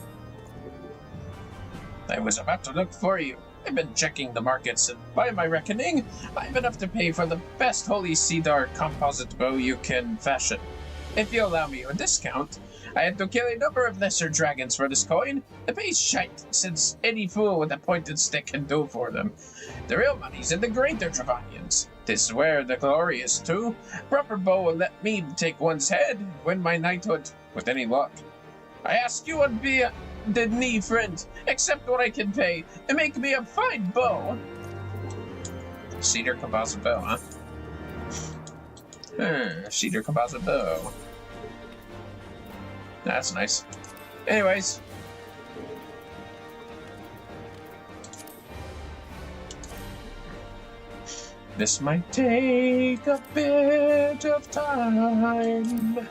I was about to look for you. I've been checking the markets, and by my reckoning, I have enough to pay for the best Holy Cedar composite bow you can fashion. If you allow me a discount, I had to kill a number of lesser dragons for this coin. The pay's shite, since any fool with a pointed stick can do for them. The real money's in the greater Javanians. This is where the glory is too. Proper bow will let me take one's head and win my knighthood, with any luck. I ask you on be the knee, friend. Accept what I can pay, and make me a fine bow. Cedar composite bow, huh? Cedar composite bow. That's nice. Anyways. This might take a bit of time.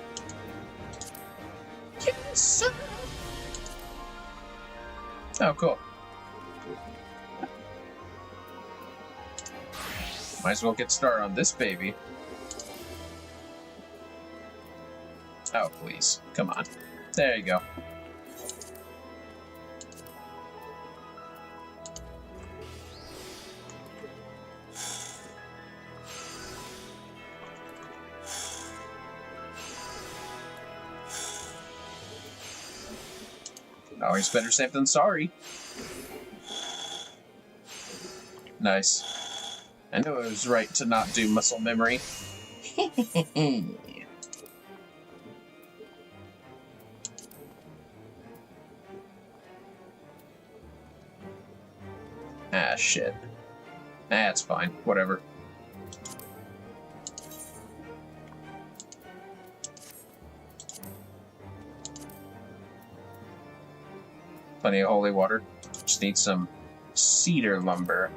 Oh, cool. Might as well get started on this baby. Oh, please. Come on. There you go. Always better safe than sorry. Nice. I knew it was right to not do muscle memory. Ah, shit. That's fine. Whatever. Plenty of holy water. Just need some cedar lumber.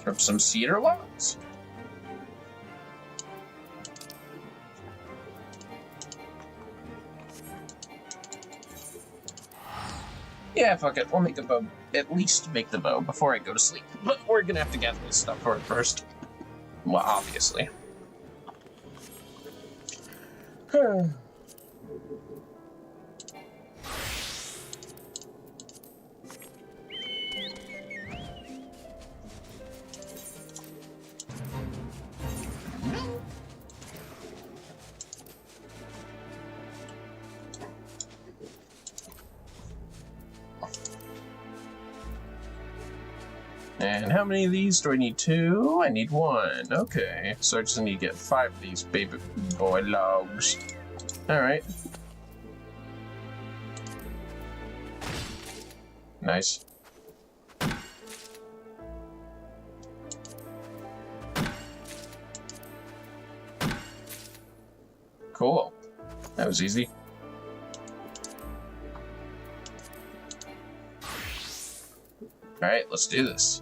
Or some cedar logs. Yeah, fuck it. We'll make a bow. At least make the bow before I go to sleep. But we're gonna have to gather this stuff for it first. Well, obviously. And how many of these do I need? 2? I need 1. Okay, so I just need to get 5 of these baby boy logs. Alright. Nice. Cool. That was easy. Alright, let's do this.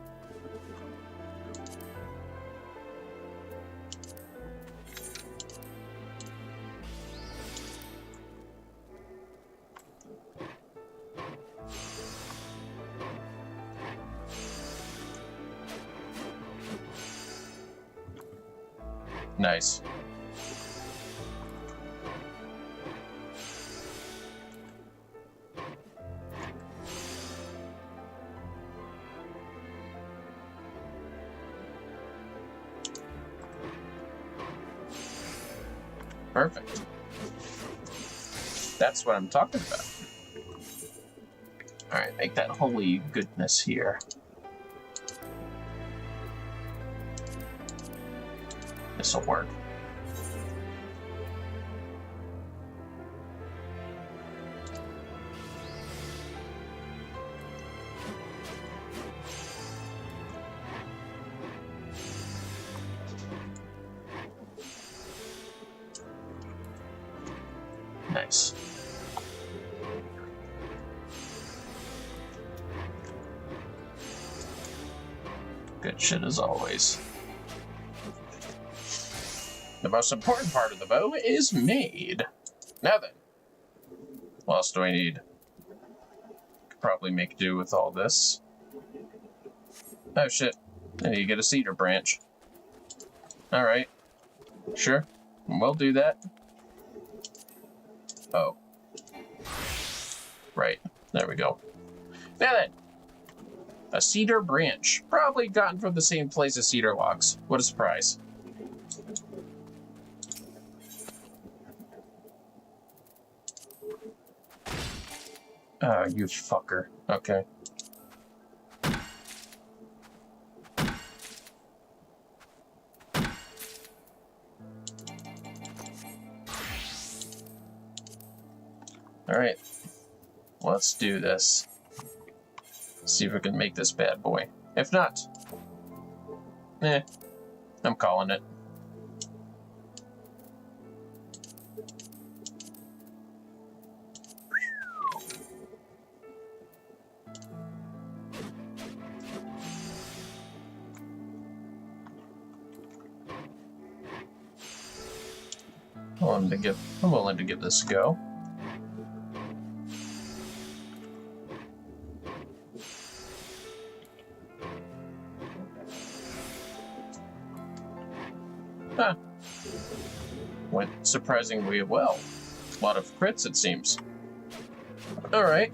Nice. Perfect. That's what I'm talking about. Alright, make that holy goodness here. This'll work. Nice. Good shit as always. The most important part of the bow is made. Now then, what else do I need? Could probably make do with all this. Oh shit, I need to get a cedar branch. Alright, sure, we'll do that. Oh. Right, there we go. Now then, a cedar branch. Probably gotten from the same place as cedar logs. What a surprise. Oh, you fucker. Okay. Alright. Let's do this. See if we can make this bad boy. If not, I'm calling it. I'm willing to give this a go. Huh. Went surprisingly well. A lot of crits, it seems. Alright.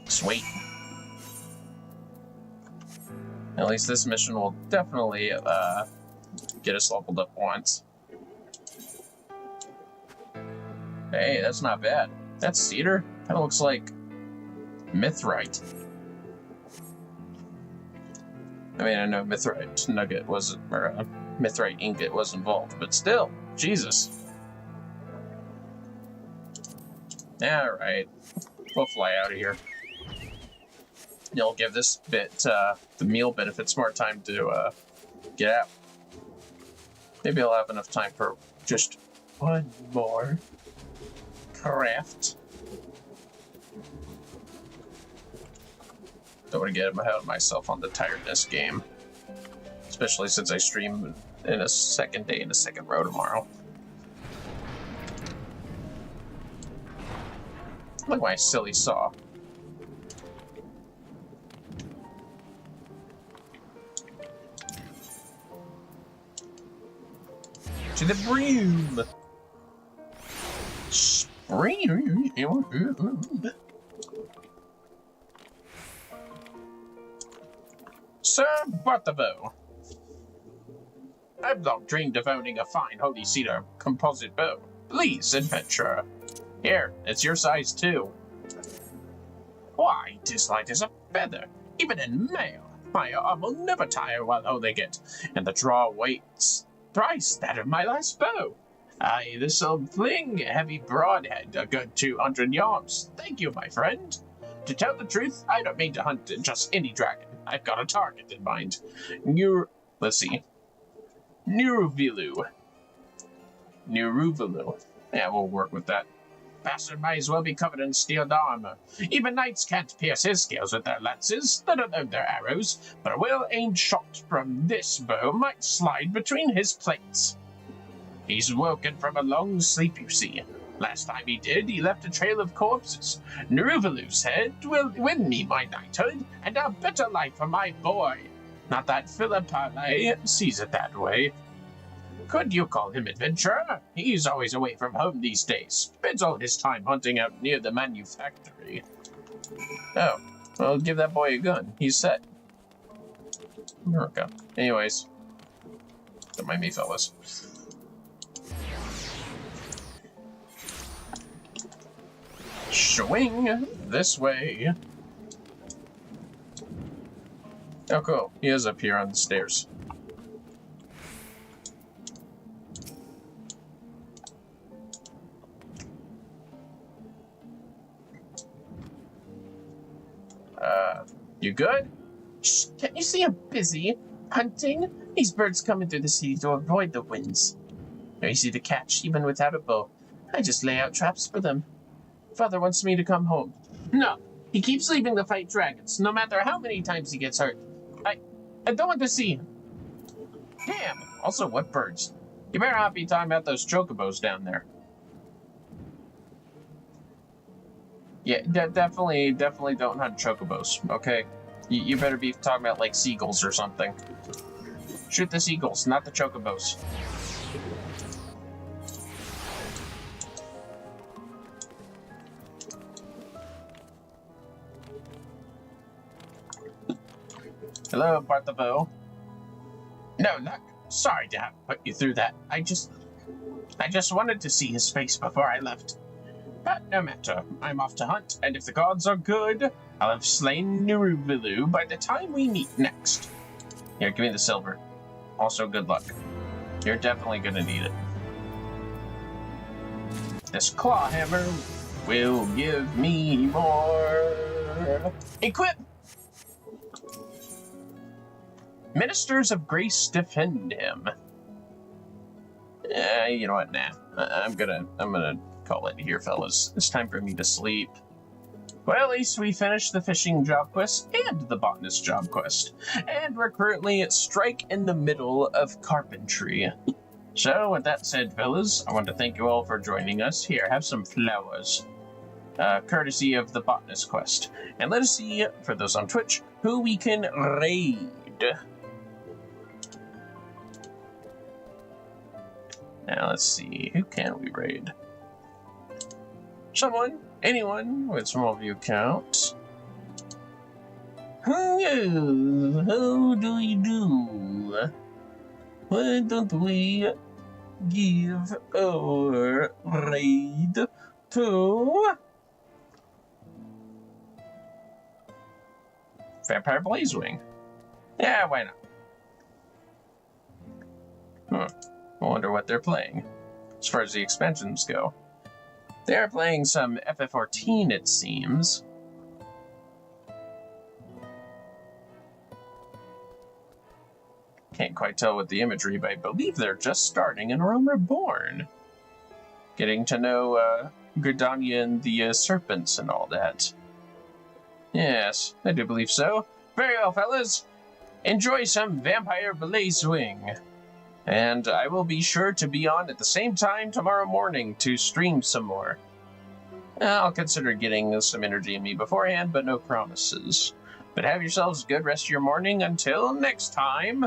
Sweet. At least this mission will definitely get us leveled up once. Hey, that's not bad. That's cedar? That looks like mithrite. I mean, I know mithrite nugget wasn't, or mithrite ingot was involved, but still, Jesus. Alright, we'll fly out of here. You'll give this bit, the meal bit, if it's more time to get out. Maybe I'll have enough time for just one more craft. Don't want to get ahead of myself on the tiredness game. Especially since I stream in a second day in a second row tomorrow. Look at my silly saw. To the broom! Spring! Sir Barthabo, I've long dreamed of owning a fine holy cedar composite bow. Please, adventurer. Here, it's your size too. Why, 'tis light as a feather. Even in mail, my arm will never tire while holding it, and the draw weights thrice that of my last bow. Aye, this old fling, heavy broadhead, a good 200 yards. Thank you, my friend. To tell the truth, I don't mean to hunt just any dragon. I've got a target in mind. Let's see. Nuruvilu. Yeah, we'll work with that. Bastard might as well be covered in steel armor. Even knights can't pierce his scales with their lances, let alone their arrows, but a well-aimed shot from this bow might slide between his plates. He's woken from a long sleep, you see. Last time he did, he left a trail of corpses. Nuruvilu's head will win me my knighthood, and a better life for my boy. Not that Philippi sees it that way. Could you call him adventurer? He's always away from home these days. Spends all his time hunting out near the manufactory. Oh, well, give that boy a gun. He's set. Okay. Anyways. Don't mind me, fellas. Swing this way. Oh, cool. He is up here on the stairs. You good? Shh, can't you see I'm busy hunting? These birds coming through the city to avoid the winds. They're easy to catch, even without a bow. I just lay out traps for them. Father wants me to come home. No, he keeps leaving to fight dragons, no matter how many times he gets hurt. I don't want to see him. Damn, also what birds? You better not be talking about those chocobos down there. Yeah, definitely don't hunt chocobos, okay? You better be talking about, like, seagulls or something. Shoot the seagulls, not the chocobos. Hello, Barthabo. No luck. Sorry to have put you through that. I just wanted to see his face before I left. But no matter, I'm off to hunt, and if the gods are good, I'll have slain Nuruvilu by the time we meet next. Here, give me the silver. Also, good luck. You're definitely gonna need it. This claw hammer will give me more. Equip! Ministers of Grace defend him. You know what? Nah. I'm gonna call it here, fellas. It's time for me to sleep. Well, at least we finished the fishing job quest and the botanist job quest. And we're currently at strike in the middle of carpentry. So, with that said, fellas, I want to thank you all for joining us. Here, have some flowers. Courtesy of the botanist quest. And let us see, for those on Twitch, who we can raid. Now let's see, who can we raid? Someone, anyone with small view count. How do we do? Why don't we give our raid to Vampire Blazewing? Yeah, why not? I wonder what they're playing. As far as the expansions go, they're playing some FF14, it seems. Can't quite tell with the imagery, but I believe they're just starting in Realm Reborn. Getting to know Gridania and the serpents and all that. Yes, I do believe so. Very well, fellas. Enjoy some Vampire Blazewing. And I will be sure to be on at the same time tomorrow morning to stream some more. I'll consider getting some energy in me beforehand, but no promises. But have yourselves a good rest of your morning. Until next time.